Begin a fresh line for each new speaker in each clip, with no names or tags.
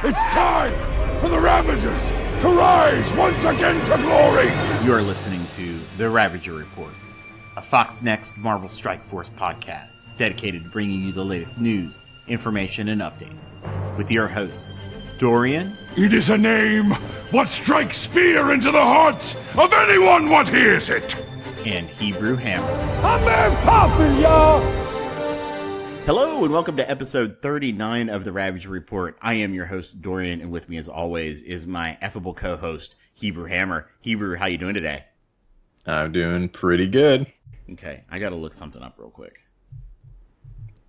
It's time for the Ravagers to rise once again to glory!
You are listening to The Ravager Report, a Fox Next Marvel Strike Force podcast dedicated to bringing you the latest news, information, and updates. With your hosts, Dorian.
It is a name what strikes fear into the hearts of anyone what hears it!
And Hebrew Hammer.
I'm Mary Poppins, y'all!
Hello and welcome to episode 39 of The Ravager Report. I am your host, Dorian, and with me as always is my affable co-host, Hebrew Hammer. Hebrew, how you doing today?
I'm doing pretty good.
Okay, I gotta look something up real quick.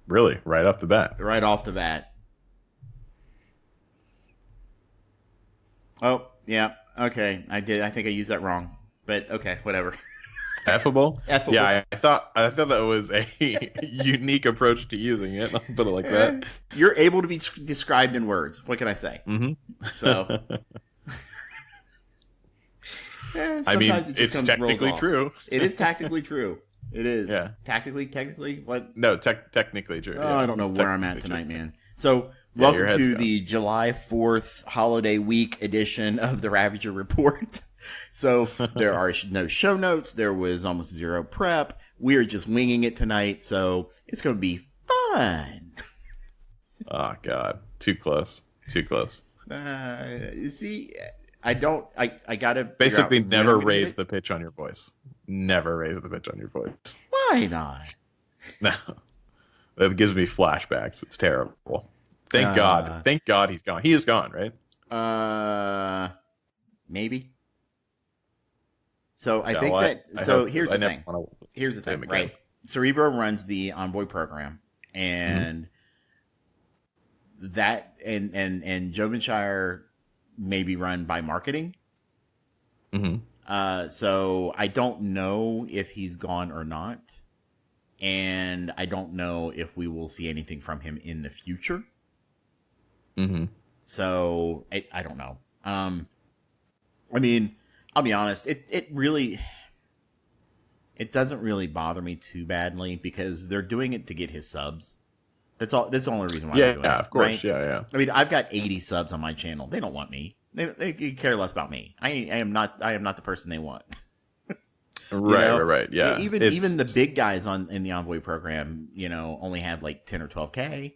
Really? Right off the bat?
Right off the bat. Oh, yeah, okay, I think I used that wrong, but okay, whatever.
Affable?
Affable.
Yeah, I thought that was a unique approach to using it. I'll put it like that.
You're able to be described in words. What can I say?
Mm-hmm.
So,
I mean, it's technically true.
It is technically true. It is.
Yeah.
Technically, what?
No, technically true.
Oh,
yeah.
I don't know
It's
where I'm at tonight,
true.
man. So,
Yeah,
welcome
your head's
to
gone.
the July 4th holiday week edition of the Ravager Report. So, there are no show notes. There was almost zero prep. We are just winging it tonight. So, it's going to be fun.
Oh, God. Too close. Too close.
You see, I got to
Basically, never raise the pitch on your voice. Never raise the pitch on your voice.
Why not?
No. That gives me flashbacks. It's terrible. Thank God. Thank God he's gone. He is gone, right?
Maybe. So I
Yeah,
think
well,
that.
I
So
hope-
here's
I
the
never
thing.
wanna
Here's the
see him
thing,
again.
right? Cerebro runs the Envoy program, and that and Jovenshire may be run by marketing.
Mm-hmm.
So I don't know if he's gone or not, and I don't know if we will see anything from him in the future.
Mm-hmm.
So I don't know. I mean, I'll be honest. It doesn't really bother me too badly because they're doing it to get his subs. That's all. That's the only reason why.
Yeah,
they're doing it,
of course.
right?
Yeah.
I mean, I've got 80 subs on my channel. They don't want me. They care less about me. I am not the person they want.
Right. Yeah.
Even the big guys in the Envoy program, only have like 10 or 12K.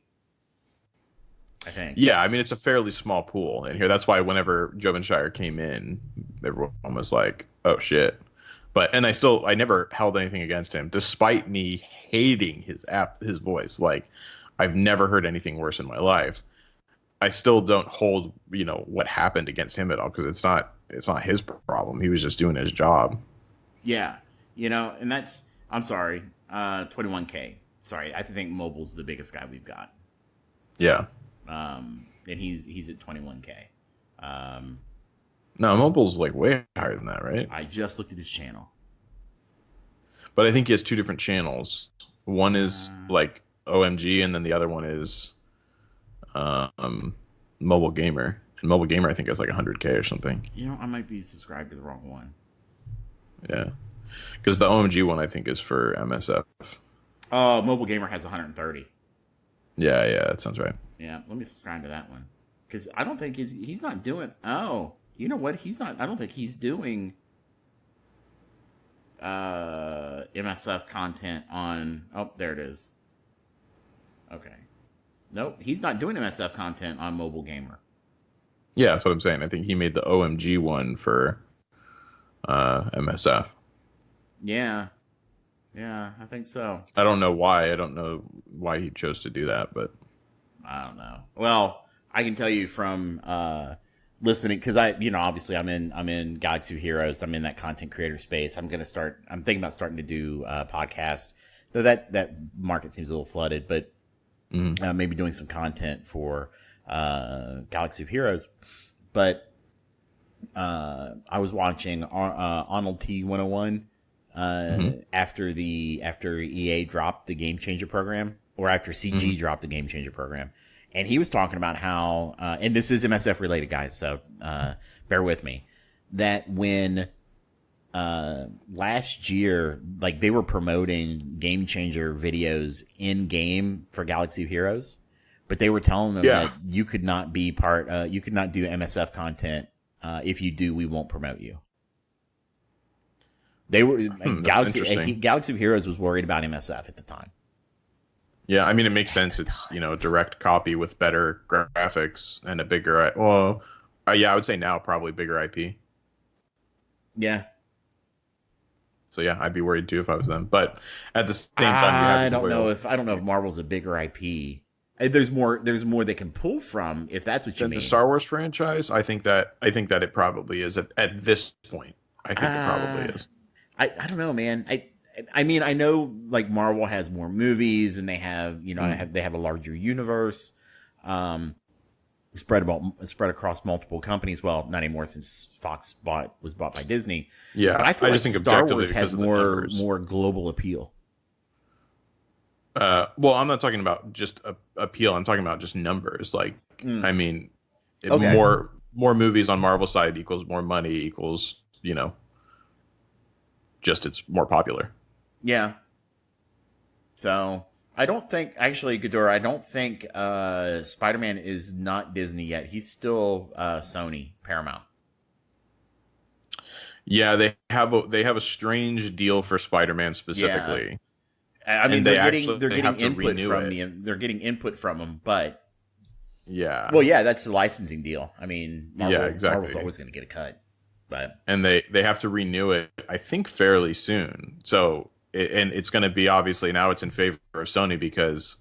I think.
Yeah, I mean it's a fairly small pool in here. That's why whenever Jovenshire came in, everyone was like, "Oh shit!" And I never held anything against him, despite me hating his voice. Like, I've never heard anything worse in my life. I still don't hold what happened against him at all because it's not his problem. He was just doing his job.
Yeah, and that's. I'm sorry, 21K. Sorry, I think Mobile's the biggest guy we've got.
Yeah.
And he's at 21K.
No, Mobile's like way higher than that, right?
I just looked at his channel.
But I think he has two different channels. One is like OMG, and then the other one is Mobile Gamer. And Mobile Gamer, I think, has like 100K or something.
I might be subscribed to the wrong one.
Yeah, because the OMG one I think is for MSF.
Oh, Mobile Gamer has 130.
Yeah, that sounds right.
Yeah, let me subscribe to that one because I don't think he's not doing. Oh, you know what? He's not. I don't think he's doing MSF content on. Oh, there it is. Okay, nope, he's not doing MSF content on Mobile Gamer.
Yeah, that's what I'm saying. I think he made the OMG one for MSF.
Yeah, I think so.
I don't know why. I don't know why he chose to do that, but
I don't know. Well, I can tell you from listening because obviously I'm in Galaxy of Heroes. I'm in that content creator space. I'm thinking about starting to do a podcast. Though that market seems a little flooded, but maybe doing some content for Galaxy of Heroes. But I was watching Arnold T 101 after EA dropped the Game Changer program, or after CG dropped the Game Changer program. And he was talking about how, and this is MSF related, guys, so bear with me, that when last year, like, they were promoting Game Changer videos in game for Galaxy of Heroes, but they were telling them
Yeah.
that you could not be you could not do MSF content. If you do, we won't promote you. They were
That's interesting.
Galaxy of Heroes was worried about MSF at the time.
Yeah, I mean, it makes sense. It's, a direct copy with better graphics and a bigger, yeah, I would say now probably bigger IP.
Yeah.
So yeah, I'd be worried too if I was them. But at the same time,
I don't know if Marvel's a bigger IP. There's more they can pull from if that's what you mean.
The Star Wars franchise, I think that it probably is at this point. I think it probably is.
I don't know, man. I mean, I know like Marvel has more movies and they have, they have a larger universe, spread across multiple companies. Well, not anymore since Fox was bought by Disney.
Yeah,
but I feel like
think
Star Wars has more global appeal.
Well, I'm not talking about just appeal. I'm talking about just numbers. Like, I mean,
Okay.
more movies on Marvel side equals more money equals, just it's more popular.
Yeah. So I don't think, actually, Ghidorah, I don't think Spider-Man is not Disney yet. He's still Sony, Paramount.
Yeah, they have a strange deal for Spider-Man specifically.
Yeah. I mean,
And
they're getting
have to
input
renew
from
it.
they're getting input from them, but
Yeah.
well, yeah, that's the licensing deal. I mean,
Yeah, exactly.
Marvel's always going to get a cut, but
And they have to renew it, I think, fairly soon. So, and it's going to be, obviously now it's in favor of Sony because,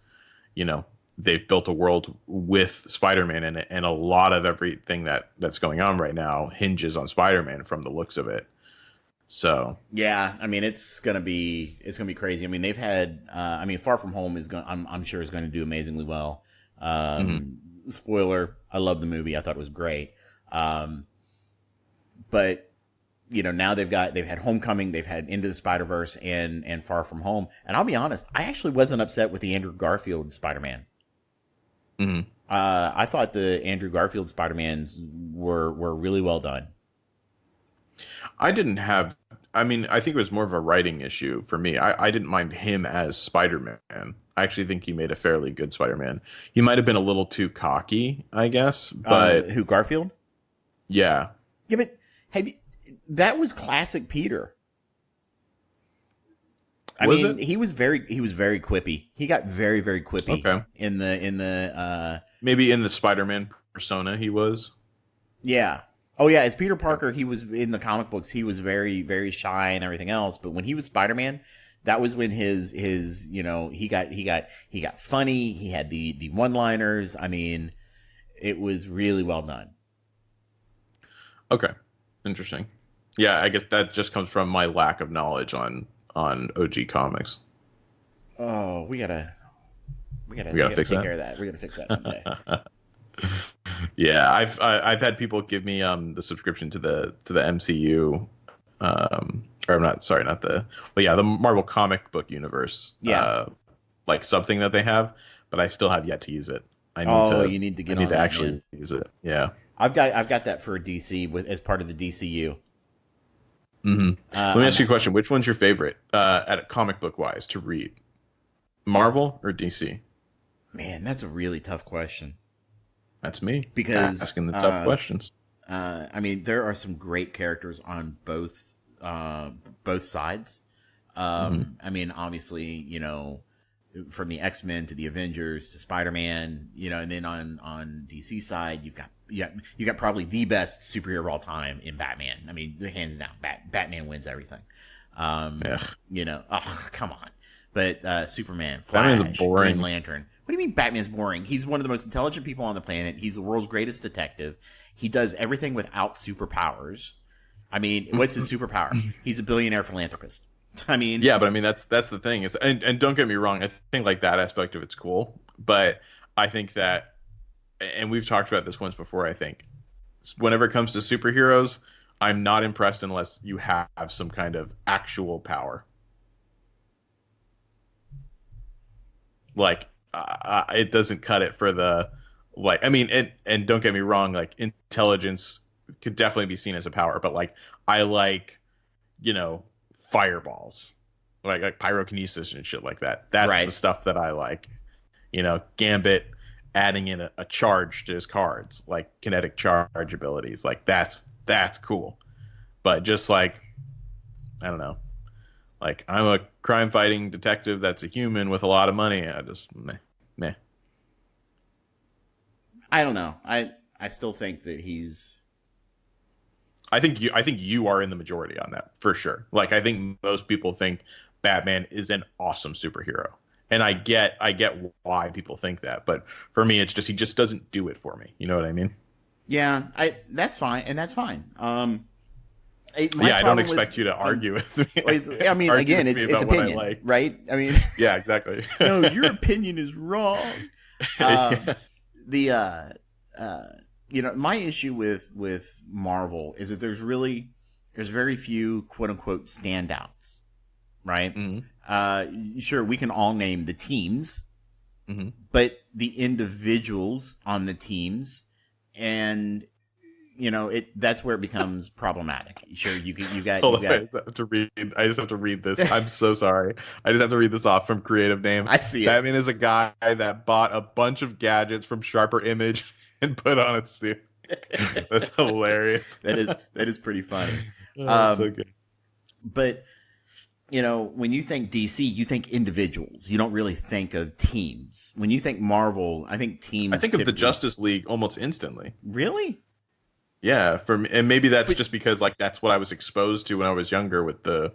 they've built a world with Spider-Man in it, and a lot of everything that's going on right now hinges on Spider-Man from the looks of it. So
yeah, I mean, it's gonna be crazy. I mean, they've had, Far From Home is going, I'm sure is going to do amazingly well. Spoiler: I love the movie. I thought it was great. But now they've had Homecoming, they've had Into the Spider-Verse, and Far From Home. And I'll be honest, I actually wasn't upset with the Andrew Garfield Spider-Man.
Mhm.
I thought the Andrew Garfield Spider-Mans were really well done.
I didn't have. I mean, I think it was more of a writing issue for me. I didn't mind him as Spider-Man. I actually think he made a fairly good Spider-Man. He might have been a little too cocky, I guess. But
Who, Garfield?
yeah,
Yeah, but that was classic Peter. I
Was
mean,
it?
he was very quippy. He got very, very quippy.
Okay.
In the
maybe in the Spider-Man persona he was.
yeah. Oh yeah, as Peter Parker, he was in the comic books. He was very, very shy and everything else. But when he was Spider-Man, that was when his he got funny. He had the one-liners. I mean, it was really well done.
Okay, interesting. Yeah, I guess that just comes from my lack of knowledge on OG comics.
Oh, we gotta
fix
take
that.
care of that. We gotta fix that someday.
Yeah, I've had people give me the subscription to the MCU, or I'm not sorry, not the, but yeah, the Marvel comic book universe.
Yeah.
Like something that they have, but I still have yet to use it.
You need to get
I need
on
to
that,
actually
man.
use it. Yeah.
I've got that for DC as part of the DCU.
Mm-hmm. Let me ask you a question. Which one's your favorite, at a comic book wise, to read? Marvel or DC?
Man, that's a really tough question.
That's me.
Because
asking the tough questions.
I mean, there are some great characters on both sides. I mean, obviously, from the X-Men to the Avengers to Spider-Man, and then on DC side, you got probably the best superhero of all time in Batman. I mean, hands down, Batman wins everything. Oh, come on. But Superman, Flash,
Batman's boring.
Green Lantern. What do you mean Batman's boring? He's one of the most intelligent people on the planet. He's the world's greatest detective. He does everything without superpowers. I mean, what's his superpower? He's a billionaire philanthropist. I mean,
yeah, but I mean that's the thing is, and don't get me wrong, I think like that aspect of it's cool, but I think that, and we've talked about this once before, I think whenever it comes to superheroes, I'm not impressed unless you have some kind of actual power. Like, it doesn't cut it for the, like, I mean, and don't get me wrong, like intelligence could definitely be seen as a power, but like I like, fireballs, like pyrokinesis and shit like that. That's
right.
The stuff that I like, Gambit, adding in a charge to his cards, like kinetic charge abilities. Like that's cool. But just like, I don't know, like I'm a crime fighting detective that's a human with a lot of money. I just meh.
I don't know. I still think that he's.
I think you are in the majority on that for sure. Like I think most people think Batman is an awesome superhero. And I get why people think that, but for me it's just he just doesn't do it for me. You know what I mean?
Yeah, that's fine, and that's fine.
I don't expect you to argue with me.
I mean, again, it's opinion, like. Right? I mean,
yeah, exactly.
No, your opinion is wrong. My issue with Marvel is that there's very few quote unquote standouts, right? Mm-hmm. Sure, we can all name the teams, mm-hmm. but the individuals on the teams, and that's where it becomes problematic. Sure, you got.
I just have to read this. I'm so sorry. I just have to read this off from Creative Name.
I see it.
Batman is a guy that bought a bunch of gadgets from Sharper Image and put on a suit. That's hilarious.
That is pretty funny.
So good.
But when you think DC, you think individuals. You don't really think of teams. When you think Marvel, I think teams.
I think of the Justice League almost instantly.
Really?
Yeah, and maybe that's just because like that's what I was exposed to when I was younger with the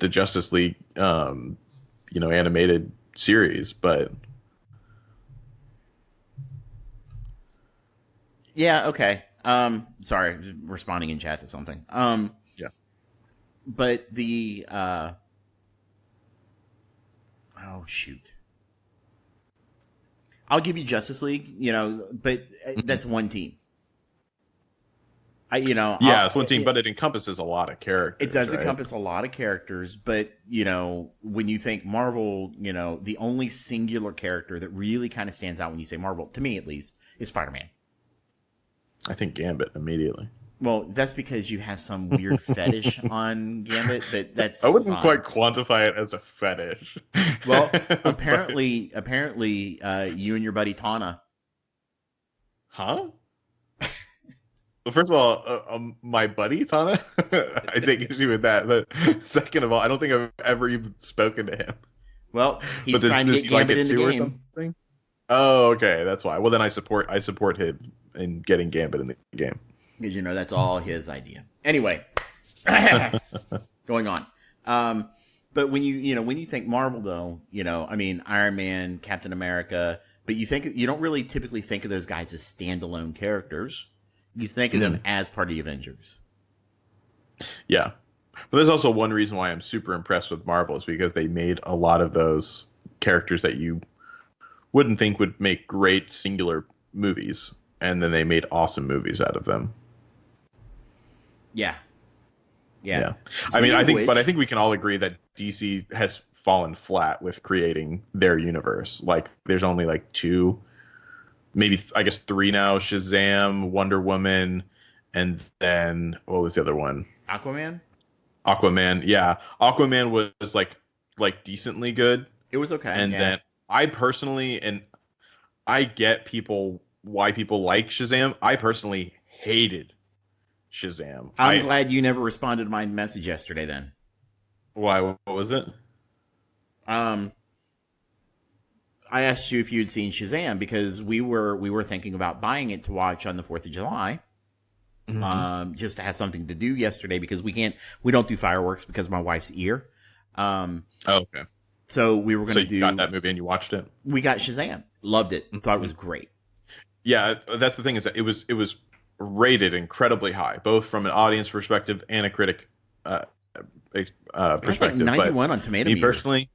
Justice League, animated series. But
yeah, okay. Sorry, responding in chat to something.
Yeah,
but the oh shoot, I'll give you Justice League. But that's one team.
It's one team, but it encompasses a lot of characters.
It does encompass a lot of characters, but when you think Marvel, the only singular character that really kind of stands out when you say Marvel, to me at least, is Spider-Man.
I think Gambit immediately.
Well, that's because you have some weird fetish on Gambit, but that's
I wouldn't
fine.
quite quantify it as a fetish.
Well, apparently, you and your buddy Tana.
Huh? Well, first of all, my buddy Tana, I take issue with that. But second of all, I don't think I've ever even spoken to him.
Well, he's trying to get Gambit in the game. Or something?
Oh, okay, that's why. Well, then I support him in getting Gambit in the game.
Because that's all his idea. Anyway, going on. But when you think Marvel, though, Iron Man, Captain America, but you don't really typically think of those guys as standalone characters. You think of them as part of the Avengers.
Yeah. But there's also one reason why I'm super impressed with Marvel is because they made a lot of those characters that you wouldn't think would make great singular movies. And then they made awesome movies out of them.
Yeah.
I think we can all agree that DC has fallen flat with creating their universe. Like there's only like two, maybe I guess three now: Shazam, Wonder Woman, and then what was the other one?
Aquaman,
yeah. Aquaman was like decently good.
It was okay.
And then I personally, and I get why people like Shazam. I personally hated Shazam.
I'm glad you never responded to my message yesterday then.
Why? What was it?
I asked you if you had seen Shazam because we were thinking about buying it to watch on the 4th of July. Mm-hmm. Just to have something to do yesterday because we don't do fireworks because of my wife's ear.
Okay.
So we were going to do.
You got that movie and you watched it?
We got Shazam. Loved it. Thought it was great.
Yeah, that's the thing is that it was rated incredibly high, both from an audience perspective and a critic perspective.
It's like 91 on Tomato Meter.
Me personally.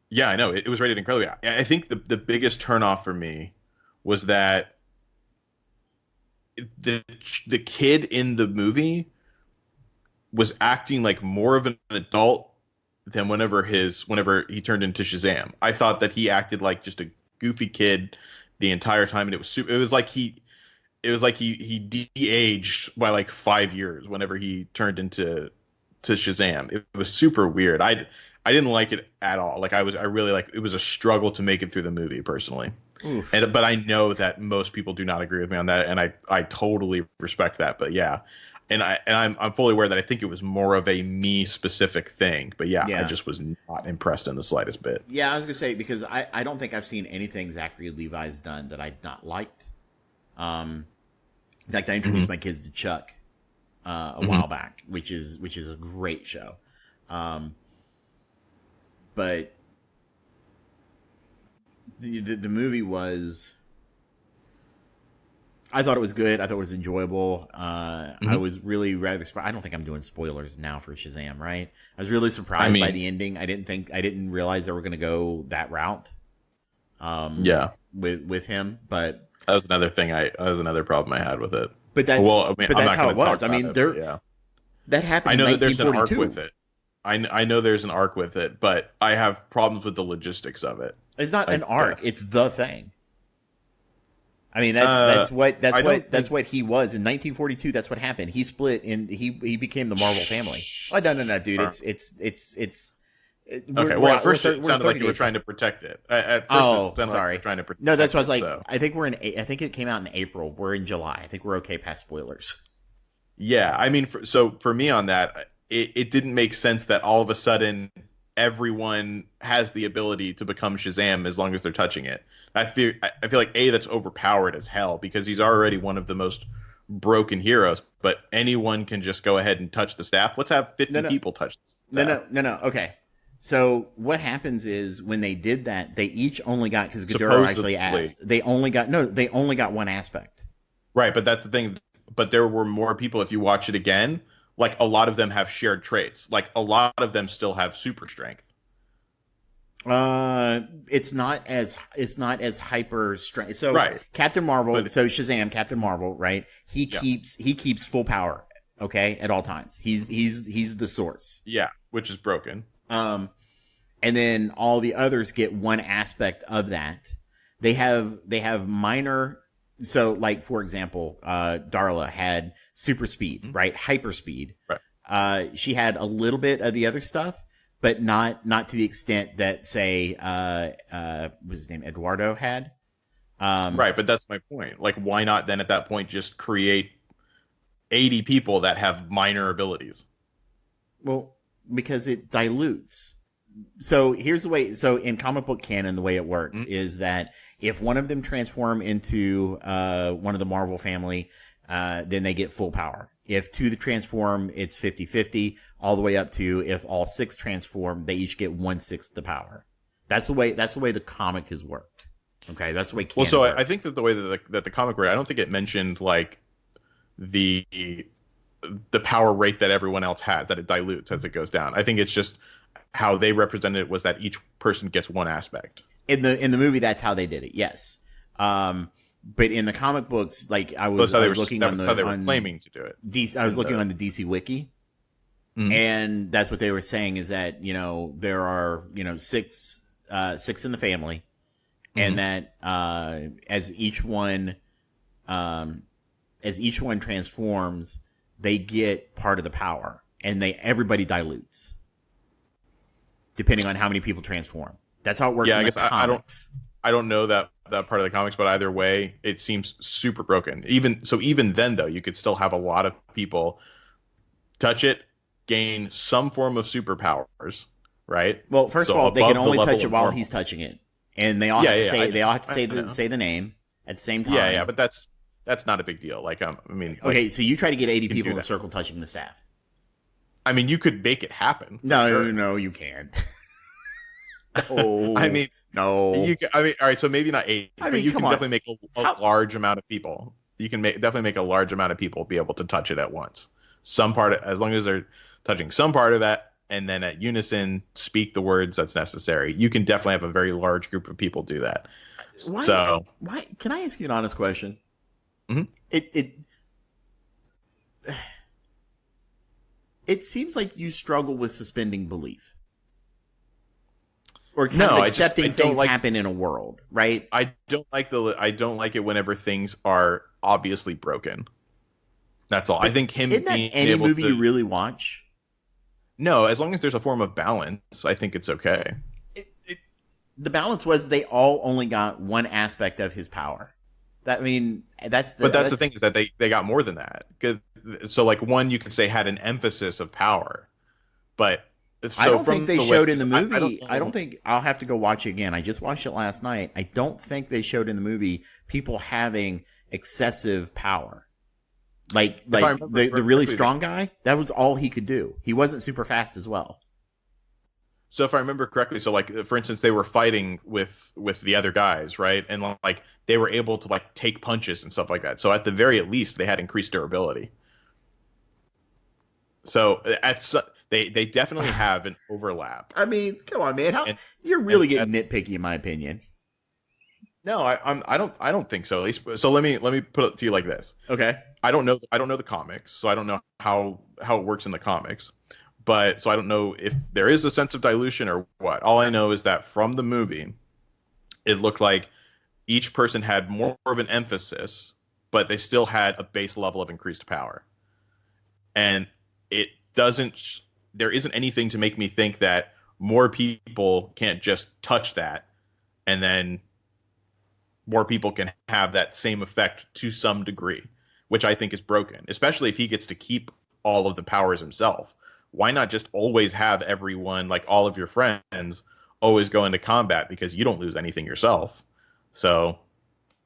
Yeah, I know. It was rated incredibly high. I think the biggest turnoff for me was that the kid in the movie was acting like more of an adult than whenever he turned into Shazam. I thought that he acted like just a goofy kid the entire time, and it was like he de-aged by like 5 years whenever he turned into Shazam. It was super weird. I didn't like it at all. Like I really like it was a struggle to make it through the movie personally.
Oof.
But I know that most people do not agree with me on that, and I totally respect that. But yeah, I'm fully aware that I think it was more of a me specific thing. But yeah, I just was not impressed in the slightest bit.
Yeah, I was gonna say because I don't think I've seen anything Zachary Levi's done that I've not liked. In fact, I introduced my kids to Chuck a while back, which is a great show. But the movie was, I thought it was good. I thought it was enjoyable. I was really rather surprised. I don't think I'm doing spoilers now for Shazam, right? I was really surprised by the ending. I didn't realize they were going to go that route. With him, but
that was another thing. That was another problem I had with it.
But that's but that's how it was. I mean, that happened.
I know
in
that there's an arc
1942.
with it. I know there's an arc with it, but I have problems with the logistics of it.
It's not an arc. It's the thing. I mean, that's what he was in 1942. That's what happened. He split and he became the Marvel family. Oh, no, dude. It's.
Okay. Well, at first it sounded like you were trying to protect it.
Sorry.
Trying to protect
no, that's why I was like.
So.
I think I think it came out in April. We're in July. I think we're okay past spoilers.
Yeah, I mean, for me on that, it didn't make sense that all of a sudden everyone has the ability to become Shazam as long as they're touching it. I feel like that's overpowered as hell because he's already one of the most broken heroes. But anyone can just go ahead and touch the staff. Let's have 50 people touch the staff.
No. Okay. So what happens is when they did that, they each only got, because Ghidorah actually asked, they only got one aspect.
Right, but that's the thing. But there were more people. If you watch it again, like a lot of them have shared traits. Like a lot of them still have super strength.
It's not as hyper strength. So
right.
Captain Marvel, Shazam, Captain Marvel, right? He keeps full power, okay, at all times. He's the source.
Yeah, which is broken.
And then all the others get one aspect of that. They have minor. So, like for example, Darla had super speed, right? Hyper speed.
Right.
She had a little bit of the other stuff, but not to the extent that, say, what's his name, Eduardo had.
Right, but that's my point. Like, why not then at that point just create 80 people that have minor abilities?
Well, because it dilutes. So here's the way. So in comic book canon, the way it works is that if one of them transform into one of the Marvel family, then they get full power. If two that transform, it's 50-50, all the way up to if all six transform, they each get 1/6 the power. That's the way the comic has worked. Okay, that's the way canon works.
I think that the way that the comic worked, I don't think it mentioned like the power rate that everyone else has, that it dilutes as it goes down. I think it's just how they represented it was that each person gets one aspect.
In the movie, that's how they did it. Yes. But in the comic books, like I was looking on
how they were claiming to do it.
I was looking on the DC Wiki, and that's what they were saying is that, there are, six in the family, and that as each one transforms, they get part of the power, and everybody dilutes depending on how many people transform. That's how it works.
Yeah,
in
I
the
guess
comics.
I don't know that part of the comics, but either way, it seems super broken. Even then, though, you could still have a lot of people touch it, gain some form of superpowers, right?
Well, first of all, they can only touch it while he's touching it, and they all have to say the name at the same time.
Yeah, but that's not a big deal. Like,
okay, so you try to get 80 people in a circle touching the staff.
I mean, you could make it happen.
No, you can't. Oh,
I mean,
no.
All right. So maybe not 80, but you can definitely make a large amount of people. You can definitely make a large amount of people be able to touch it at once. As long as they're touching some part of that, and then at unison speak the words that's necessary. You can definitely have a very large group of people do that.
Why? Can I ask you an honest question?
Mm-hmm.
It seems like you struggle with suspending belief. Or kind of accepting things happen in a world, right?
I don't like it whenever things are obviously broken. That's all. I think him.
Isn't that any movie you really watch?
No, as long as there's a form of balance, I think it's okay.
The balance was they all only got one aspect of his power. That I mean,
But that's the thing, is that they got more than that. So like one you could say had an emphasis of power, but so
I don't
from
think they
the
showed in the
way-
movie.
know.
I don't think I'll have to go watch it again. I just watched it last night. I don't think they showed in the movie people having excessive power. Like the really strong guy, that was all he could do. He wasn't super fast as well.
So if I remember correctly, so like for instance, they were fighting with the other guys, right? And like they were able to like take punches and stuff like that. So at the very least, they had increased durability. So they definitely have an overlap.
I mean, come on, man. You're really getting nitpicky, in my opinion.
No, I don't think so. At least, so let me put it to you like this.
Okay.
I don't know the comics, so I don't know how it works in the comics. But so I don't know if there is a sense of dilution or what. All I know is that from the movie, it looked like each person had more of an emphasis, but they still had a base level of increased power. And it doesn't, there isn't anything to make me think that more people can't just touch that and then more people can have that same effect to some degree, which I think is broken, especially if he gets to keep all of the powers himself. Why not just always have everyone, like all of your friends, always go into combat, because you don't lose anything yourself. So,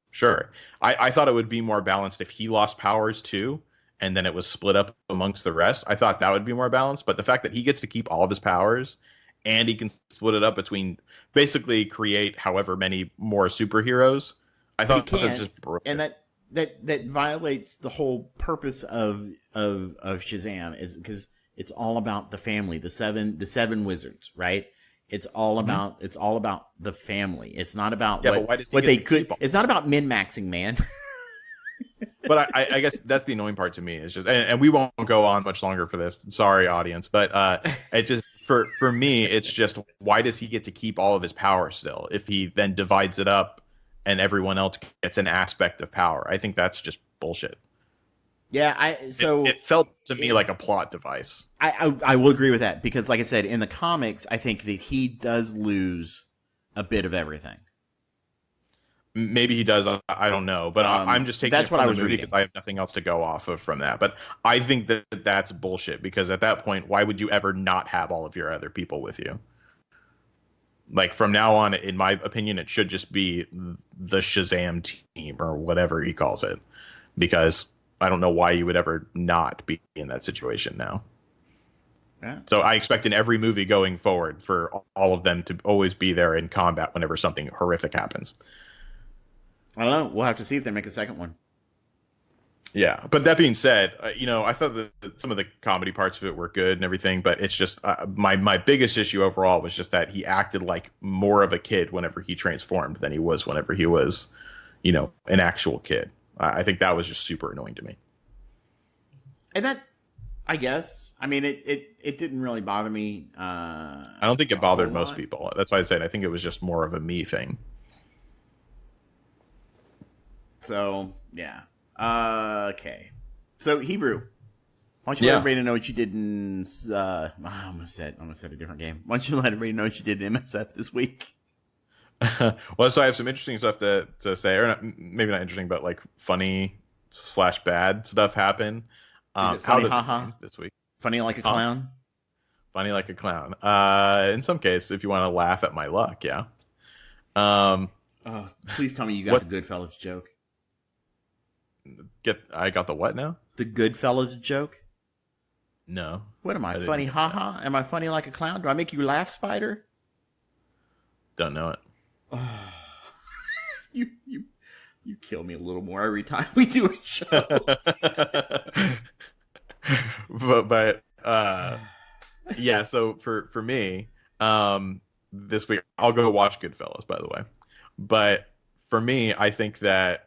sure. I thought it would be more balanced if he lost powers too, and then it was split up amongst the rest. I thought that would be more balanced, but the fact that he gets to keep all of his powers and he can split it up between, basically create however many more superheroes, I thought that was just broken.
And that violates the whole purpose of Shazam, is because it's all about the family, the seven wizards, right? It's all about the family. It's not about what they could. It's not about min-maxing, man.
But I guess that's the annoying part to me. Is just, and we won't go on much longer for this. Sorry, audience, but it just for me, it's just, why does he get to keep all of his power still if he then divides it up and everyone else gets an aspect of power? I think that's just bullshit.
Yeah,
it felt to me like a plot device.
I will agree with that, because, like I said, in the comics, I think that he does lose a bit of everything.
Maybe he does. I don't know, but I'm just taking
that's
it from
what I
the
was
movie
reading,
because I have nothing else to go off of from that. But I think that that's bullshit, because at that point, why would you ever not have all of your other people with you? Like, from now on, in my opinion, it should just be the Shazam team or whatever he calls it, because I don't know why you would ever not be in that situation now.
Yeah.
So I expect in every movie going forward for all of them to always be there in combat whenever something horrific happens.
I don't know. We'll have to see if they make a second one.
Yeah, but that being said, I thought that some of the comedy parts of it were good and everything, but it's just my biggest issue overall was just that he acted like more of a kid whenever he transformed than he was whenever he was, an actual kid. I think that was just super annoying to me.
And that, I guess, I mean, it didn't really bother me.
I don't think it bothered most people. That's why I said I think it was just more of a me thing.
So, yeah. Okay. So, Hebrew, why don't you let everybody know what you did in... I'm going to set a different game. Why don't you let everybody know what you did in MSF this week?
Well, so I have some interesting stuff to say, or maybe not interesting, but like funny/bad stuff happen.
Is it funny,
this week?
Funny like a clown?
Funny like a clown. In some case, if you want to laugh at my luck, yeah.
Please tell me you got the Goodfellas joke.
I got the what now?
The Goodfellas joke?
No.
What am I, funny haha? Am I funny like a clown? Do I make you laugh, Spider?
Don't know it.
You kill me a little more every time we do a show.
but yeah, so for me, this week I'll go watch Goodfellas, by the way. But for me, I think that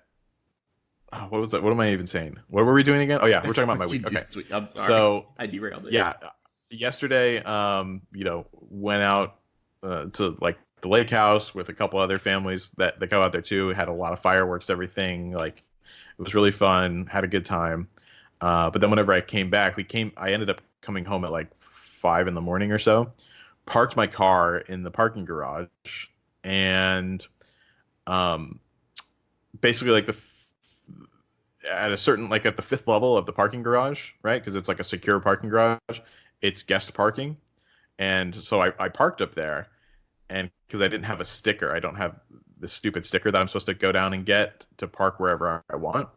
what was that? What am I even saying? What were we doing again? Oh yeah, we're talking about my week. Okay,
I'm sorry.
So
I derailed it.
Yeah, yesterday, went out to like the lake house with a couple other families that go out there too. Had a lot of fireworks, everything. Like, it was really fun. Had a good time. But then whenever I came back, I ended up coming home at like 5 in the morning or so. Parked my car in the parking garage, and basically like at a certain, like at the 5th level of the parking garage, right? Because it's like a secure parking garage. It's guest parking, and so I parked up there, and because I didn't have a sticker, I don't have this stupid sticker that I'm supposed to go down and get to park wherever I want.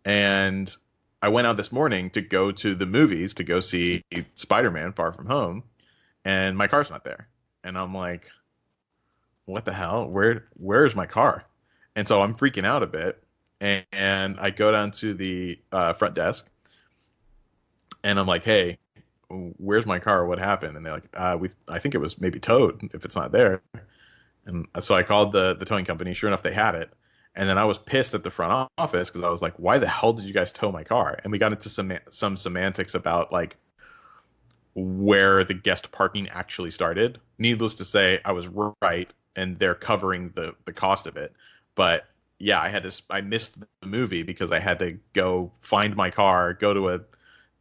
And I went out this morning to go to the movies to go see Spider-Man: Far From Home, and my car's not there. And I'm like, what the hell? Where's my car? And so I'm freaking out a bit. And I go down to the front desk, and I'm like, hey, where's my car? What happened? And they're like, I think it was maybe towed if it's not there. And so I called the towing company. Sure enough, they had it. And then I was pissed at the front office because I was like, why the hell did you guys tow my car? And we got into some semantics about like where the guest parking actually started. Needless to say, I was right, and they're covering the cost of it. But yeah, I missed the movie because I had to go find my car, go to a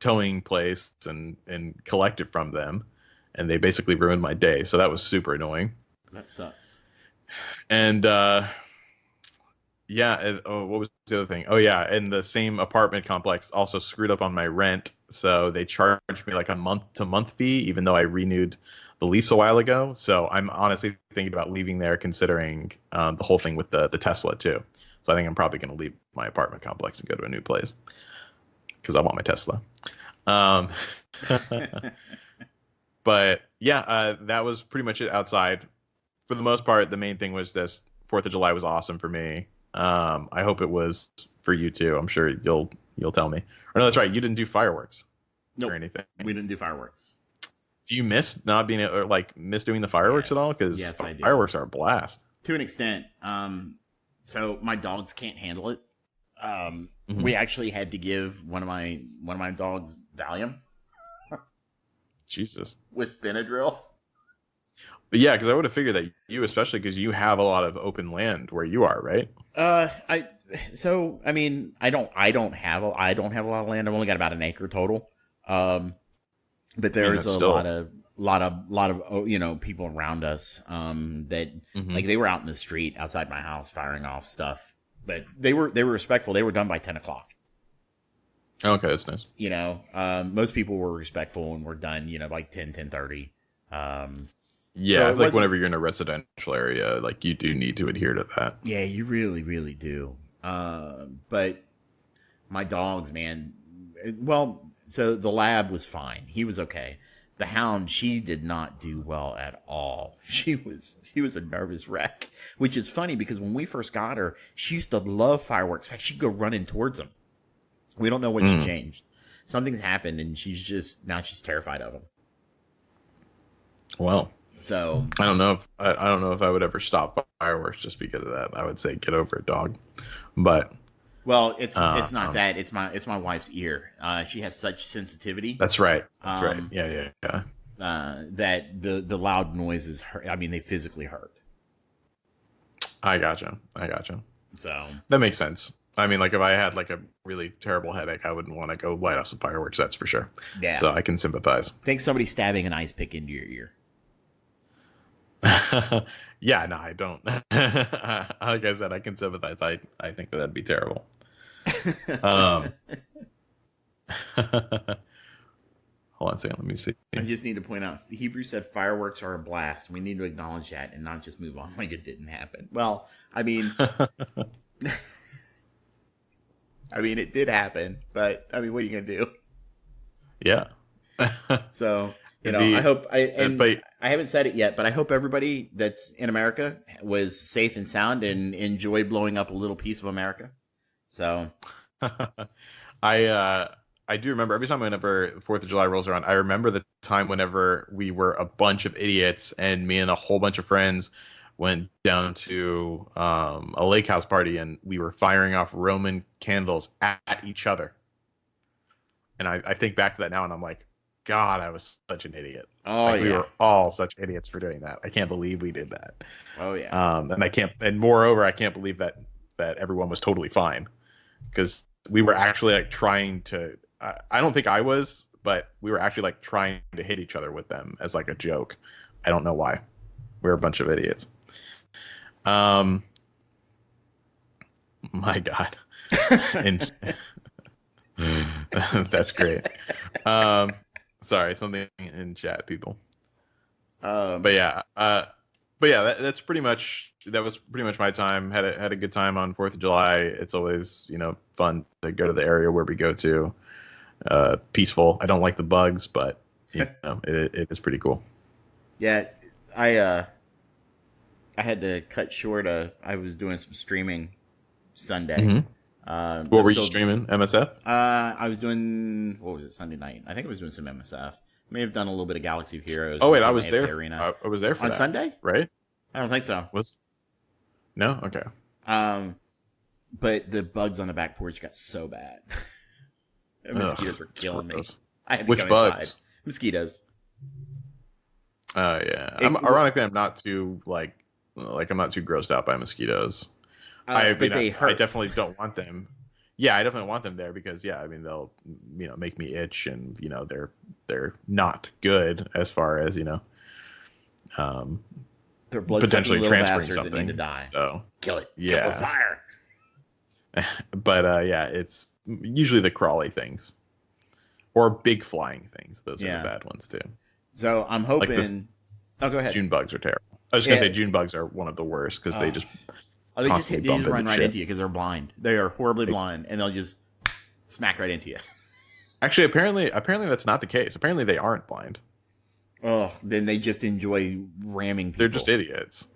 towing place and collect it from them. And they basically ruined my day. So that was super annoying.
That sucks.
And what was the other thing? Oh yeah, and the same apartment complex also screwed up on my rent, so they charged me like a month-to-month fee, even though I renewed the lease a while ago. So I'm honestly thinking about leaving there, considering the whole thing with the Tesla too. So I think I'm probably going to leave my apartment complex and go to a new place because I want my Tesla. But yeah, that was pretty much it outside. For the most part, the main thing was this 4th of July was awesome for me. I hope it was for you too. I'm sure you'll tell me. Or no, that's right. You didn't do fireworks or anything.
We didn't do fireworks.
Do you miss not being able, or like miss doing the fireworks at all? Because fireworks are a blast.
To an extent. So my dogs can't handle it. We actually had to give one of my dogs Valium.
Jesus.
With Benadryl.
But yeah, because I would have figured that you, especially because you have a lot of open land where you are, right?
I don't have a lot of land. I've only got about an acre total. But there's a lot of people around us that like they were out in the street outside my house firing off stuff. But they were respectful. They were done by 10 o'clock.
Okay, that's nice.
Most people were respectful and were done, like 10:30.
Yeah, so like whenever you're in a residential area, like you do need to adhere to that.
Yeah, you really, really do. But my dogs, man, well, so the lab was fine. He was okay. The hound, she did not do well at all. She was a nervous wreck, which is funny because when we first got her, she used to love fireworks. In fact, she'd go running towards them. We don't know what's changed. Something's happened, and she's terrified of them.
Well,
so
I don't know if I would ever stop fireworks just because of that. I would say get over it, dog. But
it's not that. It's my wife's ear. She has such sensitivity.
That's right. Right. Yeah.
That the loud noises hurt. I mean, they physically hurt.
I gotcha.
So
that makes sense. I mean, like if I had like a really terrible headache, I wouldn't want to go light off some fireworks. That's for sure. Yeah. So I can sympathize.
Think somebody stabbing an ice pick into your ear.
Yeah, no, I don't. Like I said, I can sympathize. I think that'd be terrible. Hold on a second. Let me see.
I just need to point out, Hebrew said fireworks are a blast. We need to acknowledge that and not just move on like it didn't happen. Well, I mean, it did happen, but I mean, what are you gonna do?
Yeah.
So I hope I haven't said it yet, but I hope everybody that's in America was safe and sound and enjoyed blowing up a little piece of America. So,
I do remember every time whenever 4th of July rolls around, I remember the time whenever we were a bunch of idiots and me and a whole bunch of friends went down to a lake house party and we were firing off Roman candles at each other. And I think back to that now and I'm like, God, I was such an idiot.
Oh, yeah.
We were all such idiots for doing that. I can't believe we did that.
Oh, yeah.
And moreover, I can't believe that everyone was totally fine because we were actually like trying to, I don't think I was, but we were actually like trying to hit each other with them as like a joke. I don't know why. We're a bunch of idiots. My God. And that's great. Sorry, something in chat, people. But yeah, that's pretty much, that was pretty much my time. Had a good time on 4th of July. It's always, fun to go to the area where we go to. Peaceful. I don't like the bugs, but it is pretty cool.
Yeah, I had to cut short. I was doing some streaming Sunday.
Mm-hmm. What were you streaming? MSF?
I was doing, what was it, Sunday night? I think I was doing some MSF. May have done a little bit of Galaxy of Heroes.
Oh wait, I was there.
Arena.
I was there for
on
that.
Sunday,
right?
I don't think so.
No? Okay.
But the bugs on the back porch got so bad. The mosquitoes were killing me. I had to
Which
go
bugs?
inside. Mosquitoes.
Yeah. Ironically, I'm not too I'm not too grossed out by mosquitoes.
But they hurt.
I definitely don't want them. Yeah, I definitely want them there because they'll make me itch, and they're not good as far as
their blood
potentially transferring
something.
something
Need to die.
So
kill it.
Yeah.
Kill with fire.
But it's usually the crawly things or big flying things. Those are the bad ones too.
So I'm hoping. Go ahead.
June bugs are terrible. I was gonna say June bugs are one of the worst because they just.
They just run right into you because they're blind. They are horribly blind, and they'll just smack right into you.
Actually, apparently that's not the case. Apparently, they aren't blind.
Oh, then they just enjoy ramming people.
They're just idiots.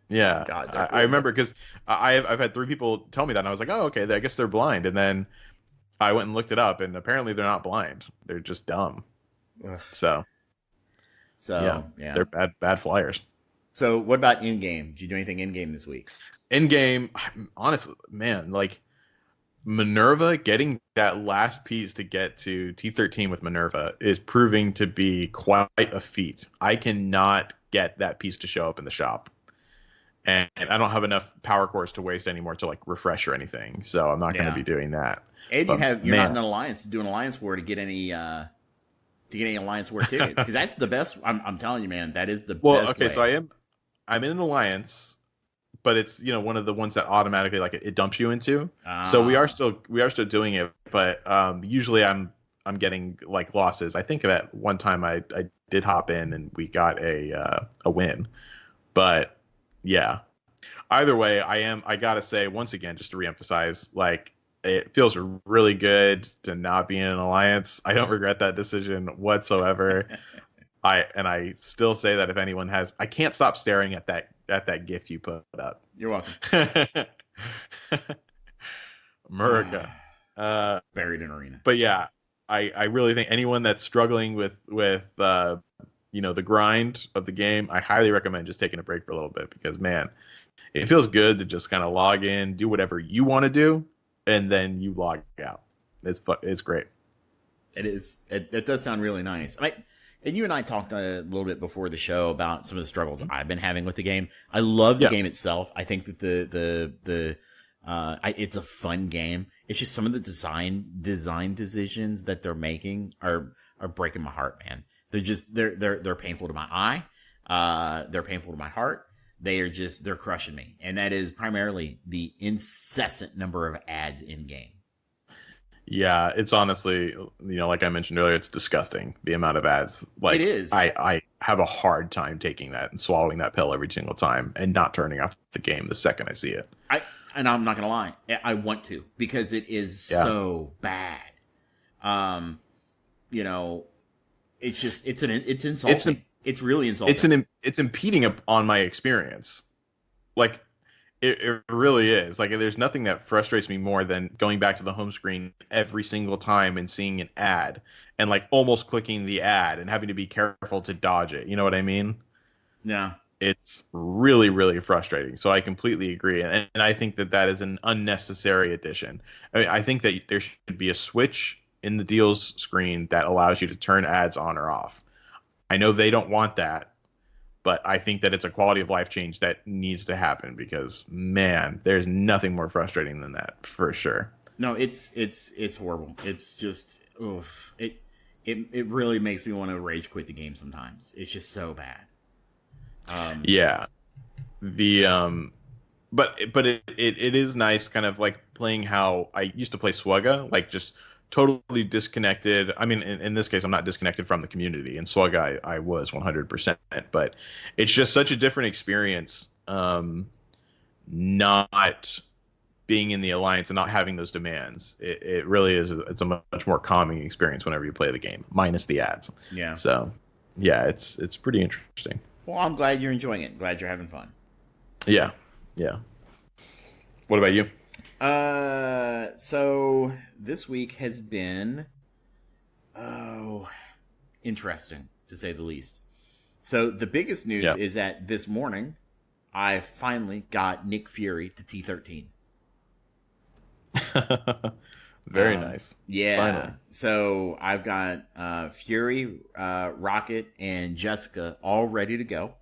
Yeah,
God,
I remember because I've had 3 people tell me that, and I was like, oh, okay, I guess they're blind. And then I went and looked it up, and apparently they're not blind. They're just dumb.
Ugh.
So yeah, they're bad flyers.
So what about in-game? Did you do anything in-game this week?
In-game, honestly, man, like Minerva, getting that last piece to get to T13 with Minerva is proving to be quite a feat. I cannot get that piece to show up in the shop. And I don't have enough power cores to waste anymore to refresh or anything. So I'm not going to be doing that.
And you're not in an alliance to do an alliance war to get any alliance war tickets, because that's the best. I'm telling you, man, that is the best.
Well, okay,
way.
so I'm in an alliance, but it's one of the ones that automatically it dumps you into. So we are still doing it, but usually I'm getting losses. I think at one time I did hop in and we got a win, but yeah. Either way, I gotta say once again, just to reemphasize, it feels really good to not be in an alliance. I don't regret that decision whatsoever. I still say that if anyone has, I can't stop staring at that gift you put up.
You're welcome.
America.
Buried in arena.
But yeah, I really think anyone that's struggling with the grind of the game, I highly recommend just taking a break for a little bit, because man, it feels good to just kind of log in, do whatever you want to do, and then you log out. It's great.
It is. It does sound really nice. And you and I talked a little bit before the show about some of the struggles I've been having with the game. I love the game itself. I think that it's a fun game. It's just some of the design decisions that they're making are breaking my heart, man. They're painful to my eye. They're painful to my heart. They're crushing me. And that is primarily the incessant number of ads in game.
Yeah, it's honestly, like I mentioned earlier, it's disgusting, the amount of ads.
It is.
I have a hard time taking that and swallowing that pill every single time and not turning off the game the second I see it.
And I'm not going to lie, I want to, because it is so bad. It's insulting. It's really insulting.
It's impeding on my experience. It really is. There's nothing that frustrates me more than going back to the home screen every single time and seeing an ad and almost clicking the ad and having to be careful to dodge it. You know what I mean?
Yeah.
It's really, really frustrating. So I completely agree. And I think that is an unnecessary addition. I think that there should be a switch in the deals screen that allows you to turn ads on or off. I know they don't want that, but I think that it's a quality of life change that needs to happen, because man, there's nothing more frustrating than that, for sure.
No, it's horrible. It's just, oof. it really makes me want to rage quit the game sometimes. It's just so bad.
Yeah. The but it is nice kind of like playing how I used to play Swugga, like just totally disconnected. I mean, in this case, I'm not disconnected from the community. In Swugga, I was 100%, but it's just such a different experience. Not being in the Alliance and not having those demands. It really is. It's a much more calming experience whenever you play the game, minus the ads.
Yeah.
So, yeah, it's pretty interesting.
Well, I'm glad you're enjoying it. Glad you're having fun.
Yeah. Yeah. What about you?
So this week has been, interesting to say the least. So the biggest news is that this morning I finally got Nick Fury to T13.
Very nice.
Yeah.
Finally.
So I've got Fury, Rocket, and Jessica all ready to go.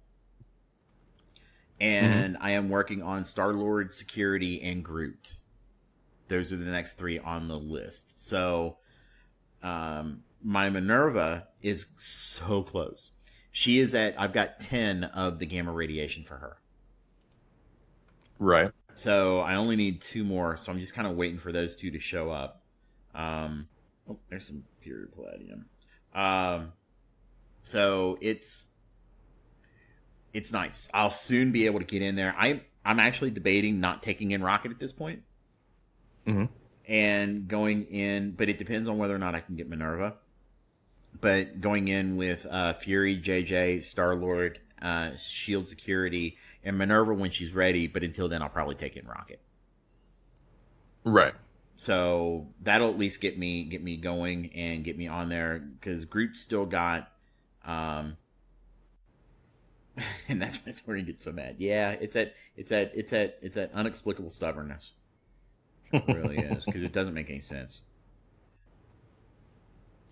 And I am working on Star-Lord, Security, and Groot. Those are the next 3 on the list. So my Minerva is so close. She is I've got 10 of the gamma radiation for her.
Right.
So I only need 2 more. So I'm just kind of waiting for those 2 to show up. There's some pure palladium. So it's nice. I'll soon be able to get in there. I'm actually debating not taking in Rocket at this point. And going in, but it depends on whether or not I can get Minerva. But going in with Fury, JJ, Star-Lord, Shield Security, and Minerva when she's ready. But until then, I'll probably take in Rocket.
Right.
So that'll at least get me going and get me on there, because Groot's still got, and that's where he gets so mad. Yeah, it's that unexplicable stubbornness. It really is, because it doesn't make any sense.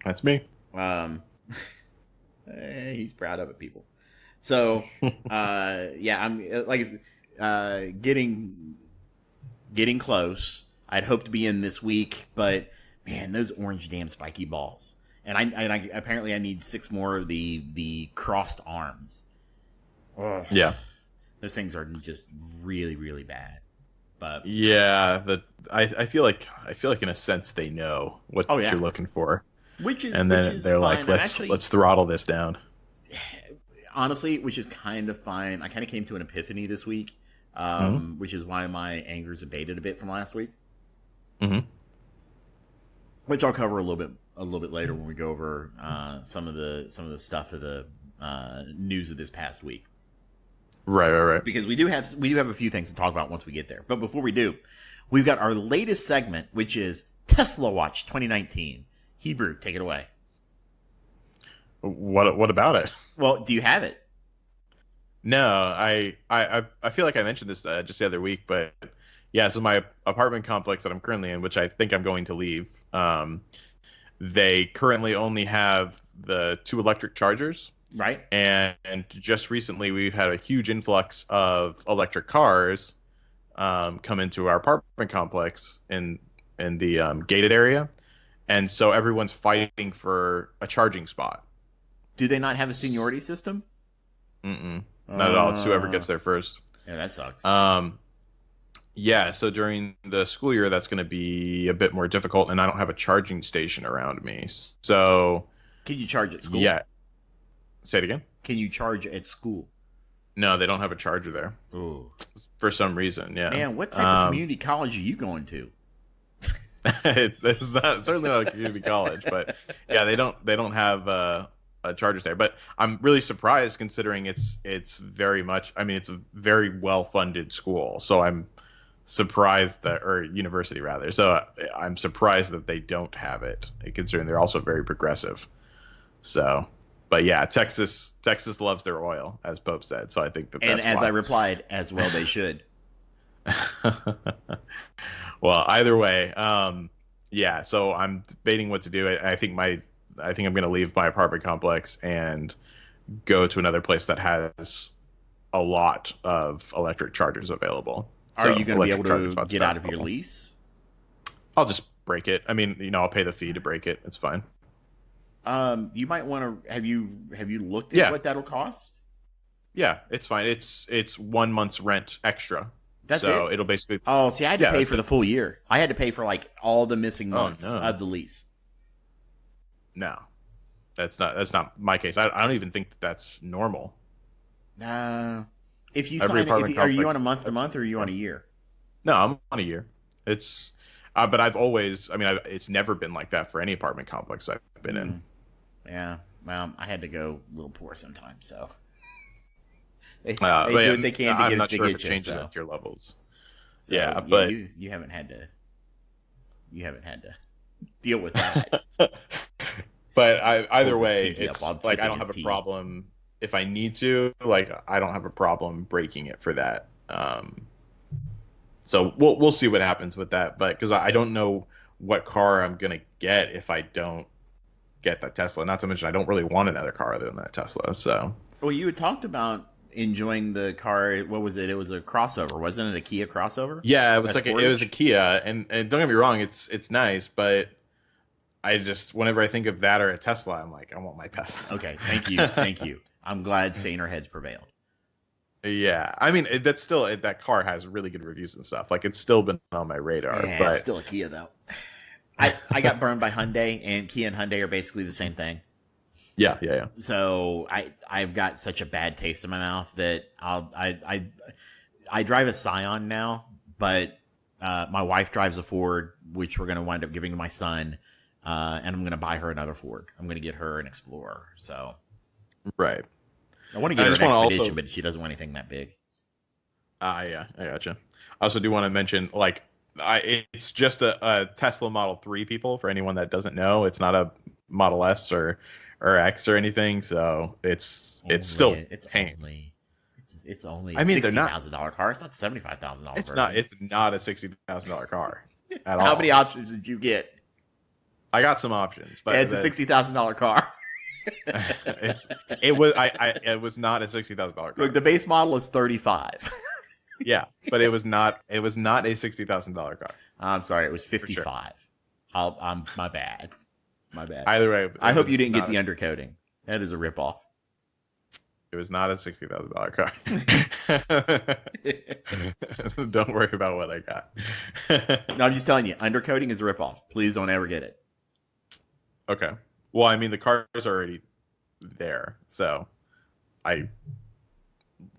That's me.
He's proud of it, people. So, yeah, I'm getting close. I'd hope to be in this week, but man, those orange damn spiky balls. And I apparently I need 6 more of the crossed arms. Ugh.
Yeah.
Those things are just really, really bad. But
yeah, I feel like in a sense they know what you're looking for.
Which is
they're
fine.
like, let's throttle this down.
Honestly, which is kind of fine. I kind of came to an epiphany this week, which is why my anger's abated a bit from last week. Which I'll cover a little bit later when we go over some of the stuff of the news of this past week.
Right.
Because we do have a few things to talk about once we get there. But before we do, we've got our latest segment, which is Tesla Watch 2019. Hebrew, take it away.
What about it?
Well, do you have it?
No, I feel like I mentioned this just the other week, but yeah, so my apartment complex that I'm currently in, which I think I'm going to leave, they currently only have the 2 electric chargers.
Right.
And just recently we've had a huge influx of electric cars come into our apartment complex in the gated area. And so everyone's fighting for a charging spot.
Do they not have a seniority system?
Not at all. It's whoever gets there first.
Yeah, that sucks.
Yeah, so during the school year, that's going to be a bit more difficult, and I don't have a charging station around me. So,
can you charge at school?
Yeah. Say it again.
Can you charge at school?
No, they don't have a charger there.
Ooh.
For some reason, yeah.
Man, what type of community college are you going to?
it's certainly not a community college, but yeah, they don't have a chargers there. But I'm really surprised considering it's very much. I mean, it's a very well funded school, so I'm surprised or university rather. So I'm surprised that they don't have it, considering they're also very progressive. So, but yeah, Texas loves their oil, as Pope said. So I think that's
and as
why.
I replied, as well they should.
Well, either way, yeah. So I'm debating what to do. I think I'm going to leave my apartment complex and go to another place that has a lot of electric chargers available.
Are you going to be able to get out of your lease?
I'll just break it. I mean, I'll pay the fee to break it. It's fine.
You might want to have you looked at what that'll cost?
Yeah, it's fine. It's 1 month's rent extra.
That's
so
it.
It'll basically.
Oh, see, I had to pay for the full year. I had to pay for like all the missing months of the lease.
No, that's not my case. I don't even think that's normal.
If you sign, are you on a month to month or are you on a year?
No, I'm on a year. It's, but I've always. I mean, it's never been like that for any apartment complex I've been in.
Yeah, well, I had to go a little poor sometimes, so. They do
what
they can to
I'm
get
not
it.
sure
if
it changes at your levels.
So,
yeah, but
you haven't had to. You haven't had to deal with that.
But either way, it's
up,
like I don't have a problem if I need to. Like I don't have a problem breaking it for that. So we'll see what happens with that. But because I don't know what car I'm gonna get if I don't get that Tesla. Not to mention I don't really want another car other than that Tesla. So.
Well, you had talked about enjoying the car. What was it? It was a crossover, wasn't it? A Kia crossover?
Yeah, it was it was a Kia, and don't get me wrong, it's nice, but I just whenever I think of that or a Tesla, I'm like, I want my Tesla.
Okay, thank you. I'm glad saner heads prevailed.
Yeah, I mean that's still that car has really good reviews and stuff. Like it's still been on my radar.
Yeah,
but
it's still a Kia though. I got burned by Hyundai, and Kia and Hyundai are basically the same thing.
Yeah.
So I've got such a bad taste in my mouth that I drive a Scion now, but my wife drives a Ford, which we're going to wind up giving to my son, and I'm going to buy her another Ford. I'm going to get her an Explorer. So
right,
I want to get her an Expedition, but she doesn't want anything that big.
Yeah, I gotcha. I also do want to mention it's just a Tesla Model 3, people. For anyone that doesn't know, it's not a Model S or X or anything, so it's still tame.
It's only a $60,000 car. It's not $75,000.
It's not a $60,000 car at all.
How many options did you get?
I got some options, but
it's a $60,000 car.
it was not a $60,000 car.
Look, the base model is $35,000.
Yeah, but it was not a $60,000 car.
I'm sorry, it was $55,000. I'm my bad. My bad.
Either way,
I hope you didn't get the undercoating. That is a ripoff.
It was not a $60,000 car. Don't worry about what I got.
No, I'm just telling you, undercoating is a ripoff. Please don't ever get it.
Okay. Well, I mean, the car is already there, so I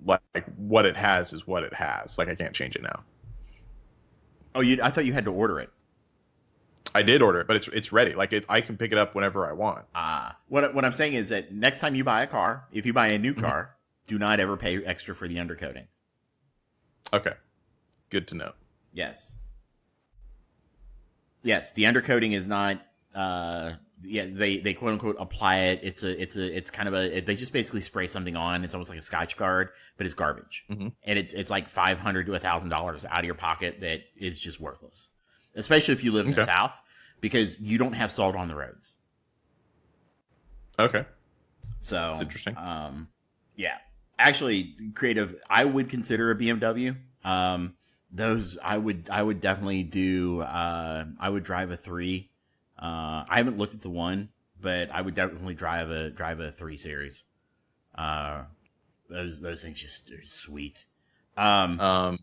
like what it has is what it has. Like I can't change it now.
Oh, I thought you had to order it.
I did order it, but it's ready. Like I can pick it up whenever I want.
What I'm saying is that next time you buy a car, if you buy a new car, do not ever pay extra for the undercoating.
Okay, good to know.
Yes, the undercoating is not. They quote unquote apply it. It's kind of they just basically spray something on. It's almost like a Scotch guard, but it's garbage, and it's like $500 to $1,000 out of your pocket that is just worthless. Especially if you live in the South, because you don't have salt on the roads.
Okay.
So
that's interesting.
Yeah. Actually, creative. I would consider a BMW. Those I would definitely do. I would drive a 3. I haven't looked at the 1, but I would definitely drive a 3 Series. Those things just are sweet.
BMWs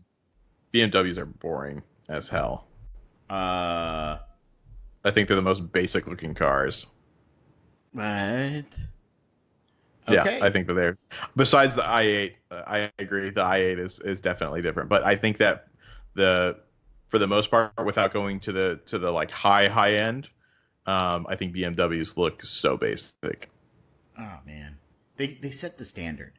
are boring as hell. I think they're the most basic looking cars.
What?
Yeah,
okay.
I think that they're. Besides the i8, I agree. The i8 is definitely different, but I think that for the most part, without going to the like high end, I think BMWs look so basic.
Oh man, they set the standard.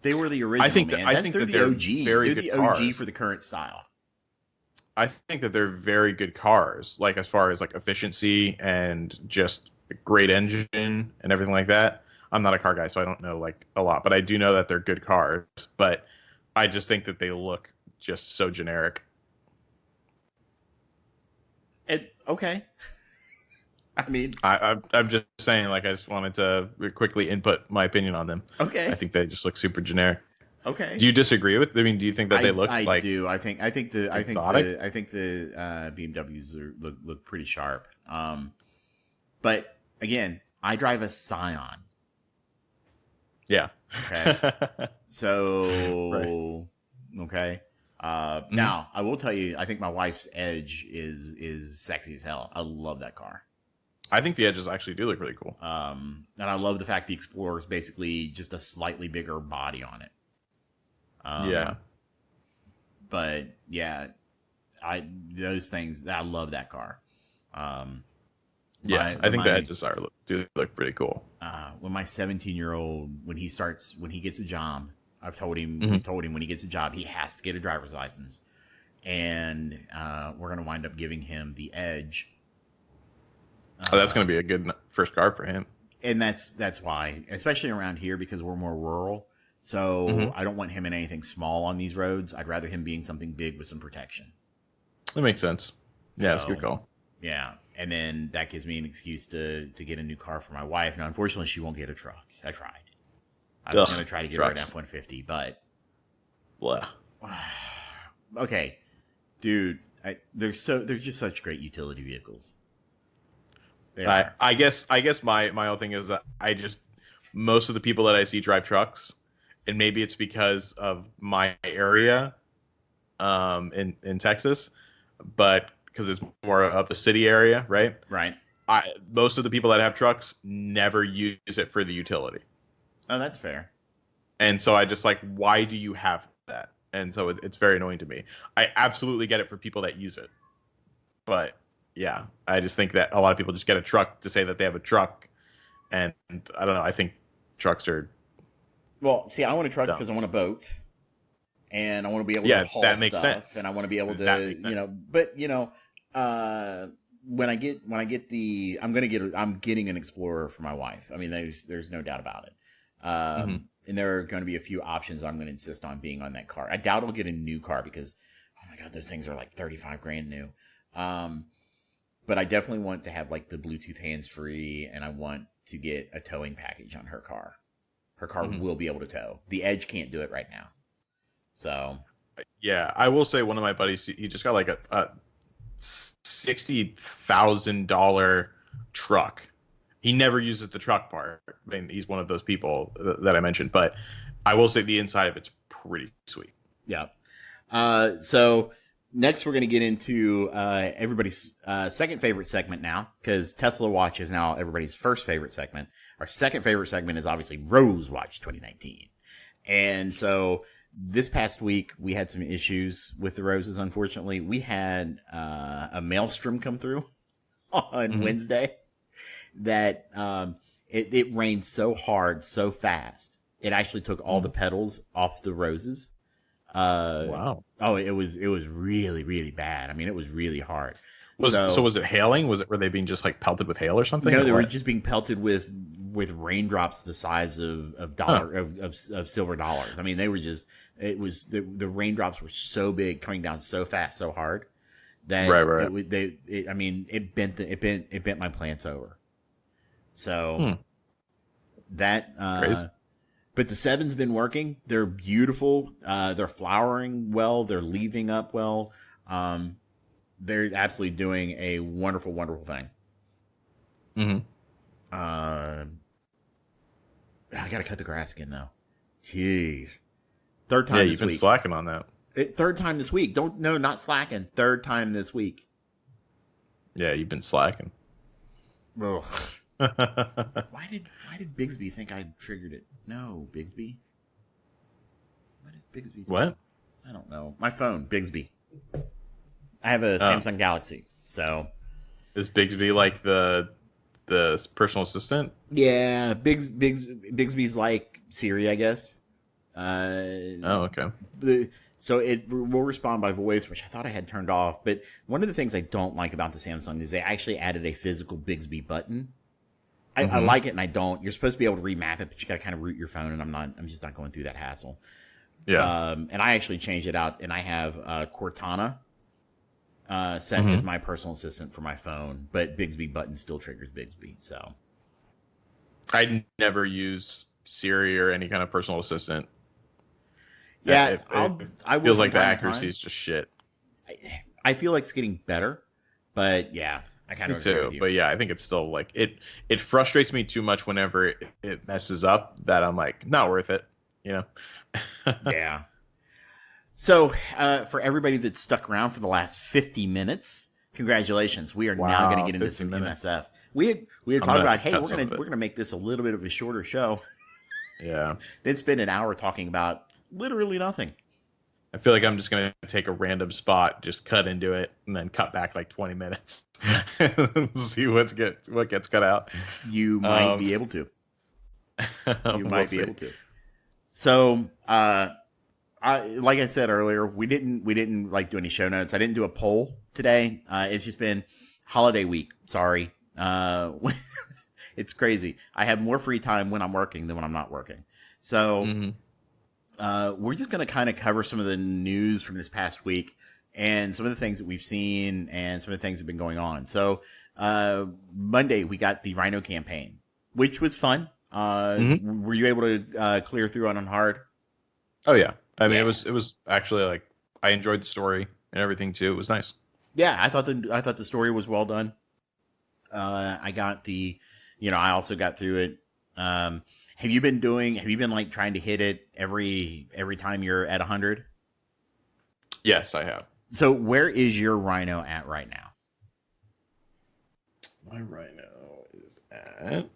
They were the original.
I think
they're the OG. They're the OG for the current style.
I think that they're very good cars, like as far as like efficiency and just a great engine and everything like that. I'm not a car guy, so I don't know like a lot, but I do know that they're good cars. But I just think that they look just so generic.
Okay. I mean,
I'm just saying, like, I just wanted to quickly input my opinion on them.
Okay.
I think they just look super generic.
Okay.
Do you disagree with? I mean, do you think that they look like?
I do. I think the BMWs look pretty sharp. But again, I drive a Scion.
Yeah.
Okay. So,
Right.
okay. Now I will tell you, I think my wife's Edge is sexy as hell. I love that car.
I think the edges actually do look really cool.
And I love the fact the Explorer is basically just a slightly bigger body on it.
Yeah.
But yeah, those things, I love that car.
Yeah, I think the edges do look pretty cool.
When my 17-year-old, when he gets a job, I've told him,
Mm-hmm.
we've told him when he gets a job, he has to get a driver's license. And we're going to wind up giving him the Edge.
That's going to be a good first car for him.
And that's why, especially around here, because we're more rural. So
Mm-hmm.
I don't want him in anything small on these roads. I'd rather him being something big with some protection.
That makes sense. Yeah, that's a
So,
good call.
Yeah. And then that gives me an excuse to get a new car for my wife. Now, unfortunately, she won't get a truck. I tried. I was going to try to get her an F-150, but...
Blah.
Okay. Dude, they're just such great utility vehicles. They are.
I guess my whole thing is that most of the people that I see drive trucks, and maybe it's because of my area in Texas, but because it's more of a city area, right?
Right.
Most of the people that have trucks never use it for the utility.
Oh, that's fair.
And so I just like, why do you have that? And so it's very annoying to me. I absolutely get it for people that use it. But yeah, I just think that a lot of people just get a truck to say that they have a truck. And I don't know. I think trucks are...
Well, see, I want a truck because I want a boat. And I want to be able to haul
that makes
stuff.
Sense.
And I want to be able to, but when I get the, I'm getting an Explorer for my wife. I mean, there's no doubt about it. And there are going to be a few options I'm going to insist on being on that car. I doubt I'll get a new car because, oh my God, those things are like 35 grand new. But I definitely want to have like the Bluetooth hands-free, and I want to get a towing package on her car. Her car will be able to tow. The Edge can't do it right now. So.
Yeah, I will say one of my buddies, he just got like a $60,000 truck. He never uses the truck part. I mean, he's one of those people that I mentioned, but I will say the inside of it's pretty sweet.
Yeah. So next we're going to get into everybody's second favorite segment now, because Tesla Watch is now everybody's first favorite segment. Our second favorite segment is obviously Rose Watch 2019. And so this past week we had some issues with the Roses, unfortunately. We had a maelstrom come through on Wednesday. That it rained so hard, so fast, it actually took all the petals off the roses.
Wow!
Oh, it was really, really bad. I mean, it was really hard.
So was it hailing? Were they being just like pelted with hail or something?
No, they were just being pelted with raindrops the size of silver dollars. I mean, they were just, it was the raindrops were so big, coming down so fast, so hard that it bent my plants over. So that,
crazy.
But the 7's been working. They're beautiful. They're flowering well. They're leaving up well. They're absolutely doing a wonderful, wonderful thing. I got to cut the grass again though. Jeez. Third time this week. Yeah,
you've been slacking on that.
Third time this week. Not slacking. Third time this week.
Yeah, you've been slacking.
Ugh. Why did Bigsby think I triggered it? No, Bigsby. Why did Bigsby?
What?
I don't know. My phone, Bigsby. I have a Samsung Galaxy, so.
Is Bigsby like the personal assistant?
Yeah, Bigsby's like Siri, I guess.
Okay.
So it will respond by voice, which I thought I had turned off. But one of the things I don't like about the Samsung is they actually added a physical Bigsby button. I like it and I don't. You're supposed to be able to remap it, but you got to kind of root your phone, and I'm just not going through that hassle.
Yeah.
And I actually changed it out, and I have Cortana set as my personal assistant for my phone, but Bigsby button still triggers Bigsby. So
I never use Siri or any kind of personal assistant.
Yeah,
I feels like the accuracy is just shit.
I feel like it's getting better, but yeah, I kind
Me
of agree
too.
with you.
But yeah, I think it's still like it frustrates me too much whenever it messes up that I'm like, not worth it. You know?
Yeah. So, for everybody that's stuck around for the last 50 minutes, congratulations. We are now going to
Wow,
get into
50
some
minutes.
MSF. We had
I'm
talked
gonna
about,
have to
hey,
cut
we're
some of it.
gonna make this a little bit of a shorter show.
Yeah.
Then spend an hour talking about literally nothing.
I feel like I'm just gonna take a random spot, just cut into it, and then cut back like 20 minutes. See what gets cut out.
You might be able to. You
We'll
might be
see.
able to. So, like I said earlier, we didn't like do any show notes. I didn't do a poll today. It's just been holiday week. Sorry. It's crazy. I have more free time when I'm working than when I'm not working. So, we're just going to kind of cover some of the news from this past week and some of the things that we've seen and some of the things that have been going on. So, Monday we got the Rhino campaign, which was fun. Were you able to clear through on hard?
Oh yeah. I mean,
Yeah.
it was actually like I enjoyed the story and everything too. It was nice.
Yeah, I thought the story was well done. I got I also got through it. Have you been like trying to hit it every time you're at 100?
Yes, I have.
So where is your Rhino at right now?
My Rhino is at.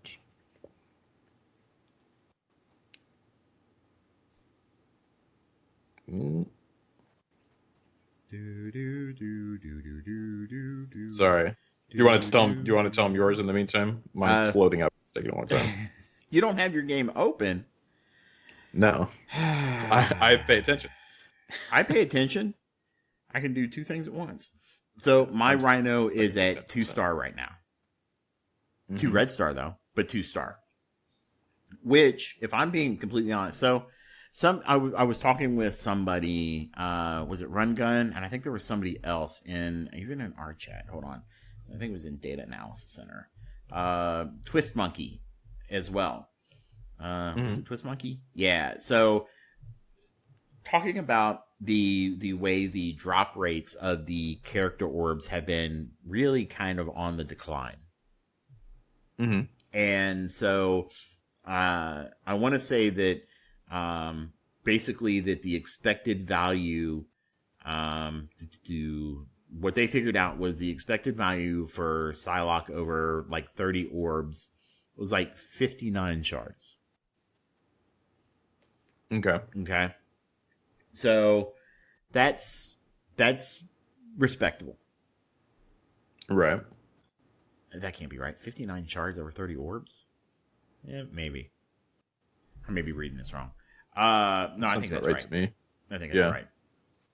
Sorry. Do you want to tell him yours in the meantime? Mine's loading up. It's taking a long time.
You don't have your game open.
No. I pay attention.
I pay attention. I can do two things at once. So my Rhino is at 2-star right now. 2 red star though, but 2-star. Which, if I'm being completely honest, so I was talking with somebody, was it Run Gun? And I think there was somebody else even in our chat. Hold on. I think it was in Data Analysis Center. Twist Monkey as well. Was it Twist Monkey? Yeah. So talking about the way the drop rates of the character orbs have been really kind of on the decline. And so I want to say that basically that the expected value what they figured out was the expected value for Psylocke over like 30 orbs was like 59 shards. Okay. So that's respectable.
Right.
That can't be right. 59 shards over 30 orbs? Yeah, maybe. I may be reading this wrong. No, I think that's right.
To me.
I think that's right.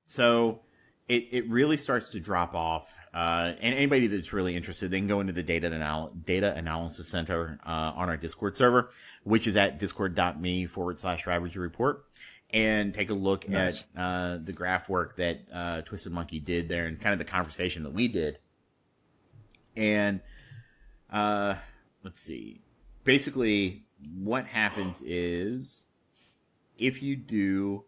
So it really starts to drop off. And anybody that's really interested, they can go into the Data Analysis Center on our Discord server, which is at discord.me/Ravager Report, and take a look at the graph work that Twisted Monkey did there and kind of the conversation that we did. And let's see. Basically, what happens is if you do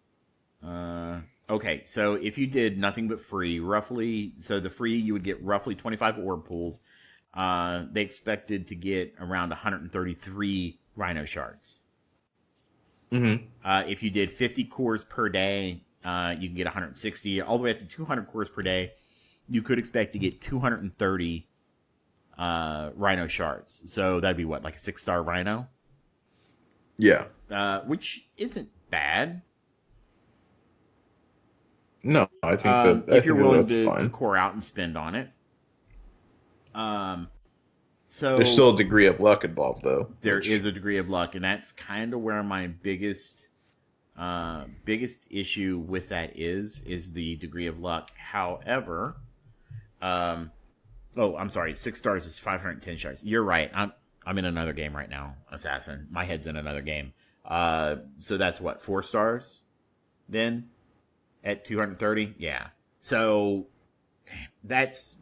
okay, so if you did nothing but free, the free you would get roughly 25 orb pools. They expected to get around 133 Rhino shards. If you did 50 cores per day, you can get 160, all the way up to 200 cores per day. You could expect to get 230 Rhino shards. So that'd be what, like a 6-star Rhino?
Yeah.
Which isn't bad.
No, I think
if you're willing to core out and spend on it. So
there's still a degree of luck involved, though.
There is a degree of luck, and that's kind of where my biggest issue with that is the degree of luck. However, I'm sorry, 6 stars is 510 shards. You're right. I'm in another game right now, Assassin. My head's in another game. So that's what, 4 stars then at 230? Yeah. So that's.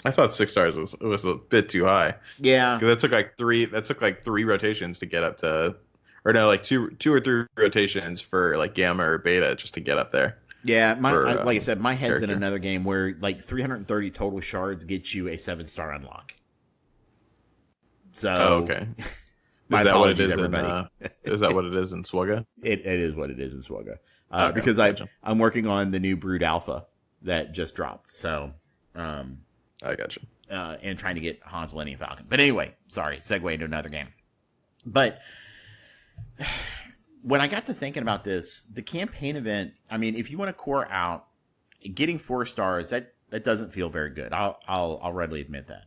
I thought 6 stars was a bit too high.
Yeah.
Because that took like three rotations to get up to, or no, like two or three rotations for like gamma or beta just to get up there.
Yeah,
for,
like I said, my head's in
character.
another game where like 330 total shards gets you a 7-star unlock. So,
Oh, okay.
my
Is that what it
apologies,
is
everybody.
is that what it is in Swugga?
It is what it is in Swugga.
Okay,
Because
gotcha.
I'm working on the new Brood Alpha that just dropped. So,
I gotcha.
and trying to get Hans, Millennium Falcon. But anyway, sorry, segue into another game. But when I got to thinking about this, the campaign event, I mean, if you want to core out, getting 4 stars, that doesn't feel very good. I'll readily admit that.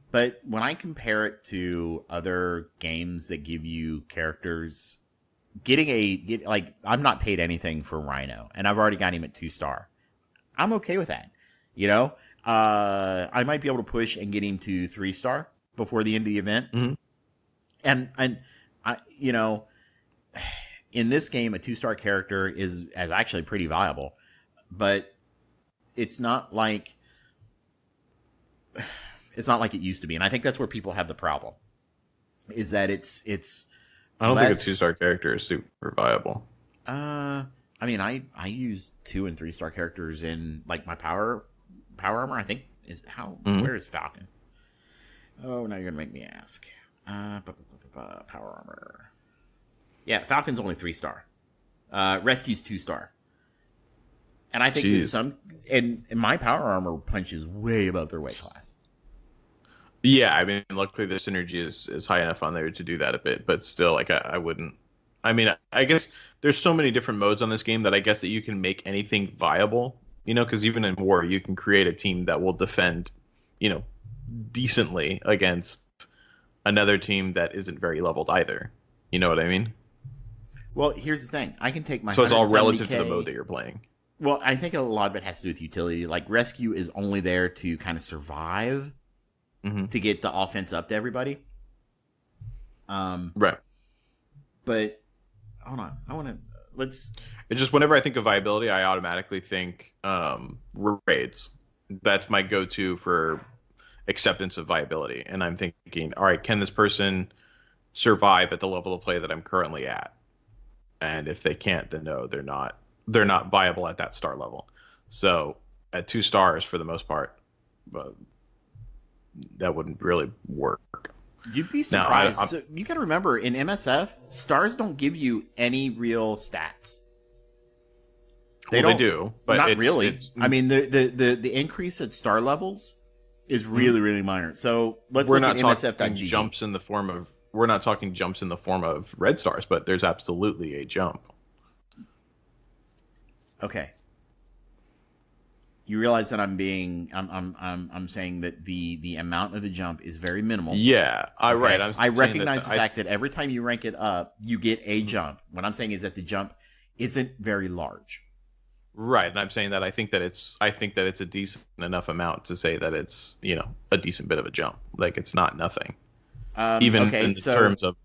But when I compare it to other games that give you characters, I'm not paid anything for Rhino, and I've already got him at 2-star. I'm okay with that. You know, I might be able to push and get him to 3-star before the end of the event.
Mm-hmm.
And I, you know, in this game, a 2-star character is actually pretty viable, but it's not like it used to be. And I think that's where people have the problem, is that it's
I don't
less,
think a 2-star character is super viable.
I mean, I use 2 and 3-star characters in like my power armor. I think is how.
Mm-hmm.
Where is Falcon? Oh, now you're gonna make me ask. Power armor. Yeah, Falcon's only 3-star. Rescue's 2-star. And I think in my power armor punches way above their weight class.
Yeah, I mean, luckily the synergy is high enough on there to do that a bit, but still, like, I wouldn't. I mean, I guess there's so many different modes on this game that I guess that you can make anything viable, you know, because even in war, you can create a team that will defend, you know, decently against another team that isn't very leveled either. You know what I mean?
Well, here's the thing. I can take my
So it's all relative to
170K
the mode that you're playing.
Well, I think a lot of it has to do with utility. Like, Rescue is only there to kind of survive, to get the offense up to everybody.
Right.
But, hold on. It's
just whenever I think of viability, I automatically think raids. That's my go-to for acceptance of viability. And I'm thinking, all right, can this person survive at the level of play that I'm currently at? And if they can't, then no, they're not viable at that star level. So at 2 stars for the most part, that wouldn't really work.
You'd be surprised. So you got to remember, in MSF, stars don't give you any real stats.
They do, but
not really. I mean, the increase at star levels is really, really minor. So let's look at MSF.gg.
Jumps in the form of. We're not talking jumps in the form of red stars, but there's absolutely a jump.
Okay. You realize that I'm saying that the amount of the jump is very minimal.
Yeah,
okay?
Right.
I recognize the fact that every time you rank it up, you get a jump. What I'm saying is that the jump isn't very large.
Right, and I'm saying that I think that it's a decent enough amount to say that it's, you know, a decent bit of a jump. Like, it's not nothing. Even in terms of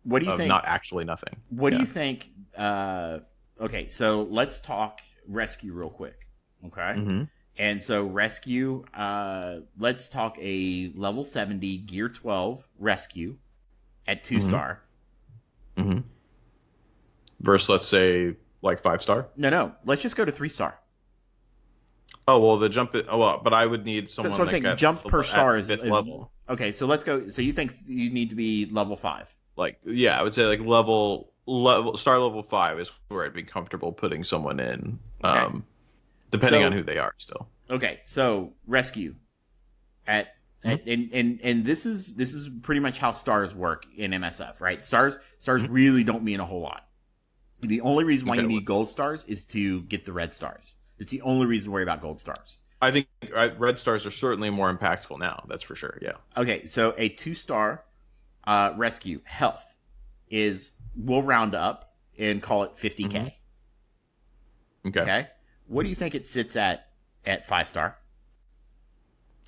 what do you think?
Not actually nothing.
What do you think? Okay, so let's talk Rescue real quick. Okay,
Mm-hmm.
And so Rescue, let's talk a level 70 Gear 12 Rescue at 2-star.
Mm-hmm. Versus, let's say, like 5-star.
No, let's just go to 3-star.
Oh well, the jump. But I would need someone.
That's what I'm saying. Jumps per star is
level.
Okay, so let's go. So you think you need to be level 5?
Like, yeah, I would say like star level 5 is where I'd be comfortable putting someone in.
Okay.
Depending on who they are, still.
Okay, so Rescue and this is pretty much how stars work in MSF, right? Stars really don't mean a whole lot. The only reason why you need gold stars is to get the red stars. It's the only reason to worry about gold stars.
I think red stars are certainly more impactful now. That's for sure. Yeah.
Okay, so a 2-star Rescue health we'll round up and call it 50K.
Mm-hmm.
Okay. What do you think it sits at 5-star?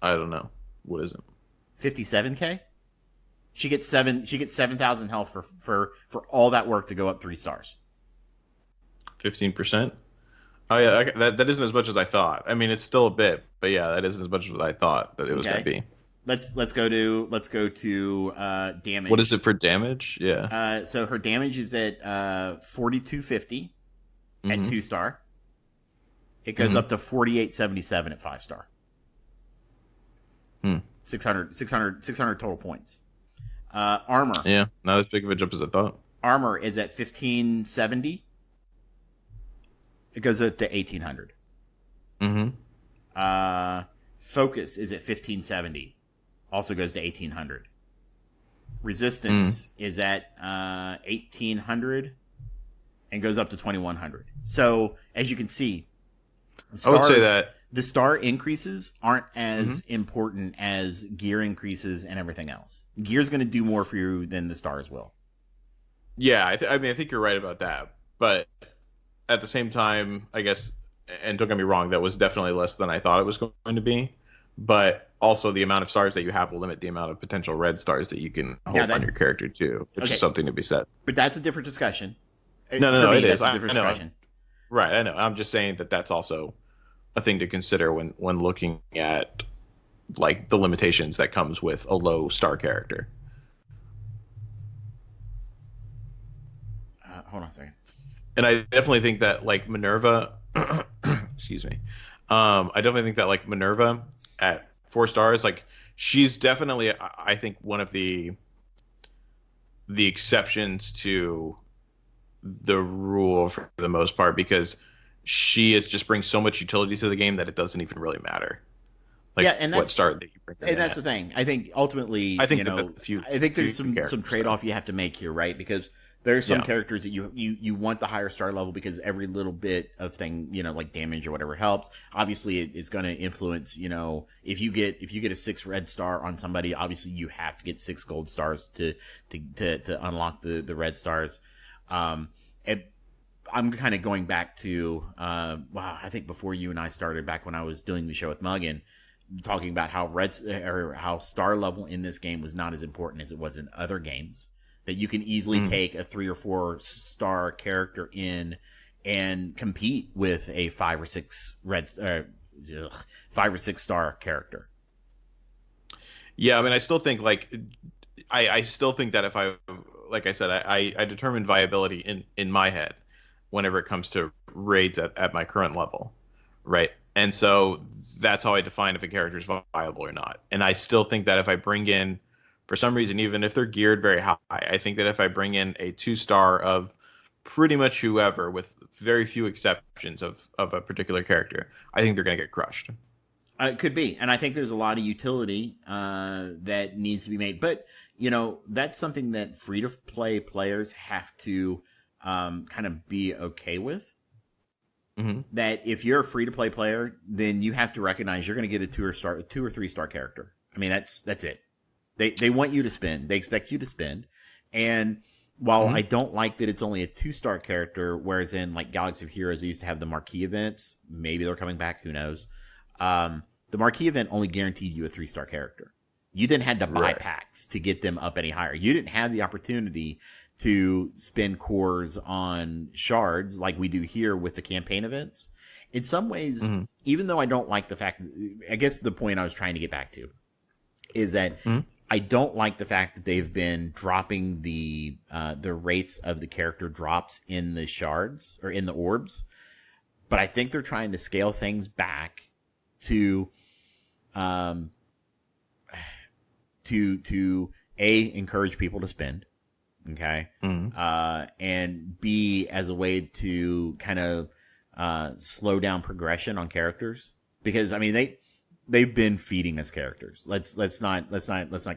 I don't know. What is it?
57K. She gets 7,000 health for all that work to go up 3 stars.
15%. Oh yeah, that isn't as much as I thought. I mean, it's still a bit, but yeah, that isn't as much as I thought that it was going to be.
Let's go to damage.
What is it for damage? Yeah.
So her damage is at 4250 at 2-star. It goes up to 4877 at 5-star. 600 total points. Armor.
Yeah, not as big of a jump as I thought.
Armor is at 1570. It goes up to 1800. Focus is at 1570. Also goes to 1800. Resistance is at 1800 and goes up to 2100. So, as you can see,
I would say that
the star increases aren't as important as gear increases and everything else. Gear's going to do more for you than the stars will.
Yeah, I think you're right about that. But at the same time, I guess, and don't get me wrong, that was definitely less than I thought it was going to be. But also, the amount of stars that you have will limit the amount of potential red stars that you can hold on your character too, which is something to be said.
But that's a different discussion.
No, it is.
That's a different discussion.
Right, I know. I'm just saying that that's also a thing to consider when looking at like the limitations that comes with a low star character.
Hold on a second.
And I definitely think that like Minerva, excuse me. I definitely think that like Minerva at 4 stars, like she's definitely, I think, one of the exceptions to the rule for the most part, because she just brings so much utility to the game that it doesn't even really matter. Like, yeah, and what star that you bring.
And that's the thing. I think ultimately,
I think that's the few.
I think there's some trade off you have to make here, right? Because there's some characters that you want the higher star level because every little bit of thing, like damage or whatever helps. Obviously, it's going to influence. If you get a 6 red star on somebody, obviously you have to get 6 gold stars to unlock the red stars. I'm kind of going back to I think before you and I started, back when I was doing the show with Muggin, talking about how star level in this game was not as important as it was in other games. That you can easily take a 3 or 4 star character in and compete with a 5 or 6 star character.
Yeah, I mean, I still think I still think that if I, like I said, I determine viability in my head whenever it comes to raids at my current level, right? And so that's how I define if a character is viable or not. And I still think that if I bring in, for some reason, even if they're geared very high, I think that if I bring in a 2-star of pretty much whoever, with very few exceptions of a particular character, I think they're going to get crushed.
It could be. And I think there's a lot of utility that needs to be made. But, that's something that free-to-play players have to kind of be okay with. Mm-hmm. That if you're a free-to-play player, then you have to recognize you're going to get a 2 or 3-star character. I mean, that's it. They want you to spend. They expect you to spend. And while I don't like that it's only a 2-star character, whereas in like Galaxy of Heroes, they used to have the marquee events. Maybe they're coming back. Who knows? The marquee event only guaranteed you a 3-star character. You then had to buy packs to get them up any higher. You didn't have the opportunity to spend cores on shards like we do here with the campaign events. In some ways, even though I don't like the fact, I guess the point I was trying to get back to is that I don't like the fact that they've been dropping the rates of the character drops in the shards or in the orbs, but I think they're trying to scale things back to encourage people to spend, okay, and B, as a way to kind of slow down progression on characters, because I mean they've been feeding us characters. Let's not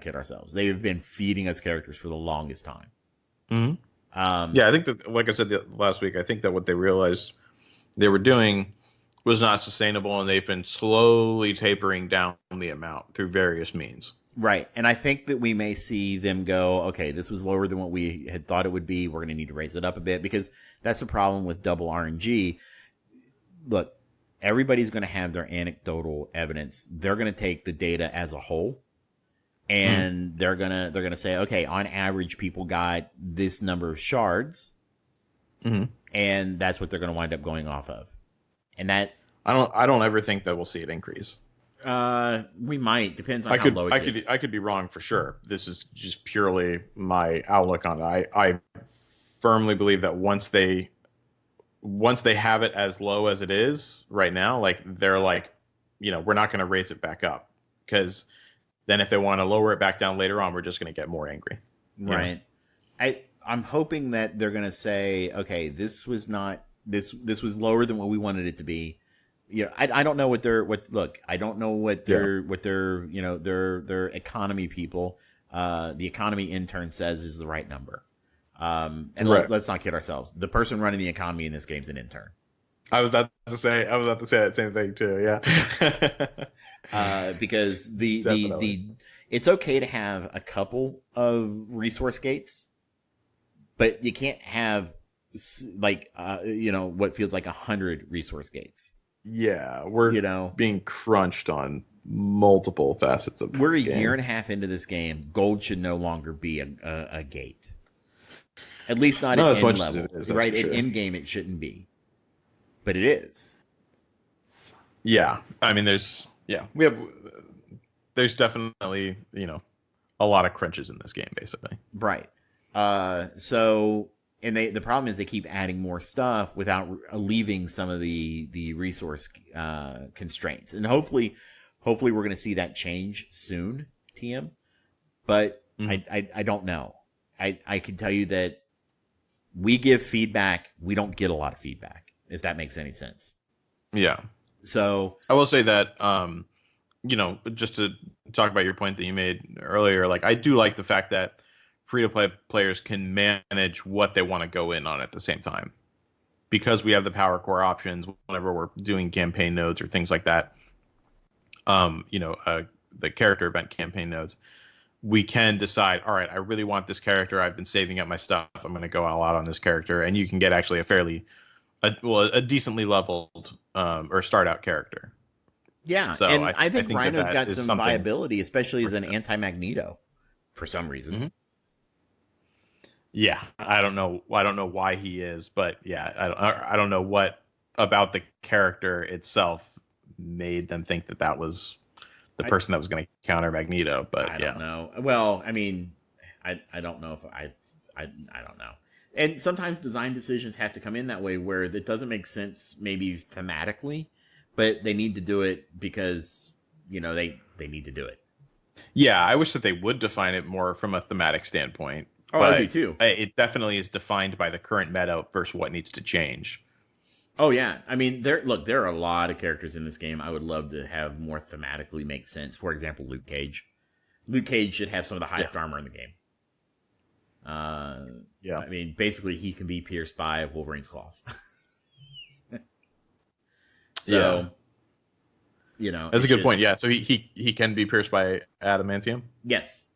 kid ourselves. They've been feeding us characters for the longest time.
Yeah, I think that, like I said last week, I think that what they realized they were doing was not sustainable, and they've been slowly tapering down the amount through various means.
Right, and I think that we may see them go, okay, this was lower than what we had thought it would be. We're going to need to raise it up a bit, because that's the problem with double RNG. Look, everybody's going to have their anecdotal evidence. They're going to take the data as a whole, and they're gonna say, okay, on average, people got this number of shards, and that's what they're going to wind up going off of. And that
I don't ever think that we'll see it increase.
We might. Depends on how low it gets.
I could be wrong for sure. This is just purely my outlook on it. I firmly believe that once they once they have it as low as it is right now, like they're like, we're not going to raise it back up, because then if they want to lower it back down later on, we're just going to get more angry.
Right. I'm hoping that they're going to say, okay, this was lower than what we wanted it to be. I don't know I don't know what their economy people, the economy intern says is the right number. And let's not kid ourselves. The person running the economy in this game is an intern.
I was about to say that same thing too. Yeah.
Because it's okay to have a couple of resource gates, but you can't have what feels like 100 resource gates.
Yeah, we're being crunched on multiple facets of.
We're a year and a half into this game. Gold should no longer be a gate. At least not at end level, right? At end game, it shouldn't be, but it is.
Yeah, I mean, there's definitely a lot of crunches in this game, basically.
Right. The problem is they keep adding more stuff without relieving some of the resource constraints, and hopefully we're going to see that change soon, TM. But I don't know. I can tell you that we give feedback, we don't get a lot of feedback, if that makes any sense.
Yeah.
So
I will say that, just to talk about your point that you made earlier, like I do like the fact that free-to-play players can manage what they want to go in on at the same time, because we have the power core options whenever we're doing campaign nodes or things like that. The character event campaign nodes, we can decide, all right, I really want this character. I've been saving up my stuff. I'm going to go all out on this character. And you can get actually a decently leveled or start out character.
Yeah. So and I think Rhino's got some viability, especially as an anti-Magneto for some reason.
Mm-hmm. Yeah. I don't know why he is, but yeah, I don't know what about the character itself made them think that was the person that was going to counter Magneto, but
I don't know. Well, I mean, I don't know if I don't know. And sometimes design decisions have to come in that way where it doesn't make sense maybe thematically, but they need to do it because, they need to do it.
Yeah, I wish that they would define it more from a thematic standpoint.
Oh, I do too.
It definitely is defined by the current meta versus what needs to change.
Oh, yeah. I mean, there are a lot of characters in this game I would love to have more thematically make sense. For example, Luke Cage. Luke Cage should have some of the highest armor in the game. I mean, basically, he can be pierced by Wolverine's claws. So,
that's a good point. Yeah, so he can be pierced by adamantium?
Yes.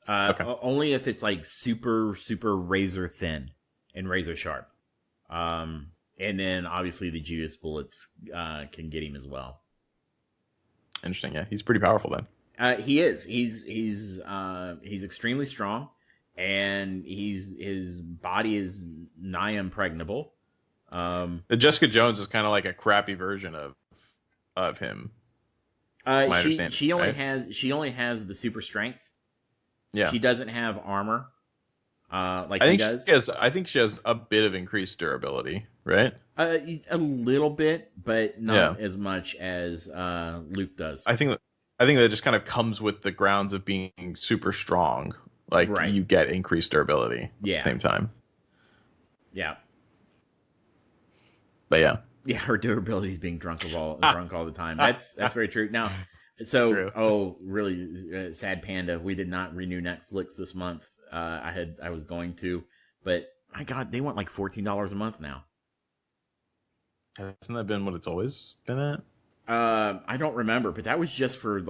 Okay. Only if it's like super, super razor thin and razor sharp. And then obviously the Judas bullets can get him as well.
Interesting. Yeah, he's pretty powerful then.
He is. He's extremely strong, and his body is nigh impregnable.
Jessica Jones is kind of like a crappy version of him.
She only has the super strength.
Yeah,
she doesn't have armor.
He does. I think she has a bit of increased durability, right?
A little bit, but not as much as Luke does.
I think that just kind of comes with the grounds of being super strong. Like you get increased durability at the same time.
Yeah.
But yeah,
her durability is being drunk all the time. That's very true. Now, so really sad panda. We did not renew Netflix this month. I was going to, but my God, they want like $14 a month now.
Hasn't that been what it's always been at?
I don't remember, but that was just for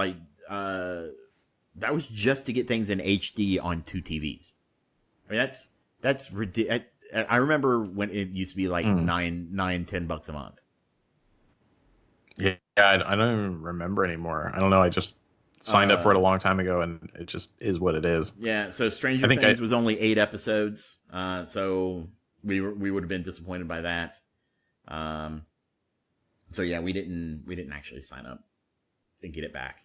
that was just to get things in HD on 2 TVs. I mean, that's ridiculous. I remember when it used to be like $10 a month.
Yeah, I don't even remember anymore. I don't know. I just signed up for it a long time ago, and it just is what it is.
Yeah. So Stranger Things was only 8 episodes. So we would have been disappointed by that. So yeah, we didn't actually sign up and get it back.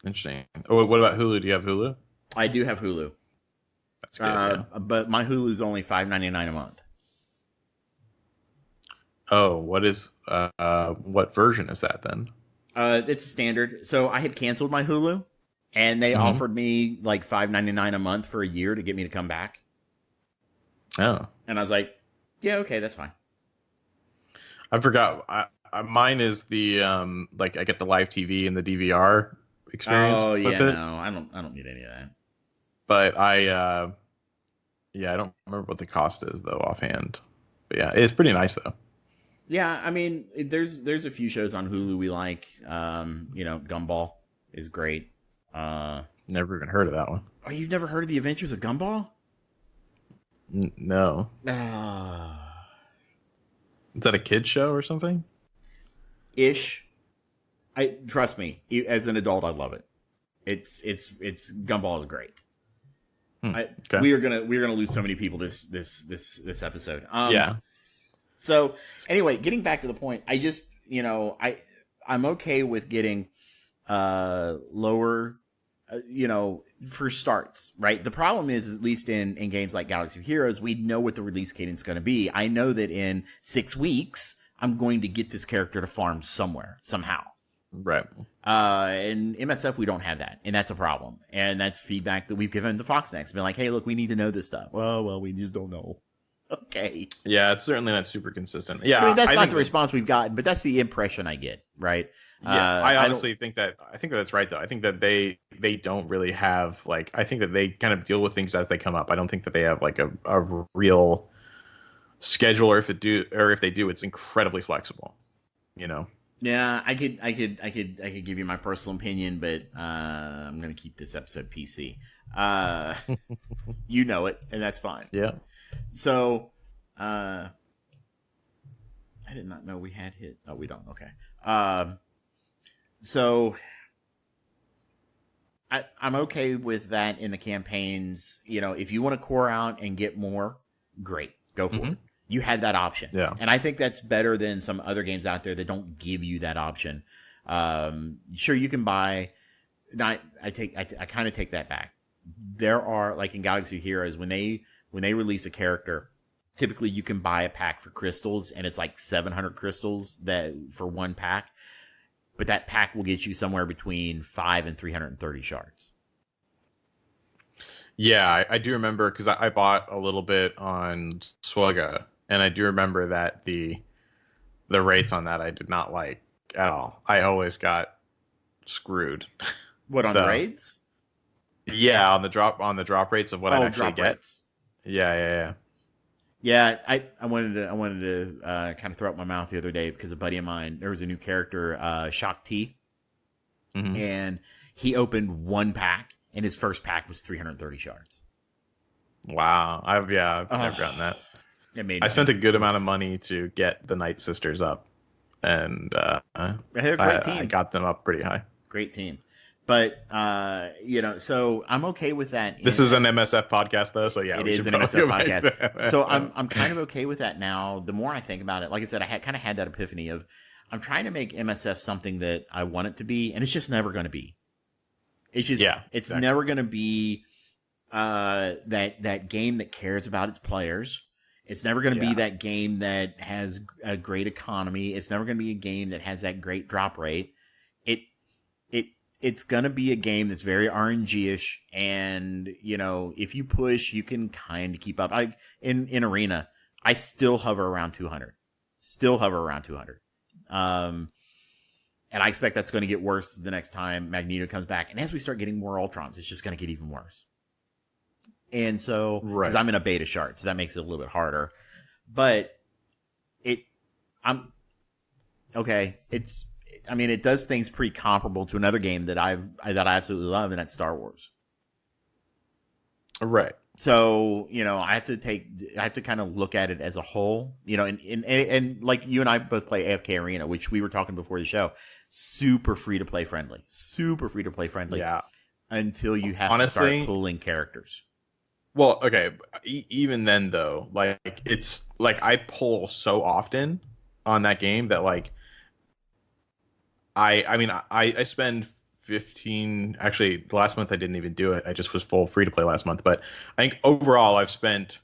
Interesting. Oh, what about Hulu? Do you have Hulu?
I do have Hulu.
That's good.
But my Hulu's only $5.99 a month.
Oh, what version is that then?
It's a standard. So I had canceled my Hulu, and they offered me like $5.99 a month for a year to get me to come back.
Oh,
And I was like, yeah, okay, that's fine.
I forgot. Mine is the like I get the live TV and the DVR experience
Oh
with
yeah,
it.
no, I don't need any of that.
But yeah, I don't remember what the cost is though offhand. But yeah, it's pretty nice though.
Yeah, I mean, there's a few shows on Hulu we like. Gumball is great.
Never even heard of that one.
Oh, you've never heard of the Adventures of Gumball?
No. Is that a kid show or something?
Ish. I trust me. As an adult, I love it. It's Gumball is great.
Okay.
We are gonna lose so many people this episode.
Yeah.
So anyway, getting back to the point, I just I'm okay with getting lower, for starts, right? The problem is at least in games like Galaxy of Heroes, we know what the release cadence is going to be. I know that in 6 weeks, I'm going to get this character to farm somewhere, somehow.
Right.
In MSF, we don't have that, and that's a problem. And that's feedback that we've given to Foxnext. Been like, hey, look, we need to know this stuff. Well, we just don't know. Okay.
Yeah, it's certainly not super consistent. Yeah,
I mean, that's not the response we've gotten, but that's the impression I get, right?
Yeah, I honestly think that's right though. I think that they don't really have like I think that they kind of deal with things as they come up. I don't think that they have like a real schedule, or if they do, it's incredibly flexible.
Yeah, I could give you my personal opinion, but I'm gonna keep this episode PC. You know it, and that's fine.
Yeah.
So, I did not know we had hit. Oh, we don't. Okay. So, I'm okay with that in the campaigns. If you want to core out and get more, great, go for it. You had that option.
Yeah.
And I think that's better than some other games out there that don't give you that option. Sure, you can buy. I kind of take that back. There are, like in Galaxy of Heroes, when they release a character, typically you can buy a pack for crystals, and it's like 700 crystals that for one pack. But that pack will get you somewhere between 5 and 330 shards.
Yeah, I do remember because I bought a little bit on Swugga, and I do remember that the rates on that I did not like at all. I always got screwed.
What, on the raids?
Yeah, on the drop rates of what I actually get.
Rates.
Yeah.
Yeah, I wanted to kind of throw up my mouth the other day because a buddy of mine, there was a new character, Shock T, and he opened one pack, and his first pack was 330 shards.
Wow, I've never gotten that. I spent a good amount of money to get the Night Sisters up, and
they're a great team.
I got them up pretty high.
Great team. But, so I'm okay with that.
This is an MSF podcast, though, so yeah.
It is an MSF podcast. So I'm kind of okay with that now. The more I think about it, like I said, I kind of had that epiphany of I'm trying to make MSF something that I want it to be, and it's just never going to be. It's just, it's never going to be that game that cares about its players. It's never going to be that game that has a great economy. It's never going to be a game that has that great drop rate. It's going to be a game that's very RNG-ish, and, if you push, you can kind of keep up. In Arena, I still hover around 200. And I expect that's going to get worse the next time Magneto comes back. And as we start getting more Ultrons, it's just going to get even worse. And so, because I'm in a beta shard, so that makes it a little bit harder. But it does things pretty comparable to another game that I absolutely love, and that's Star Wars.
Right.
So, I have to kind of look at it as a whole, and like you and I both play AFK Arena, which we were talking before the show, super free to play friendly.
Yeah.
Until you have to start pulling characters.
Well, okay. Even then though, like it's like I pull so often on that game that like, I spend 15, actually last month I didn't even do it. I just was full free to play last month, but I think overall I've spent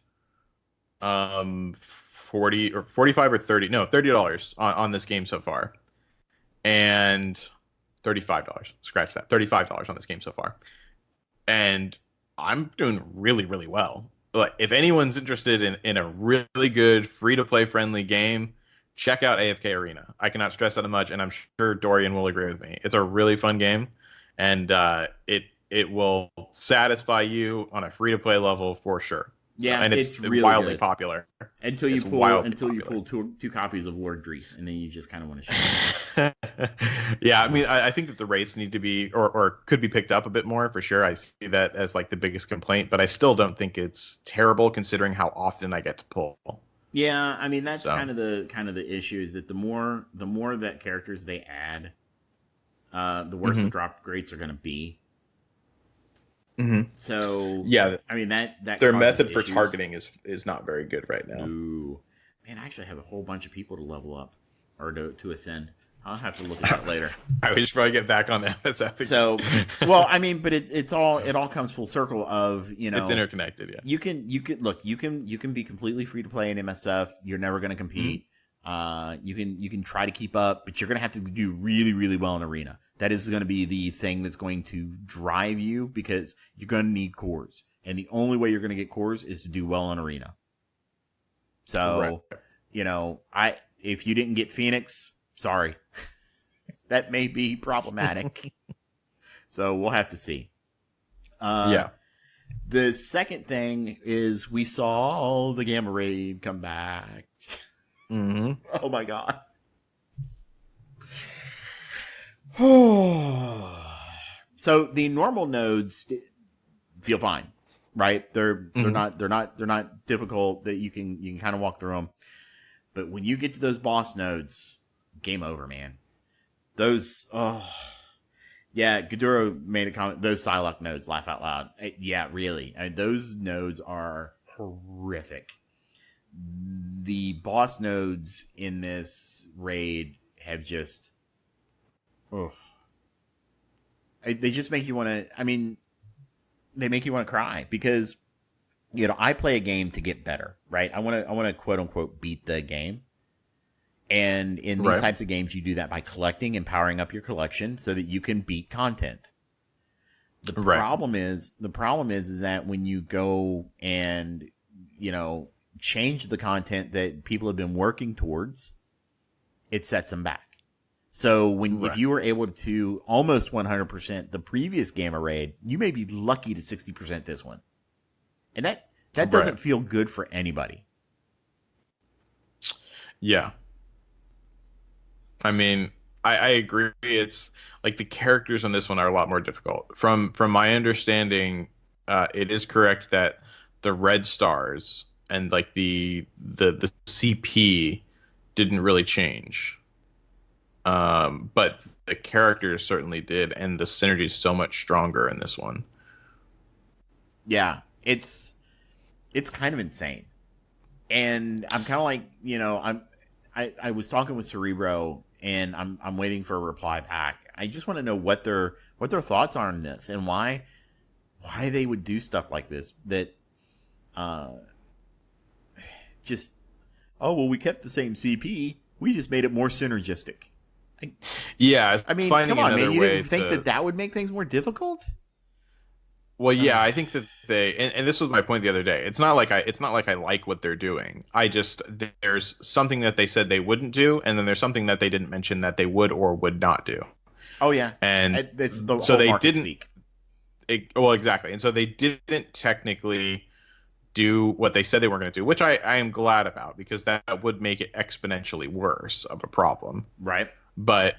40 or 45 or 30, no, $30 on this game so far. And $35. Scratch that. $35 on this game so far. And I'm doing really, really well. Like, if anyone's interested in a really good free-to-play friendly game, check out AFK Arena. I cannot stress that much, and I'm sure Dorian will agree with me. It's a really fun game, and it will satisfy you on a free-to-play level for sure.
Yeah,
so, and
it's really
wildly
good.
popular.
Until you pull two copies of Lord Grief, and then you just kind of want to shoot.
Yeah, I mean, I think that the rates need to be or could be picked up a bit more for sure. I see that as like the biggest complaint, but I still don't think it's terrible considering how often I get to pull.
Yeah, I mean that's kind of the issue is that the more that characters they add, the worse the drop rates are going to be.
Mm-hmm.
So
yeah,
I mean that
their method for targeting is not very good right now.
Ooh, man, I actually have a whole bunch of people to level up or to ascend. I'll have to look at that later.
I should probably get back on MSF.
So, well, I mean, but it all comes full circle of, you know,
it's interconnected. Yeah,
you can be completely free to play in MSF. You're never going to compete. Mm-hmm. You can try to keep up, but you're going to have to do really, really well in arena. That is going to be the thing that's going to drive you because you're going to need cores, and the only way you're going to get cores is to do well in arena. So, right. You know, if you didn't get Phoenix, sorry. That may be problematic. So we'll have to see.
Yeah.
The second thing is we saw the Gamma Raid come back.
Mm-hmm.
Oh, my God. So the normal nodes feel fine, right? They're not difficult that you can kind of walk through them. But when you get to those boss nodes, game over, man. Those, yeah, Gaduro made a comment. Those Psylocke nodes, laugh out loud. Yeah, really. I mean, those nodes are horrific. The boss nodes in this raid have just, they just make you want to. I mean, they make you want to cry because, you know, I play a game to get better, right? I want to quote unquote beat the game. And in these types of games, you do that by collecting and powering up your collection so that you can beat content. The problem is that when you go and, you know, change the content that people have been working towards, it sets them back. So if you were able to almost 100% the previous Gamma Raid, you may be lucky to 60% this one. And that doesn't feel good for anybody.
Yeah. I mean, I agree. It's like the characters on this one are a lot more difficult. From my understanding, it is correct that the red stars and like the CP didn't really change. But the characters certainly did, and the synergy is so much stronger in this one.
Yeah, it's kind of insane. And I'm kind of like, you know, I was talking with Cerebro, and I'm waiting for a reply back. I just want to know what their thoughts are on this and why they would do stuff like this. That just we kept the same CP, we just made it more synergistic. I mean, come on, man! You didn't think that would make things more difficult?
Well, yeah, I think that and this was my point the other day. It's not like I like what they're doing. There's something that they said they wouldn't do, and then there's something that they didn't mention that they would or would not do.
Oh yeah,
and
it's the
so
whole
they
market
didn't
speak.
Well, exactly, and so they didn't technically do what they said they weren't going to do, which I am glad about because that would make it exponentially worse of a problem.
Right.
But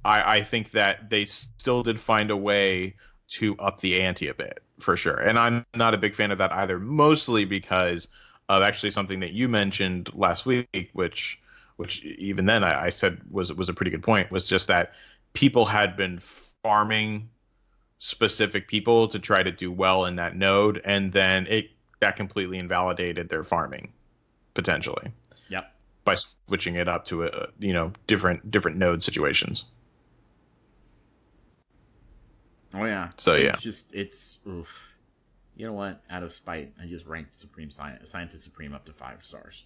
I think that they still did find a way to up the ante a bit, for sure. And I'm not a big fan of that either, mostly because of actually something that you mentioned last week, which even then I said was a pretty good point, was just that people had been farming specific people to try to do well in that node, and then that completely invalidated their farming, potentially.
Yep.
By switching it up to different node situations.
Oh yeah.
So
it's oof. You know what? Out of spite, I just ranked Supreme Scientist Supreme up to 5 stars.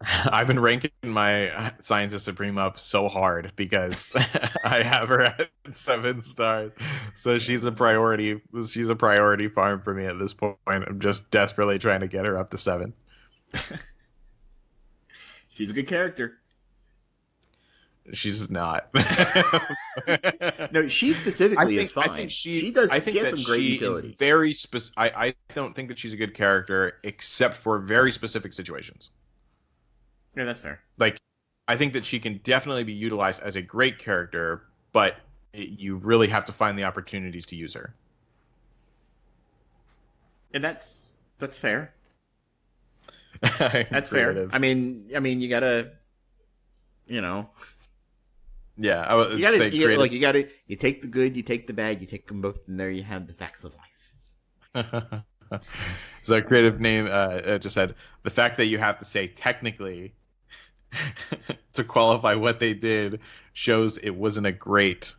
I've been ranking my Scientist Supreme up so hard because I have her at 7 stars. So she's a priority. She's a priority farm for me at this point. I'm just desperately trying to get her up to 7.
She's a good character.
She's not.
No, she specifically is fine.
I think
she does.
I think
she has
that
some great
she
utility.
Very specific. I don't think that she's a good character except for very specific situations.
Yeah, that's fair.
Like, I think that she can definitely be utilized as a great character, but you really have to find the opportunities to use her.
And that's fair. That's fair. I mean, you gotta,
Yeah, I would
you gotta,
say
you take the good, you take the bad, you take them both, and there you have the facts of life.
So creative name just said the fact that you have to say technically to qualify what they did shows it wasn't a great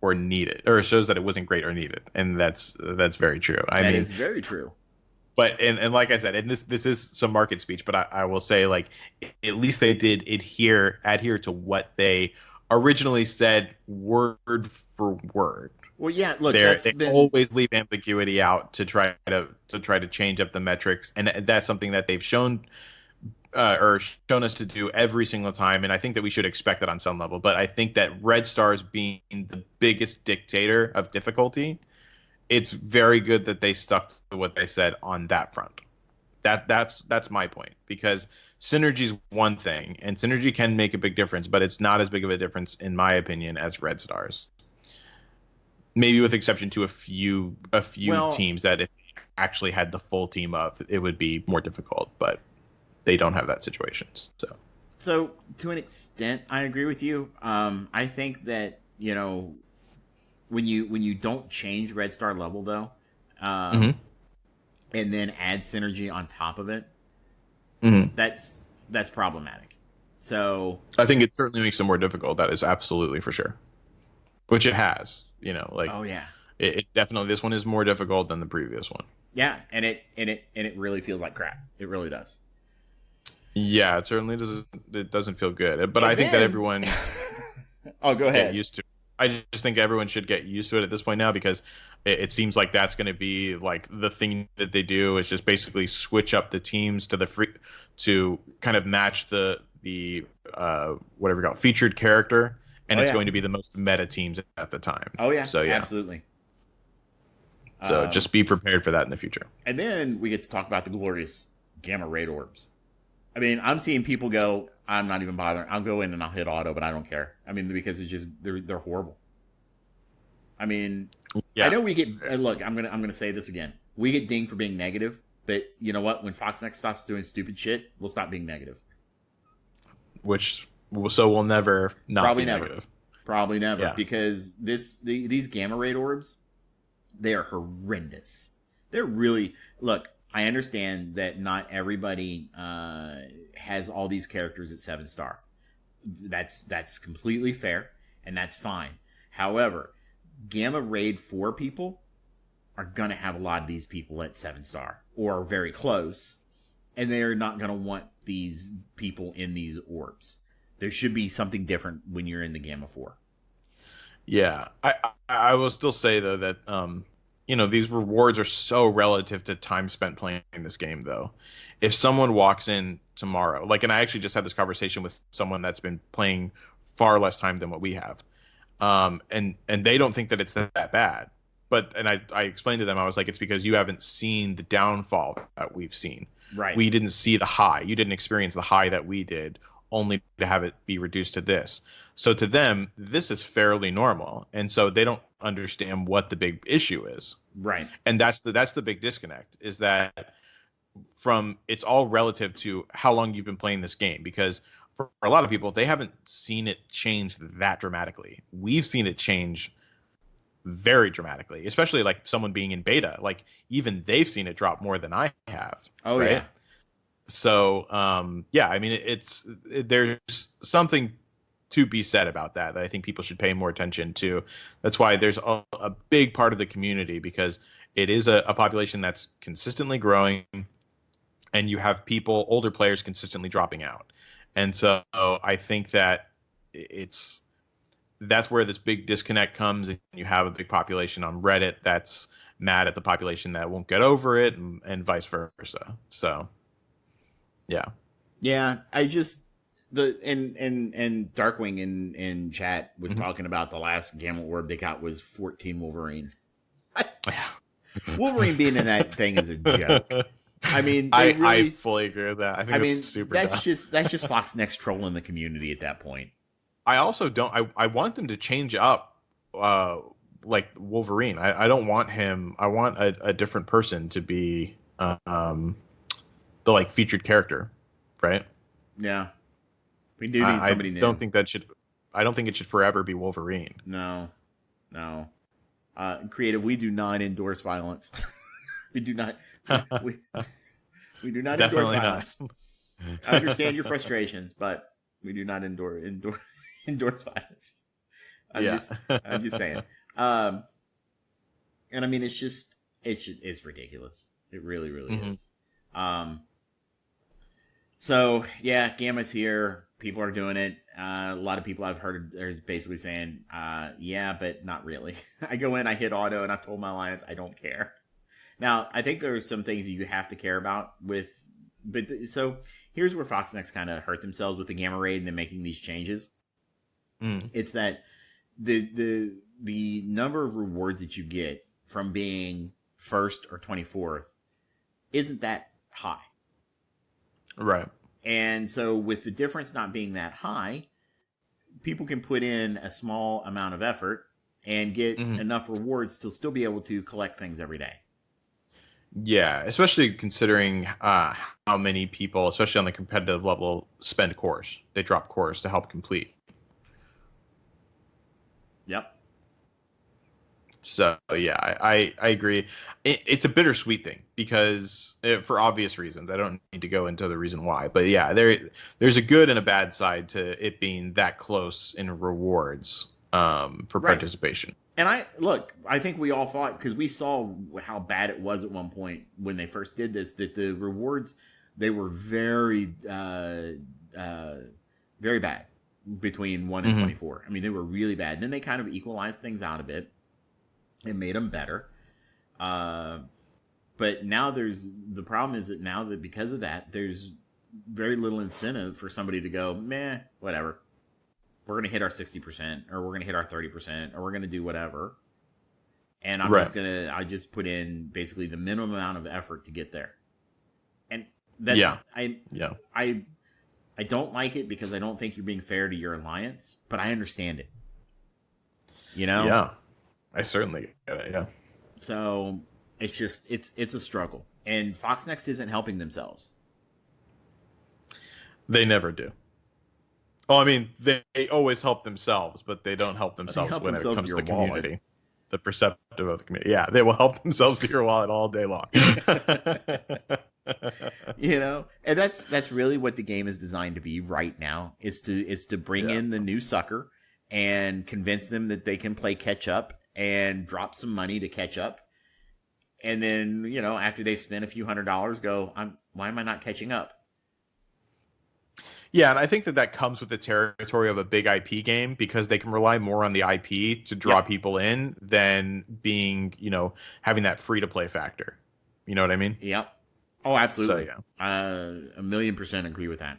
or needed, or shows that it wasn't great or needed, and that's very true.
That is very true.
But and like I said, and this is some market speech, but I will say, like, at least they did adhere to what they originally said word for word.
Well, yeah, look,
they always leave ambiguity out to try to change up the metrics, and that's something that they've shown us to do every single time, and I think that we should expect that on some level. But I think that Red Stars being the biggest dictator of difficulty, it's very good that they stuck to what they said on that front. That's my point, because synergy's one thing, and synergy can make a big difference, but it's not as big of a difference, in my opinion, as Red Stars. Maybe with exception to a few teams that if they actually had the full team up, it would be more difficult, but they don't have that situation.
So to an extent, I agree with you. I think that, when you don't change Red Star level though, and then add synergy on top of it, that's problematic. So
I think it certainly makes it more difficult. That is absolutely for sure. Which it has,
oh yeah,
it definitely, this one is more difficult than the previous one.
Yeah, and it really feels like crap. It really does.
Yeah, it certainly doesn't. It doesn't feel good. But I think that everyone.
Oh, go ahead.
Get used to it. I just think everyone should get used to it at this point now, because it seems like that's going to be like the thing that they do, is just basically switch up the teams to kind of match the whatever you call it, featured character, and it's going to be the most meta teams at the time.
Oh yeah,
so yeah,
absolutely.
So just be prepared for that in the future.
And then we get to talk about the glorious gamma raid orbs. I mean, I'm seeing people go, I'm not even bothering. I'll go in and I'll hit auto, but I don't care. I mean, because it's just they're horrible. I mean, yeah. I know we get look. I'm gonna say this again. We get dinged for being negative, but you know what? When Foxnex stops doing stupid shit, we'll stop being negative.
So we'll never not
Probably
be
never.
negative.
Probably never,
Yeah.
because these gamma raid orbs, they are horrendous. They're really, look, I understand that not everybody has all these characters at 7-star. That's completely fair, and that's fine. However, gamma raid 4 people are going to have a lot of these people at 7-star or very close, and they're not going to want these people in these orbs. There should be something different when you're in the gamma 4.
Yeah, I will still say though that these rewards are so relative to time spent playing this game, though. If someone walks in tomorrow, and I actually just had this conversation with someone that's been playing far less time than what we have, and they don't think that it's that bad. But I explained to them, I was like, it's because you haven't seen the downfall that we've seen.
Right.
We didn't see the high. You didn't experience the high that we did, only to have it be reduced to this. So to them, this is fairly normal, and so they don't understand what the big issue is.
Right.
And that's the big disconnect, is that it's all relative to how long you've been playing this game, because for a lot of people, they haven't seen it change that dramatically. We've seen it change very dramatically, especially like someone being in beta. Like, even they've seen it drop more than I have.
Oh,
right?
yeah.
So, yeah, I mean, there's something to be said about that I think people should pay more attention to. That's why there's a big part of the community, because it is a population that's consistently growing. and you have older players consistently dropping out. And so I think that that's where this big disconnect comes, and you have a big population on Reddit that's mad at the population that won't get over it, and vice versa. So, yeah.
Yeah, I just and Darkwing in chat was talking about the last Gamma Orb they got was 14 Wolverine. Wolverine being in that thing is a joke. I mean,
I fully agree with that. I think it's super dumb.
That's just Fox Next trolling the community at that point.
I also don't. I want them to change up, like Wolverine. I don't want him. I want a different person to be the like featured character, right?
Yeah, we do need somebody new.
I don't think it should forever be Wolverine.
No. Creative, we do not endorse violence. We do not. We do not endorse violence. I understand your frustrations, but we do not endorse violence. I'm just saying. And I mean, it's ridiculous. It really, really is. So yeah, Gamma's here. People are doing it. A lot of people I've heard are basically saying, yeah, but not really. I go in, I hit auto, and I've told my alliance I don't care. Now, I think there are some things you have to care about so here's where Fox Next kind of hurt themselves with the Gamma Raid and then making these changes. It's that the number of rewards that you get from being first or 24th isn't that high.
Right.
And so with the difference not being that high, people can put in a small amount of effort and get enough rewards to still be able to collect things every day.
Yeah, especially considering how many people, especially on the competitive level, spend cores. They drop cores to help complete.
Yep.
So yeah, I agree. It's a bittersweet thing because for obvious reasons. I don't need to go into the reason why, but yeah, there's a good and a bad side to it being that close in rewards for participation.
And I think we all thought, because we saw how bad it was at one point when they first did this, that the rewards, they were very very bad between 1 and 24. I mean, they were really bad. And then they kind of equalized things out a bit and made them better. But now the problem is that now that because of that, there's very little incentive for somebody to go, meh, whatever. We're going to hit our 60%, or we're going to hit our 30%, or we're going to do whatever. And I just put in basically the minimum amount of effort to get there. And that's, I don't like it because I don't think you're being fair to your alliance, but I understand it. You know?
Yeah. I certainly get it, yeah.
So it's just, it's a struggle. And Fox Next isn't helping themselves.
They never do. Oh, I mean, they always help themselves, but they don't help themselves when it comes to the community.
Wallet.
The perceptive of the community. Yeah, they will help themselves to your wallet all day long.
You know, and that's really what the game is designed to be right now, is to bring in the new sucker and convince them that they can play catch up and drop some money to catch up. And then, you know, after they've spent a few $100s, go, why am I not catching up?
Yeah, and I think that comes with the territory of a big IP game, because they can rely more on the IP to draw people in than being, you know, having that free-to-play factor. You know what I mean?
Yep. Oh, absolutely.
So,
1,000,000% agree with that.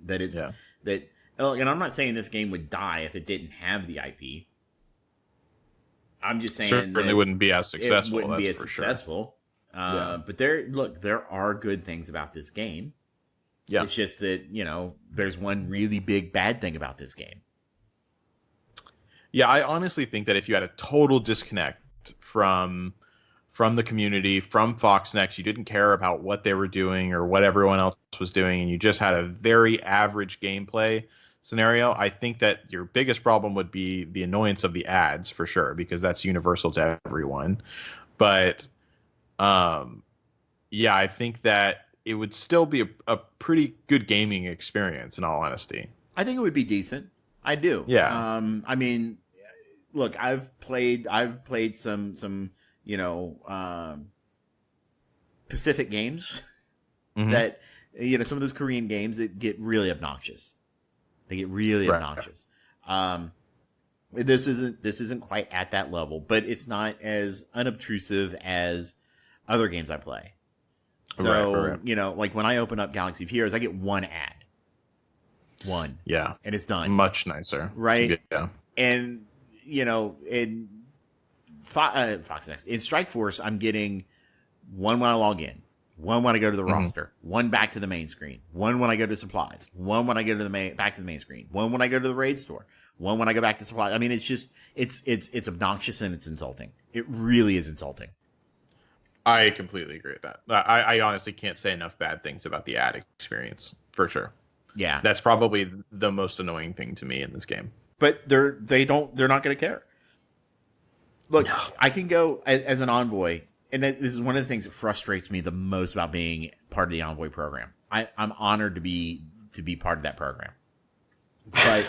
That it's that, and I'm not saying this game would die if it didn't have the IP. I'm just saying
certainly wouldn't be as successful.
It wouldn't be as successful.
Sure.
But there are good things about this game. Yeah. It's just that, you know, there's one really big bad thing about this game.
Yeah, I honestly think that if you had a total disconnect from the community, from Fox Next, you didn't care about what they were doing or what everyone else was doing, and you just had a very average gameplay scenario, I think that your biggest problem would be the annoyance of the ads, for sure, because that's universal to everyone. But yeah, I think that it would still be a pretty good gaming experience, in all honesty.
I think it would be decent. I do.
Yeah.
I mean, look, I've played some, you know, Pacific games. that, some of those Korean games that get really obnoxious. They get really obnoxious. This isn't quite at that level, but it's not as unobtrusive as other games I play. So, like when I open up Galaxy of Heroes, I get one ad. One.
Yeah.
And it's done.
Much nicer.
Right?
Yeah.
And, in Fox Next, in Strike Force, I'm getting one when I log in, one when I go to the roster, one back to the main screen, one when I go to supplies, one when I go to back to the main screen, one when I go to the raid store, one when I go back to supplies. I mean, it's just, it's obnoxious and it's insulting. It really is insulting.
I completely agree with that. I honestly can't say enough bad things about the ad experience, for sure.
Yeah.
That's probably the most annoying thing to me in this game.
But they're not going to care. Look, I can go as an envoy, and this is one of the things that frustrates me the most about being part of the envoy program. I'm honored to be part of that program. But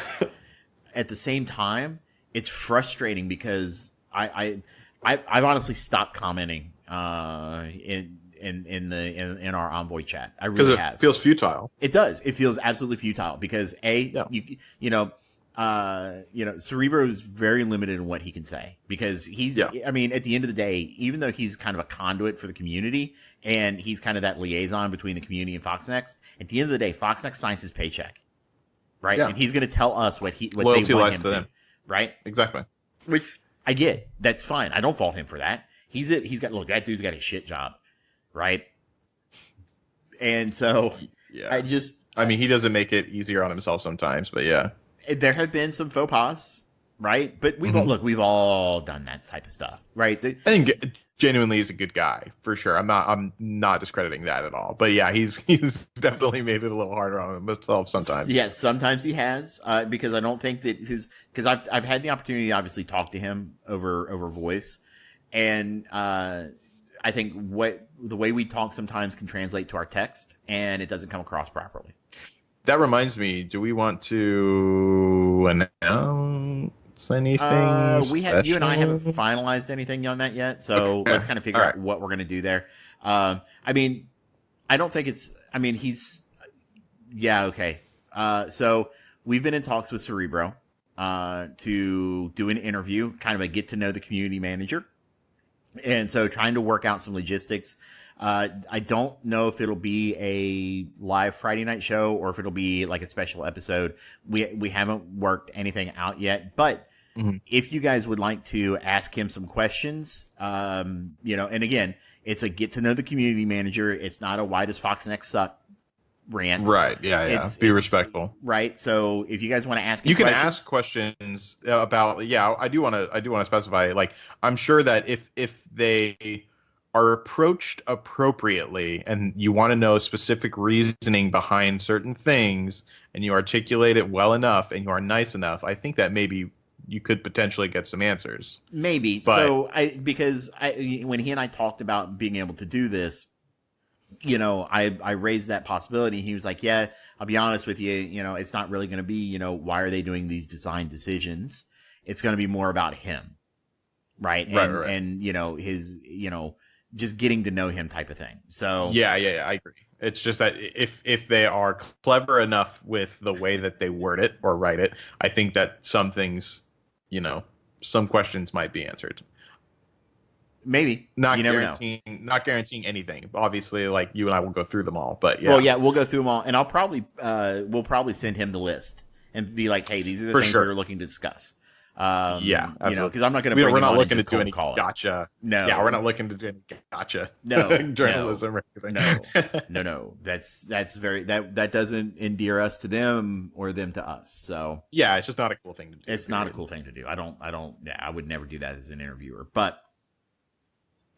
at the same time, it's frustrating because I've honestly stopped commenting in our envoy chat. I really have.
It feels futile.
It does. It feels absolutely futile because Cerebro is very limited in what he can say because I mean, at the end of the day, even though he's kind of a conduit for the community and he's kind of that liaison between the community and Foxnext, at the end of the day, Foxnext signs his paycheck, right? Yeah. And he's going to tell us what
Loyalty
they want
lies
him
to them.
Right?
Exactly.
Which I get. That's fine. I don't fault him for that. That dude's got a shit job, right? And so I
mean, he doesn't make it easier on himself sometimes, but yeah.
There have been some faux pas, right? But we've all done that type of stuff, right?
I think genuinely he's a good guy for sure. I'm not discrediting that at all. But yeah, he's definitely made it a little harder on himself sometimes.
Yes, sometimes he has, because I don't think that because I've had the opportunity to obviously talk to him over voice, and I think the way we talk sometimes can translate to our text, and it doesn't come across properly.
That reminds me, do we want to announce anything?
You and I haven't finalized anything on that yet, so let's kind of figure out what we're going to do there. I mean, I don't think okay. So we've been in talks with Cerebro to do an interview, kind of a get to know the community manager. And so trying to work out some logistics. I don't know if it'll be a live Friday night show or if it'll be like a special episode. We haven't worked anything out yet, but if you guys would like to ask him some questions, and again, it's a get to know the community manager. It's not a why does Foxnext suck rant. Right.
Yeah. Be respectful.
Right. So if you guys want to ask
you can ask questions about, I do want to specify, like, I'm sure that if they are approached appropriately and you want to know specific reasoning behind certain things and you articulate it well enough and you are nice enough, I think that maybe you could potentially get some answers.
Maybe. But, so when he and I talked about being able to do this, I raised that possibility. He was like, yeah, I'll be honest with you. It's not really going to be, why are they doing these design decisions? It's going to be more about him. Right. And his, just getting to know him type of thing. So
yeah, I agree. It's just that if they are clever enough with the way that they word it or write it, I think that some things, some questions might be answered.
Maybe.
Not guaranteeing anything. Obviously, like, you and I will go through them all, but yeah.
Well, yeah, we'll go through them all, and we'll probably send him the list and be like, hey, these are the things we're looking to discuss. Because I'm not going to.
We're not looking to do any gotcha.
No.
Yeah, we're not looking to do any gotcha.
No.
Journalism or anything.
No. That's very that doesn't endear us to them or them to us. So
yeah, it's just not a cool thing to do.
It's not a cool thing to do. I would never do that as an interviewer. But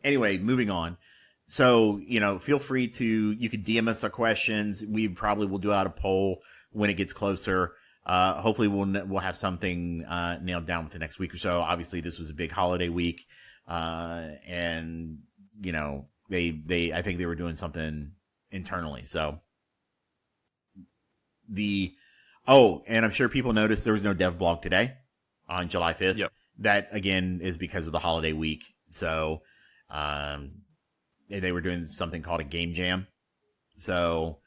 anyway, moving on. So, feel free you could DM us our questions. We probably will do out a poll when it gets closer. Hopefully we'll have something nailed down within the next week or so. Obviously, this was a big holiday week, and I think they were doing something internally. So and I'm sure people noticed there was no dev blog today on July 5th.
Yep.
That again is because of the holiday week. So they were doing something called a game jam. So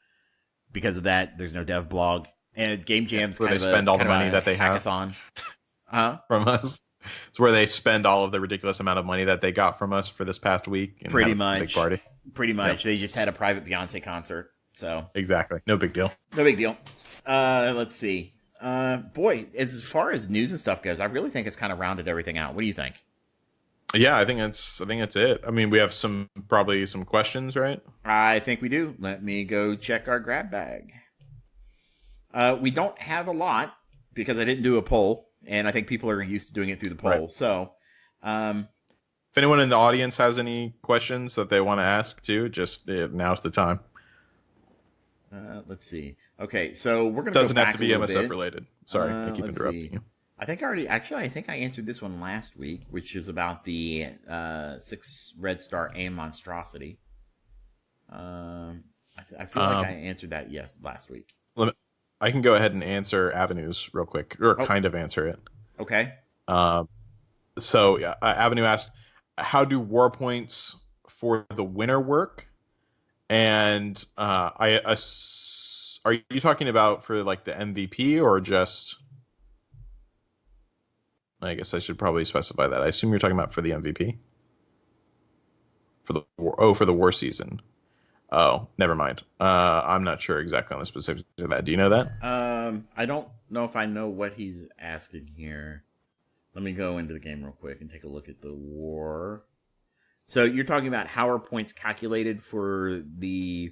because of that, there's no dev blog, and Game Jam's
where
kind
they
of
spend all the
kind of
money
a
that they have
hackathon. Huh?
from us. It's where they spend all of the ridiculous amount of money that they got from us for this past week. And
Pretty
have a
much.
big party.
Pretty much. They just had a private Beyonce concert. So
Exactly. No big deal.
no big deal. Let's see. Boy, as far as news and stuff goes, I really think it's kind of rounded everything out. What do you think?
Yeah, I think that's it. I mean, we have probably some questions, right?
I think we do. Let me go check our grab bag. We don't have a lot because I didn't do a poll, and I think people are used to doing it through the poll.
Right.
So,
If anyone in the audience has any questions that they want to ask too, just now's the time.
let's see. Okay, so we're going to
Doesn't
go
have
back
to be
a little
MSF
bit.
related. Sorry, I keep
Let's
interrupting
see.
you.
I think I answered this one last week, which is about the 6 red star aim monstrosity. I feel like I answered that last week.
I can go ahead and answer Avenues real quick, or kind of answer it.
Okay.
So Avenue asked, how do war points for the winner work? And are you talking about for like the MVP or just? I guess I should probably specify that. I assume you're talking about for the MVP. For the war season. Oh, never mind. I'm not sure exactly on the specifics of that. Do you know that?
I don't know if I know what he's asking here. Let me go into the game real quick and take a look at the war. So you're talking about how are points calculated for the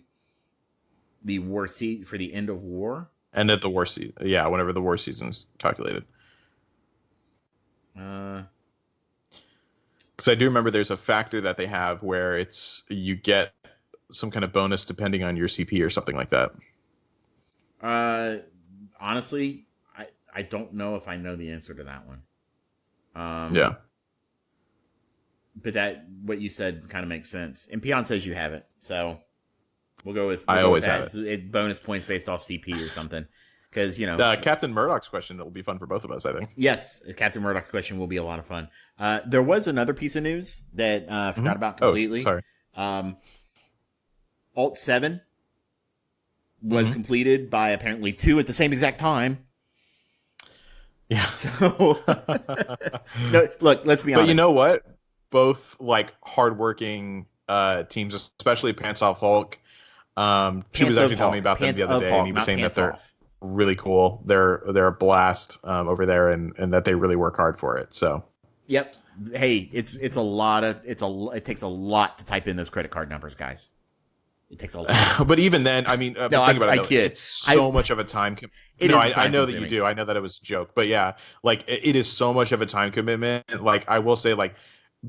war for the end of war?
End of the war season. Yeah, whenever the war season's calculated. Because I do remember there's a factor that they have where you get some kind of bonus depending on your CP or something like that.
Honestly, I don't know if I know the answer to that one.
Yeah.
But what you said kind of makes sense. And Peon says you have it, so we'll go with.
I always have it.
It's bonus points based off CP or something. Because
Captain Murdoch's question will be fun for both of us, I think.
Yes, Captain Murdoch's question will be a lot of fun. There was another piece of news that I forgot about completely.
Oh, sorry.
Alt 7 was completed by apparently 2 at the same exact time.
Yeah.
So, no, look, let's be honest.
But you know what? Both like hardworking teams, especially Pants Off Hulk. She was actually telling me about them the other day, and he was saying that they're really cool. They're a blast over there, and that they really work hard for it. So.
Yep. Hey, it takes a lot to type in those credit card numbers, guys. It takes a lot.
But even then, I mean, think about it. It's so much of a time. I know that you do. I know that it was a joke, but yeah, like it is so much of a time commitment. Like I will say, like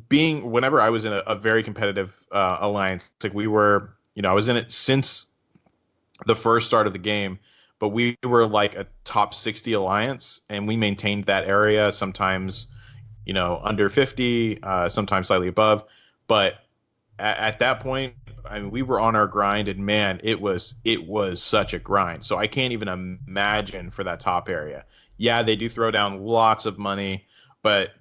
whenever I was in a very competitive alliance, like we were, I was in it since the first start of the game, but we were like a top 60 alliance, and we maintained that area. Sometimes, under 50, sometimes slightly above, but at that point, I mean, we were on our grind, and man, it was such a grind. So I can't even imagine for that top area. Yeah, they do throw down lots of money, but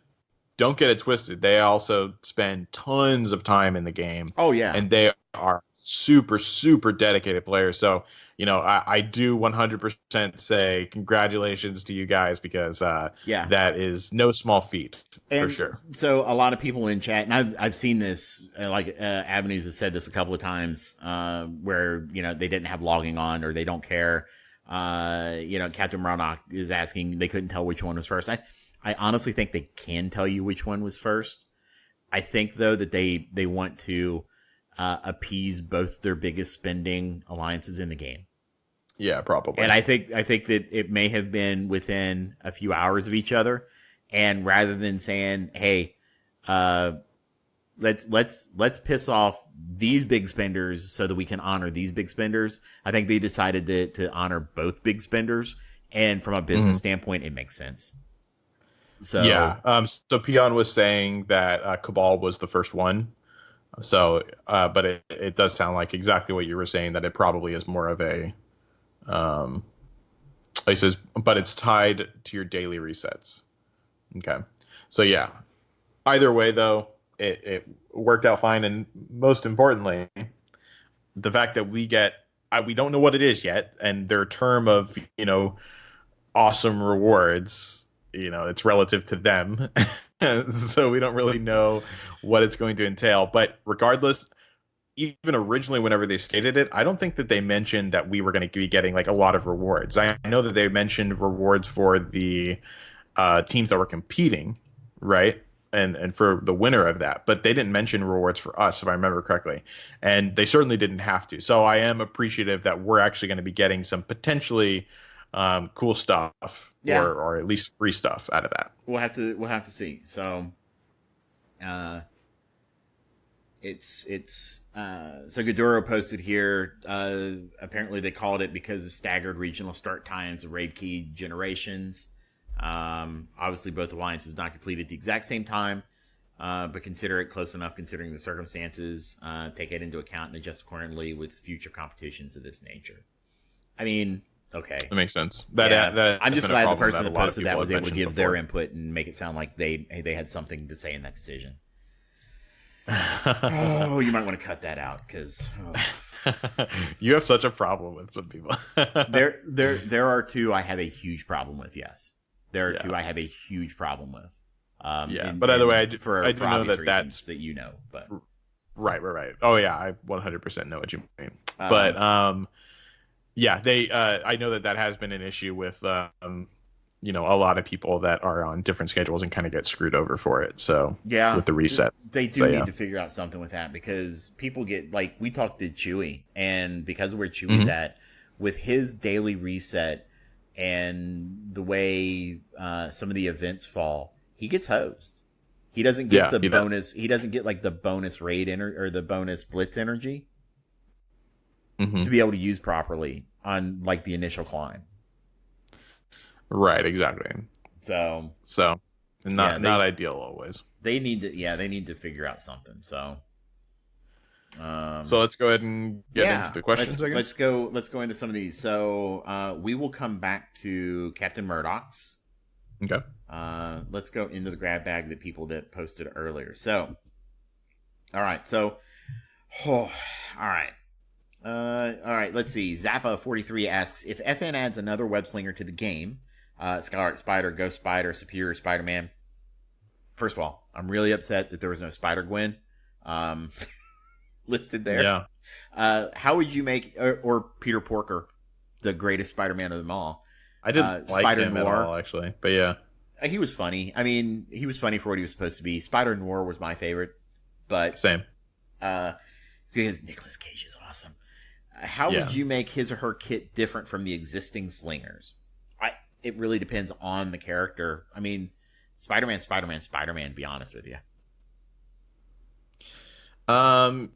don't get it twisted. They also spend tons of time in the game.
Oh yeah,
and they are super, super dedicated players. So I do 100% say congratulations to you guys because that is no small feat for sure.
So a lot of people in chat, and I've seen this, Avenues has said this a couple of times, where they didn't have logging on or they don't care. Captain Murdoch is asking, they couldn't tell which one was first. I honestly think they can tell you which one was first. I think though that they want to appease both their biggest spending alliances in the game.
Yeah, probably.
And I think that it may have been within a few hours of each other, and rather than saying, "Hey, let's piss off these big spenders so that we can honor these big spenders," I think they decided to honor both big spenders, and from a business standpoint, it makes sense. So
yeah. So Peon was saying that Cabal was the first one. So, but it does sound like exactly what you were saying, that it probably is more of a, he says, but it's tied to your daily resets. Okay. So yeah, either way though, it worked out fine. And most importantly, the fact that we get we don't know what it is yet, and their term of awesome rewards, it's relative to them, so we don't really know what it's going to entail. But regardless, even originally, whenever they stated it, I don't think that they mentioned that we were going to be getting like a lot of rewards. I know that they mentioned rewards for the teams that were competing, right? And for the winner of that, but they didn't mention rewards for us, if I remember correctly, and they certainly didn't have to. So I am appreciative that we're actually going to be getting some potentially cool stuff, or at least free stuff out of that.
We'll have to see. So, so Godoro posted here. Apparently, they called it because of staggered regional start times of raid key generations. Obviously, both alliances not completed at the exact same time, but consider it close enough considering the circumstances. Take it into account and adjust accordingly with future competitions of this nature. I mean, okay,
that makes sense.
I'm just glad the person that posted that was able to give their input and make it sound like they had something to say in that decision. Oh, you might want to cut that out because
you have such a problem with some people.
There are two I have a huge problem with. Yes. There are two I have a huge problem with.
But either way, I do know that that's
that but
right. Oh yeah, I 100% know what you mean. But I know that has been an issue with a lot of people that are on different schedules and kind of get screwed over for it. So with the resets,
they do need to figure out something with that because people get like we talked to Chewy, and because of where Chewy's at with his daily reset. And the way some of the events fall, he gets hosed. He doesn't get the bonus. He doesn't get like the bonus raid or the bonus blitz energy to be able to use properly on like the initial climb.
Right. Exactly.
So
not ideal always.
They need to figure out something. So
let's go ahead and get into the questions. I guess
let's go into some of these. So we will come back to Captain Murdoch's.
Okay.
Let's go into the grab bag that people that posted earlier. So, all right. All right. Let's see. Zappa43 asks if FN adds another web slinger to the game. Scarlet Spider, Ghost Spider, Superior Spider-Man. First of all, I'm really upset that there was no Spider-Gwen. Listed there.
Yeah.
How would you make or Peter Porker, the greatest Spider-Man of them all?
I didn't like Spider him Noir. At all, actually, but yeah,
he was funny. I mean, he was funny for what he was supposed to be. Spider Noir was my favorite, but
same.
Because Nicolas Cage is awesome. How would you make his or her kit different from the existing slingers? It really depends on the character. I mean, Spider-Man. To be honest with you.
I'm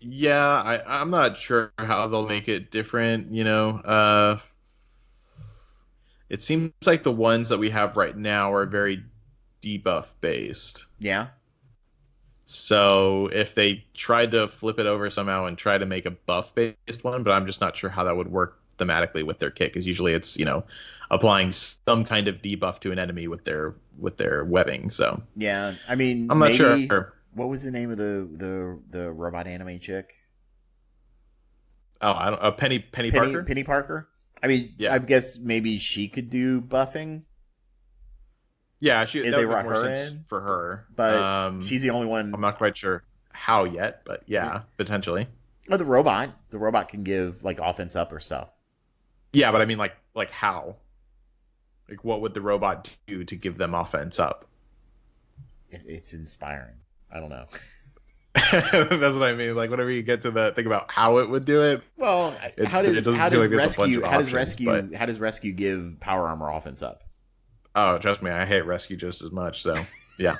not sure how they'll make it different, it seems like the ones that we have right now are very debuff based.
Yeah.
So if they tried to flip it over somehow and try to make a buff based one, but I'm just not sure how that would work thematically with their kit, because usually it's, applying some kind of debuff to an enemy with their webbing. So
yeah, I mean,
I'm not sure.
What was the name of the robot anime chick?
Oh, I don't. Penny Parker.
Penny Parker. I mean, I guess maybe she could do buffing.
Yeah,
if they brought her in
for her,
but she's the only one.
I'm not quite sure how yet, but potentially.
Oh, the robot can give like offense up or stuff.
Yeah, but I mean, like how? Like, what would the robot do to give them offense up?
It's inspiring. I don't know.
That's what I mean. Like, whenever you get to the think about how it would do it.
Well, how does rescue give power armor offense up?
Oh, trust me, I hate rescue just as much. So yeah,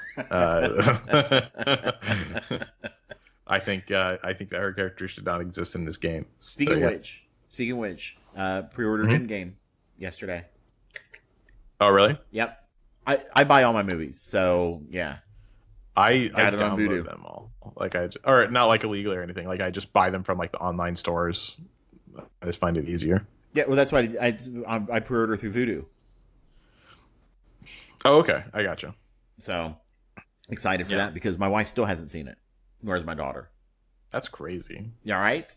I think that her character should not exist in this game.
Speaking of which, pre-ordered in game yesterday.
Oh really?
Yep. I buy all my movies, so yeah.
I download them all. Or not like illegally or anything. Like I just buy them from like the online stores. I just find it easier.
Yeah, well, that's why I pre-order through Voodoo.
Oh, okay, I gotcha.
So excited for that because my wife still hasn't seen it, nor has my daughter.
That's crazy.
Yeah, right.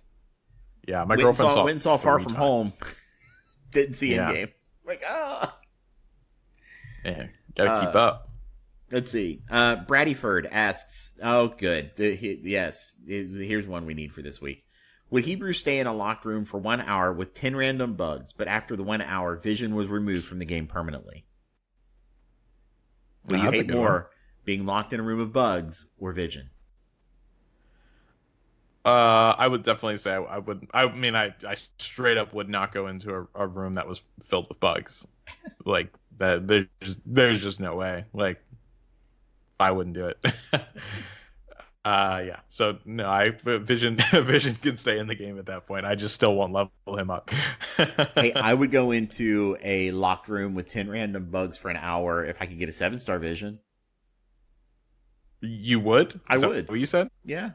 Yeah, my girlfriend
went and saw Far
3
From
times.
Home. Didn't see
Yeah.
Endgame. Like,
Yeah, gotta keep up.
Let's see. Braddyford asks, oh, good. Yes, here's one we need for this week. Would Hebrew stay in a locked room for 1 hour with 10 random bugs, but after the 1 hour, vision was removed from the game permanently? Would you
That's a
hate
good
more, being locked in a room of bugs or vision?
I would definitely say I would. I mean, I straight up would not go into a room that was filled with bugs. Like that, there's just no way. Like, I wouldn't do it. Yeah. So no, Vision can stay in the game at that point. I just still won't level him up.
Hey, I would go into a locked room with 10 random bugs for an hour if I could get a 7-star vision.
You would?
I
Is that
would.
what you said?
Yeah.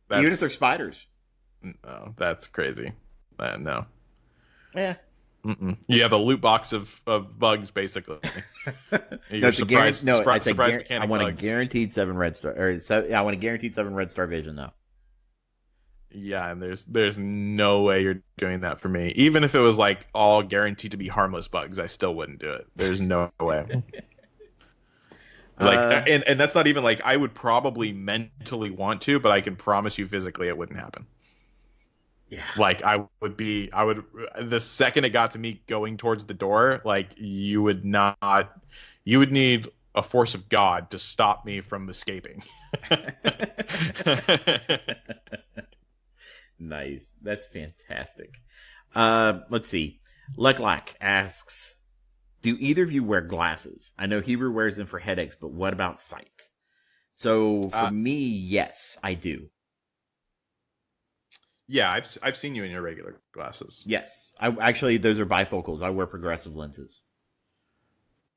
That's,
Even if they're spiders.
No, that's crazy. No.
Yeah.
Mm-mm. You have a loot box of bugs, basically.
No, it's
surprised,
no, I
surprised
said
mechanic
I want
bugs.
a guaranteed 7 red star. I want a guaranteed 7 red star vision, though.
Yeah, and there's no way you're doing that for me. Even if it was like all guaranteed to be harmless bugs, I still wouldn't do it. There's no way. Like, and that's not even like I would probably mentally want to, but I can promise you physically it wouldn't happen.
Yeah.
Like the second it got to me going towards the door, like you would need a force of God to stop me from escaping.
Nice. That's fantastic. Let's see. Leklack asks, do either of you wear glasses? I know Hebrew wears them for headaches, but what about sight? So for me, yes, I do.
Yeah, I've seen you in your regular glasses.
Yes. I actually, those are bifocals. I wear progressive lenses.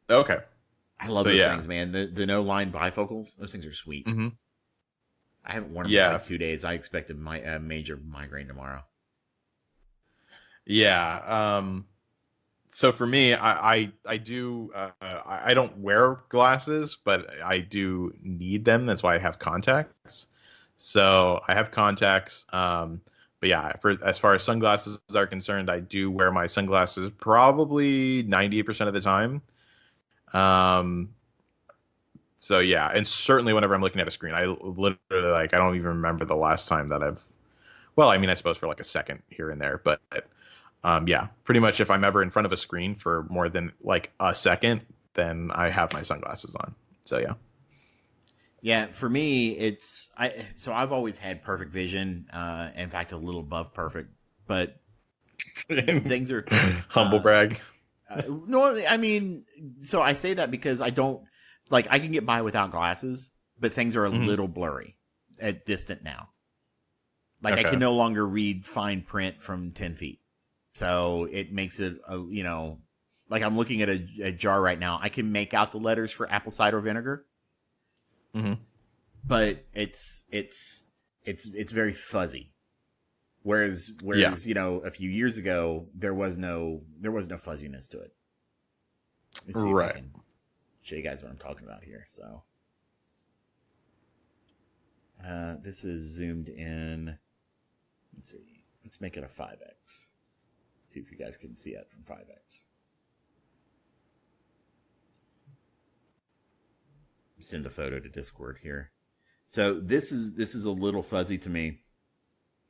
Okay.
I love those things, man. The no line bifocals, those things are sweet.
Mm-hmm.
I haven't worn them in like 2 days. I expect a major migraine tomorrow.
Yeah. So for me, I do I don't wear glasses, but I do need them. That's why I have contacts. So I have contacts. But yeah, as far as sunglasses are concerned, I do wear my sunglasses probably 98% of the time. So yeah, and certainly whenever I'm looking at a screen, I literally I don't even remember the last time that well, I mean, I suppose for like a second here and there, but yeah, pretty much if I'm ever in front of a screen for more than like a second, then I have my sunglasses on. So yeah.
Yeah, for me, I've always had perfect vision. In fact, a little above perfect, but things are
humble brag.
No, I mean, so I say that because I don't like I can get by without glasses, but things are a little blurry at distant now. Like I can no longer read fine print from 10 feet, so it makes it like I'm looking at a jar right now. I can make out the letters for apple cider vinegar.
Mm-hmm.
But it's very fuzzy. Whereas a few years ago there was no fuzziness to it. Let's see if I can show you guys what I'm talking about here. So this is zoomed in. Let's see. Let's make it a 5x. See if you guys can see it from 5x. Send a photo to Discord here. So this is a little fuzzy to me,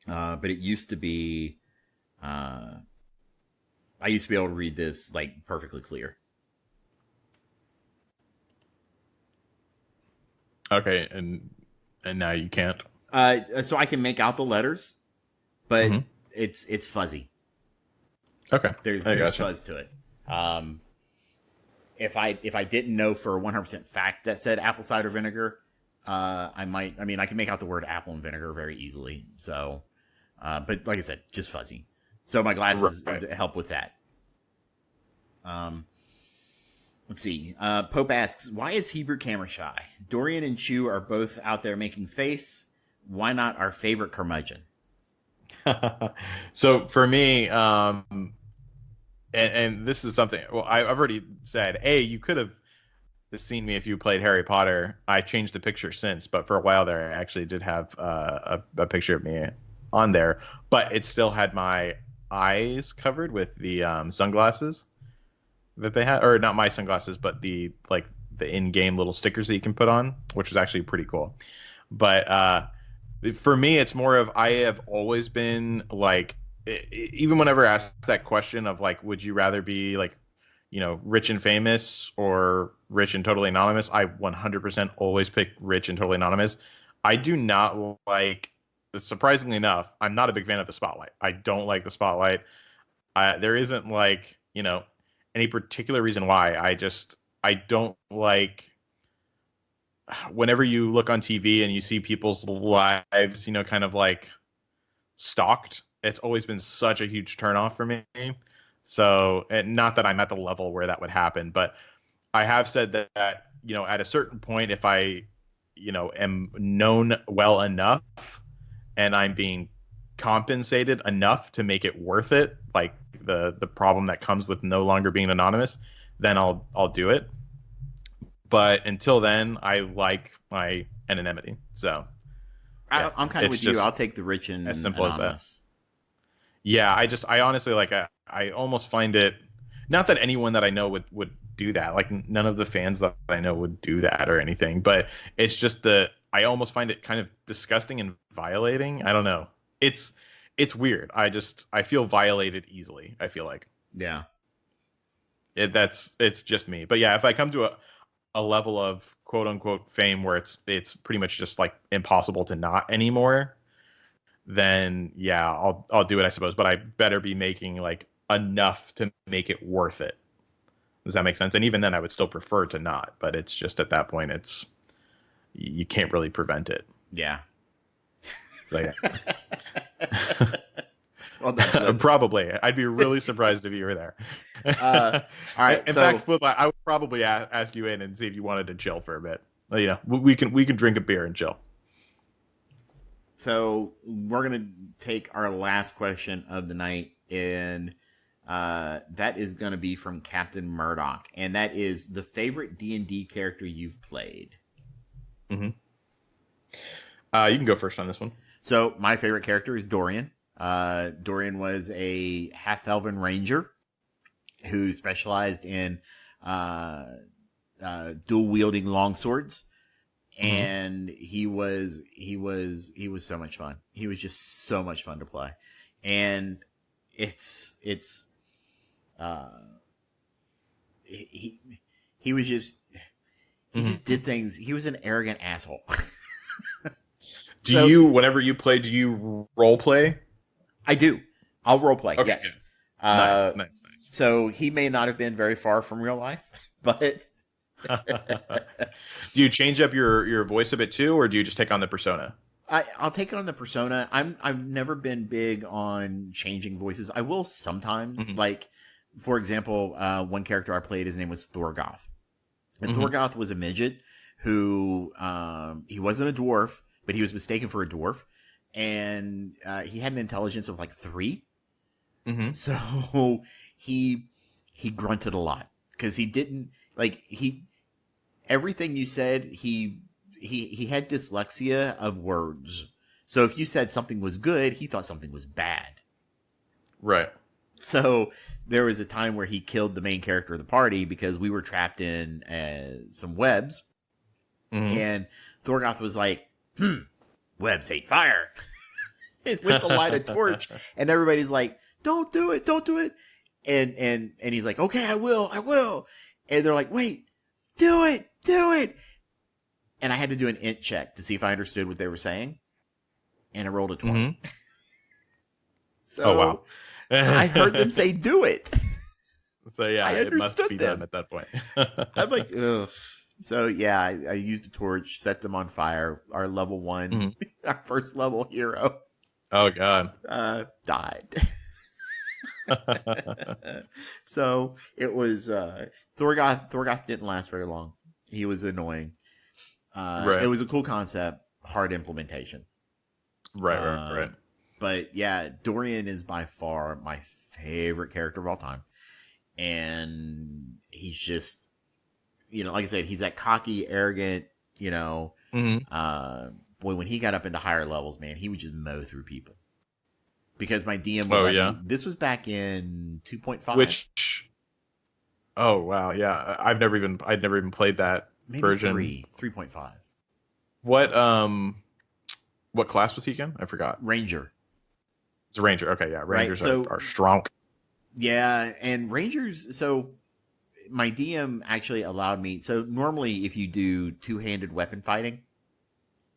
but it used to be. I used to be able to read this like perfectly clear.
Okay, and now you can't.
So I can make out the letters, but it's fuzzy.
Okay,
there's fuzz to it. If I didn't know for 100% fact that said apple cider vinegar, I might. I mean, I can make out the word apple and vinegar very easily. So, but like I said, just fuzzy. So my glasses help with that. Let's see. Pope asks, why is Hebrew camera shy? Dorian and Chew are both out there making face. Why not our favorite curmudgeon?
So for me, and this is something. Well, I've already said. You could have seen me if you played Harry Potter. I changed the picture since, but for a while there, I actually did have a picture of me on there, but it still had my eyes covered with the sunglasses that they had, or not my sunglasses, but the in-game little stickers that you can put on, which is actually pretty cool. But for me, it's more of I have always been like, even whenever asked that question of like, would you rather be like, rich and famous or rich and totally anonymous? I 100% always pick rich and totally anonymous. I do not like, surprisingly enough, I'm not a big fan of the spotlight. I don't like the spotlight. There isn't like, any particular reason why. I don't like whenever you look on TV and you see people's lives, kind of like stalked. It's always been such a huge turnoff for me. So, and not that I'm at the level where that would happen, but I have said that, at a certain point, if I, am known well enough and I'm being compensated enough to make it worth it, like the problem that comes with no longer being anonymous, then I'll do it. But until then, I like my anonymity. So
yeah, I'm kind of with you. I'll take the rich and
as simple
anonymous.
as that. Yeah, I honestly like I almost find it, not that anyone that I know would do that. Like none of the fans that I know would do that or anything, but it's just I almost find it kind of disgusting and violating. I don't know. It's weird. I feel violated easily, I feel like.
Yeah.
It's just me. But yeah, if I come to a level of quote unquote fame where it's pretty much just like impossible to not anymore, then yeah, I'll do it, I suppose. But I better be making like enough to make it worth it. Does that make sense? And even then, I would still prefer to not. But it's just at that point, you can't really prevent it.
Yeah.
So, yeah. Well, probably. I'd be really surprised if you were there.
All right.
In fact, Flip, I would probably ask you in and see if you wanted to chill for a bit. We can drink a beer and chill.
So we're gonna take our last question of the night, and that is gonna be from Captain Murdoch, and that is the favorite D&D character you've played.
Mm-hmm. You can go first on this one.
So my favorite character is Dorian. Dorian was a half-elven ranger who specialized in dual-wielding longswords, and he was so much fun. He was just so much fun to play, and he was just just did things. He was an arrogant asshole.
Do you, whenever you play, do you role play?
I do. I'll role play.
Okay,
yes.
Nice.
So he may not have been very far from real life, but
do you change up your voice a bit too, or do you just take on the persona?
I'll take on the persona. I've never been big on changing voices. I will sometimes. Like, for example, one character I played, his name was Thorgoth. And Thorgoth was a midget who he wasn't a dwarf, but he was mistaken for a dwarf. And he had an intelligence of like 3. So he grunted a lot because he didn't like everything you said. He had dyslexia of words. So if you said something was good, he thought something was bad.
Right.
So there was a time where he killed the main character of the party because we were trapped in some webs, and Thorgoth was like, webs hate fire. It went to light a torch, and everybody's like, don't do it. And he's like, okay, I will. And they're like, wait, do it. And I had to do an int check to see if I understood what they were saying. And I rolled a 20. So
wow.
I heard them say, do it.
So yeah,
I
it must
understood
be
them.
done at that point.
I'm like, ugh. So yeah, I used a torch, set them on fire. Our level 1, our first level hero.
Oh god.
Died. So it was Thorgoth didn't last very long. He was annoying.
Right.
It was a cool concept, hard implementation.
Right.
But yeah, Dorian is by far my favorite character of all time. And he's just, like I said, he's that cocky, arrogant, boy, when he got up into higher levels, man, he would just mow through people. because my DM
Oh,
would let
yeah.
me. This was back in 2.5.
Which? Oh wow, yeah. I'd never even played that
maybe
version.
3.5.
What class was he again? I forgot.
Ranger.
It's a ranger. Okay, yeah. Rangers
So-
are strong.
Yeah, and Rangers. So my DM actually allowed me. So normally, if you do two-handed weapon fighting,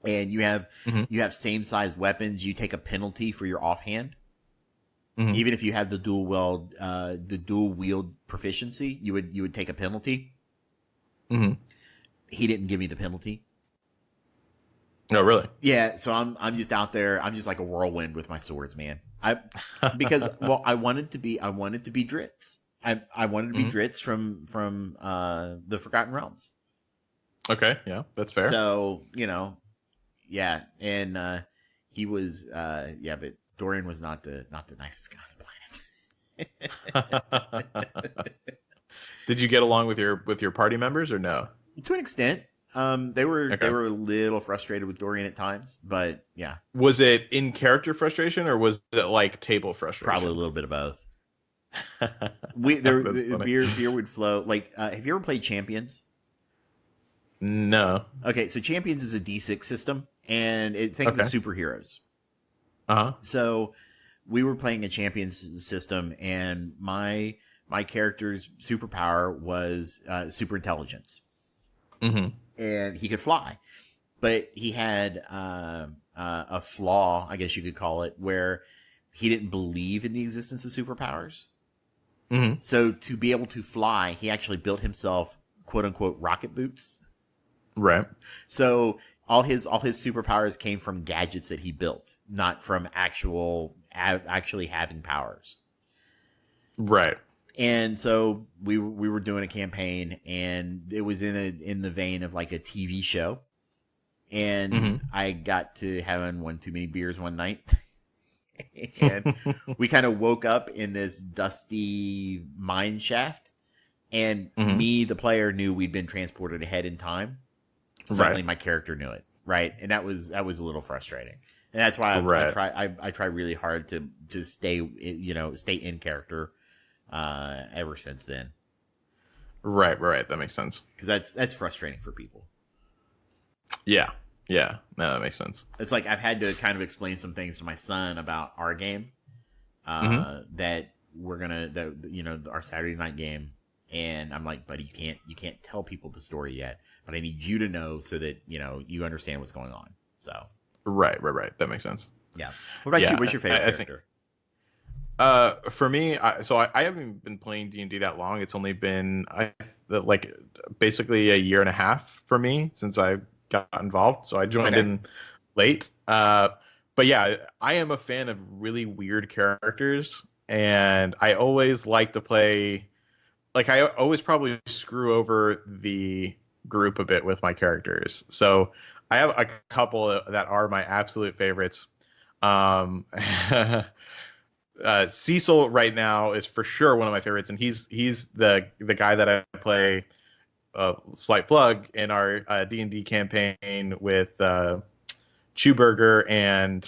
and you have same size weapons, you take a penalty for your offhand.
Mhm.
Even if you have the dual wield proficiency, you would take a penalty.
Mm-hmm.
He didn't give me the penalty.
No, really.
Yeah, so I'm just out there. I'm just like a whirlwind with my swords, man. Because I wanted to be Dritz. I wanted to be Dritz from the Forgotten Realms.
Okay, yeah, that's fair.
So yeah, and he was but Dorian was not the nicest guy on the planet.
Did you get along with your party members or no?
To an extent. They were
Okay.
a little frustrated with Dorian at times, but yeah,
Was it in character frustration or was it like table frustration?
probably a little bit of both.
That's funny.
Beer would flow. Like, have you ever played Champions?
No.
Okay, so Champions is a D6 system, and think of superheroes.
Uh-huh.
So we were playing a Champions system, and my character's superpower was super intelligence.
Mm-hmm.
And he could fly, but he had a flaw, I guess you could call it, where he didn't believe in the existence of superpowers.
Mm-hmm.
So to be able to fly, he actually built himself "quote unquote" rocket boots.
Right.
So all his superpowers came from gadgets that he built, not from actually having powers.
Right.
And so we were doing a campaign, and it was in the vein of like a TV show. And I got to having one too many beers one night, and we kind of woke up in this dusty mine shaft. And me, the player, knew we'd been transported ahead in time. Suddenly, my character knew it, right? And that was a little frustrating. And that's why I try really hard to stay in character. Ever since then,
Right. That makes sense.
because that's frustrating for people.
Yeah. No, that makes sense.
It's like I've had to kind of explain some things to my son about our game, that we're gonna our Saturday night game, and I'm like, buddy, you can't tell people the story yet, but I need you to know so that you understand what's going on. So
Right. That makes sense.
yeah. What about you? What's your favorite character?
For me, I haven't been playing D&D that long. It's only been like basically a year and a half for me since I got involved. So I joined in late. But yeah, I am a fan of really weird characters, and I always like to play. Like I always probably screw over the group a bit with my characters. So I have a couple that are my absolute favorites. Cecil right now is for sure one of my favorites, and he's the guy that I play. Slight plug in our D&D campaign with Chewburger and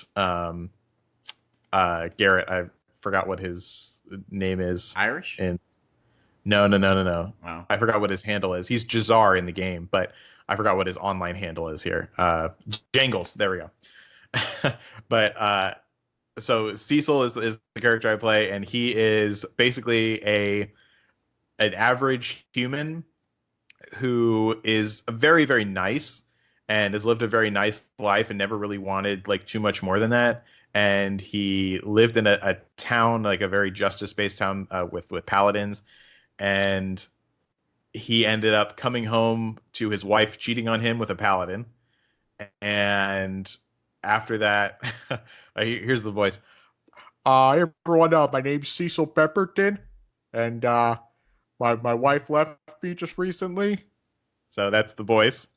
Garrett. I forgot what his name is.
Irish?
And no.
Wow.
I forgot what his handle is. He's Jazar in the game, but I forgot what his online handle is here. Jangles. There we go. But so Cecil is the character I play, and he is basically an average human who is very, very nice and has lived a very nice life and never really wanted like too much more than that. And he lived in a town, like a very justice-based town with paladins, and he ended up coming home to his wife cheating on him with a paladin. And after that, here's the voice. Everyone, my name's Cecil Pepperton, and my wife left me just recently. So that's the voice.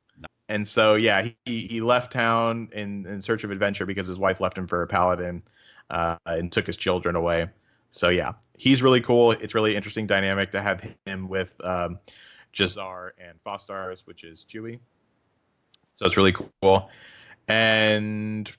And so, yeah, he left town in search of adventure because his wife left him for a paladin and took his children away. So, yeah, he's really cool. It's really interesting dynamic to have him with Jazar and Fostars, which is Chewie. So it's really cool. And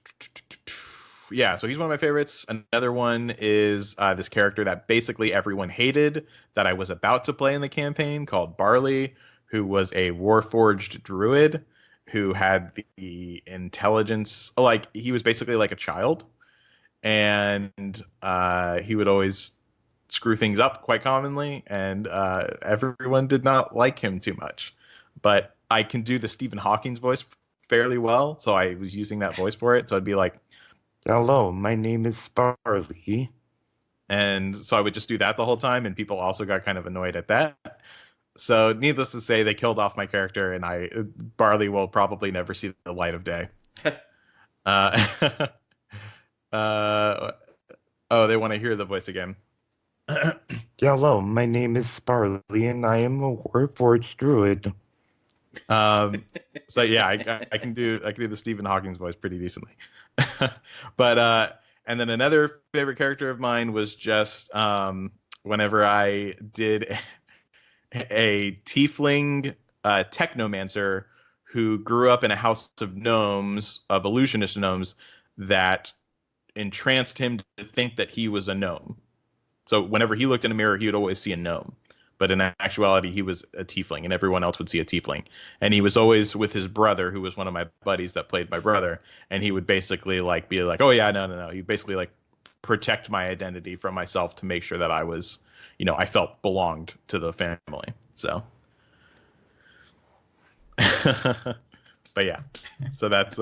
yeah, so he's one of my favorites. Another one is this character that basically everyone hated that I was about to play in the campaign called Barley, who was a Warforged druid who had the intelligence, like he was basically like a child, and he would always screw things up quite commonly, and everyone did not like him too much. But I can do the Stephen Hawking's voice fairly well, so I was using that voice for it. So I'd be like, "Hello, my name is Barley," and so I would just do that the whole time, and people also got kind of annoyed at that. So needless to say, they killed off my character, and Barley will probably never see the light of day. uh, oh, they want to hear the voice again. Hello, my name is Barley, and I am a Warforged druid. So yeah, I can do the Stephen Hawking's voice pretty decently. But and then another favorite character of mine was just whenever I did a tiefling technomancer who grew up in a house of gnomes, of illusionist gnomes, that entranced him to think that he was a gnome. So whenever he looked in a mirror, he would always see a gnome. But in actuality, he was a tiefling, and everyone else would see a tiefling. And he was always with his brother, who was one of my buddies that played my brother. And he would basically like be like, "Oh yeah, no." He basically like protect my identity from myself to make sure that I was, I felt belonged to the family. So, but yeah, so that's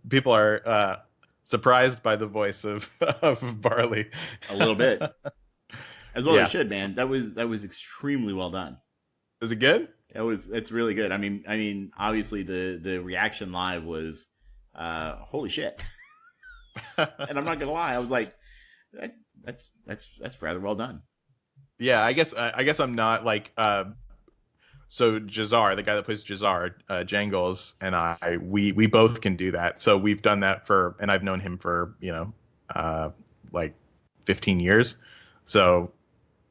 people are surprised by the voice of Barley
a little bit. As well,
Yeah.
They should, man. That was extremely well done.
Is it good?
It's really good. I mean, obviously the reaction live was, holy shit. And I'm not gonna lie, I was like, that's rather well done.
Yeah, I guess I'm not like so Jazar, the guy that plays Jazar, Jangles, and we both can do that. So we've done that and I've known him for like 15 years. So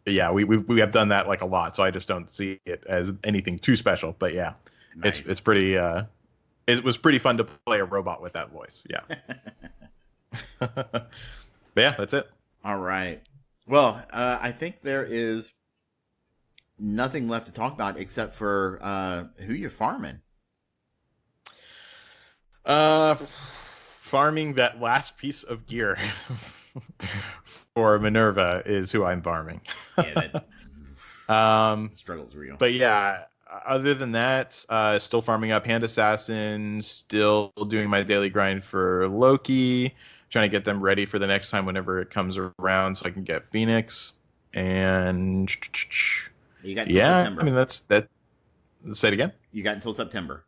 yeah, we have done that like a lot. So I just don't see it as anything too special. But yeah,
Nice.
it's pretty. It was pretty fun to play a robot with that voice. Yeah. But yeah, that's it.
All right. Well, I think there is nothing left to talk about except for who you're farming.
Farming that last piece of gear for Minerva is who I'm farming.
Yeah, that struggle's real.
But yeah, other than that, still farming up Hand Assassin, still doing my daily grind for Loki, trying to get them ready for the next time whenever it comes around so I can get Phoenix. And
You got until September.
I mean, that. Say it again?
You got until September.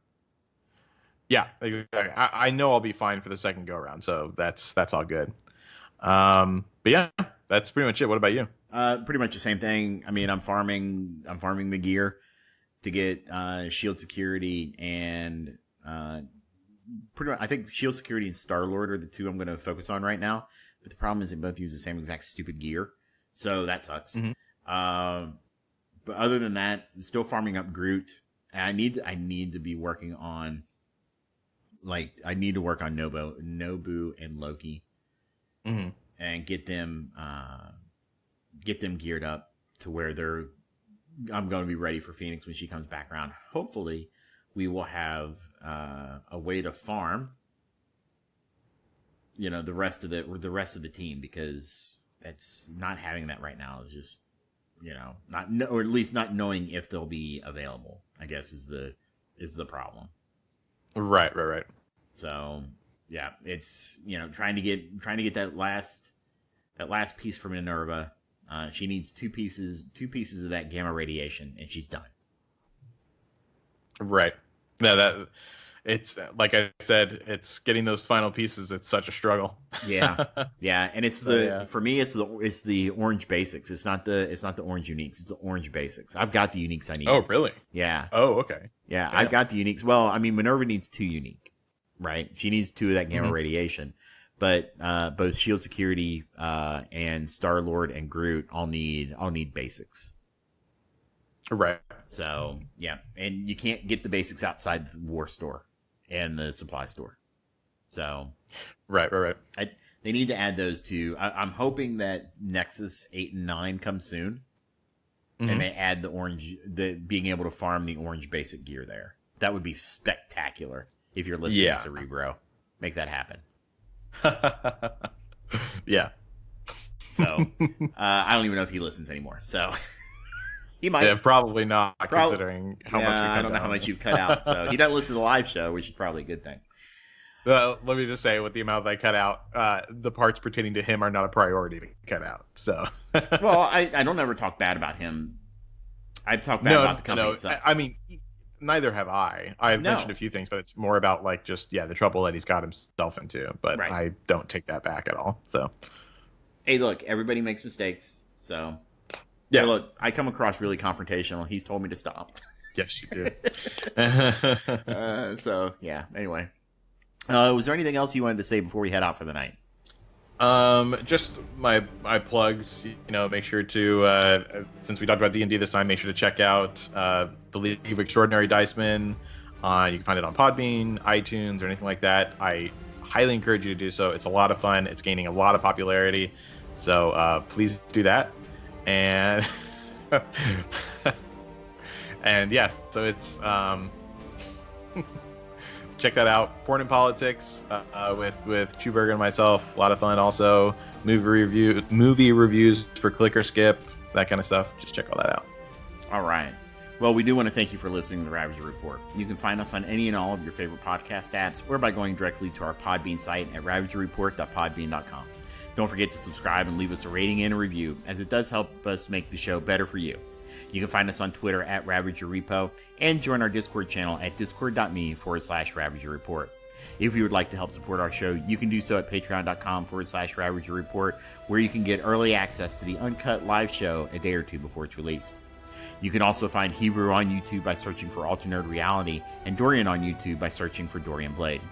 Yeah, exactly. I know I'll be fine for the second go around, so that's all good. But yeah, that's pretty much it. What about you?
Pretty much the same thing. I mean, I'm farming the gear to get shield security and pretty much. I think shield security and Star-Lord are the two I'm going to focus on right now. But the problem is they both use the same exact stupid gear, so that sucks.
Mm-hmm.
But other than that, I'm still farming up Groot. And I need to be working on. Like, I need to work on Nobu and Loki,
Mm-hmm.
and get them geared up to where I'm going to be ready for Phoenix when she comes back around. Hopefully, we will have a way to farm, the rest of the team, because that's not having that right now is just, or at least not knowing if they'll be available, I guess is the problem.
Right.
So yeah, it's trying to get that last piece from Minerva. She needs two pieces of that gamma radiation, and she's done.
Right. No, it's like I said, it's getting those final pieces. It's such a struggle.
Yeah, and it's for me, it's the orange basics. It's not the orange uniques. It's the orange basics. I've got the uniques I need.
Oh, really?
Yeah.
Oh, okay.
Yeah, I've got the uniques. Well, I mean, Minerva needs 2 unique, right? She needs 2 of that gamma radiation, but both shield security and Star-Lord and Groot all need basics.
Right.
So yeah, and you can't get the basics outside the war store and the supply store. So,
right.
they need to add those two. I'm hoping that Nexus 8 and 9 come soon, and they add the being able to farm the orange basic gear there. That would be spectacular if you're listening to Cerebro. Make that happen.
Yeah.
So, I don't even know if he listens anymore. So, he might.
Yeah, probably not, considering how much you cut out.
I don't know how much you've cut out. So, he doesn't listen to the live show, which is probably a good thing.
Let me just say, with the amount that I cut out, the parts pertaining to him are not a priority to cut out. So,
well, I don't ever talk bad about him. I talk bad about the company itself.
I mean, neither have I. I've mentioned a few things, but it's more about like just the trouble that he's got himself into. But I don't take that back at all. So,
hey, look, everybody makes mistakes. So,
yeah,
hey, look, I come across really confrontational. He's told me to stop.
Yes, you do.
So, yeah. Anyway. Was there anything else you wanted to say before we head out for the night?
Just my plugs. Make sure to since we talked about D&D this time, make sure to check out the League of Extraordinary Dicemen. You can find it on Podbean, iTunes, or anything like that. I highly encourage you to do so. It's a lot of fun. It's gaining a lot of popularity. So please do that. And and yes, so it's check that out. Porn and Politics with Chewburger and myself. A lot of fun. Also, movie reviews for Click or Skip, that kind of stuff. Just check all that out.
All right. Well, we do want to thank you for listening to the Ravager Report. You can find us on any and all of your favorite podcast apps, or by going directly to our Podbean site at ravagerreport.podbean.com. Don't forget to subscribe and leave us a rating and a review, as it does help us make the show better for you. You can find us on Twitter at RavagerRepo and join our Discord channel at discord.me/Ravager Report. If you would like to help support our show, you can do so at patreon.com/Ravager Report, where you can get early access to the uncut live show a day or two before it's released. You can also find Hebrew on YouTube by searching for Alternate Reality, and Dorian on YouTube by searching for Dorian Blade.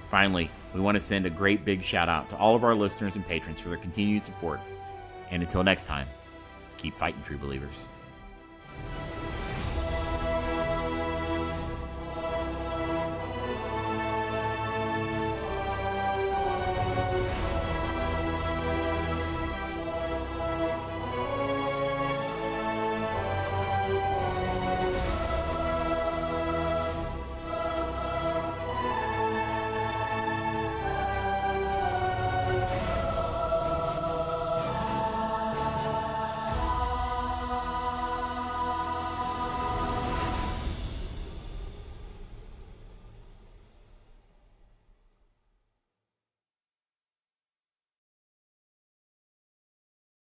Finally, we want to send a great big shout out to all of our listeners and patrons for their continued support. And until next time, keep fighting, true believers.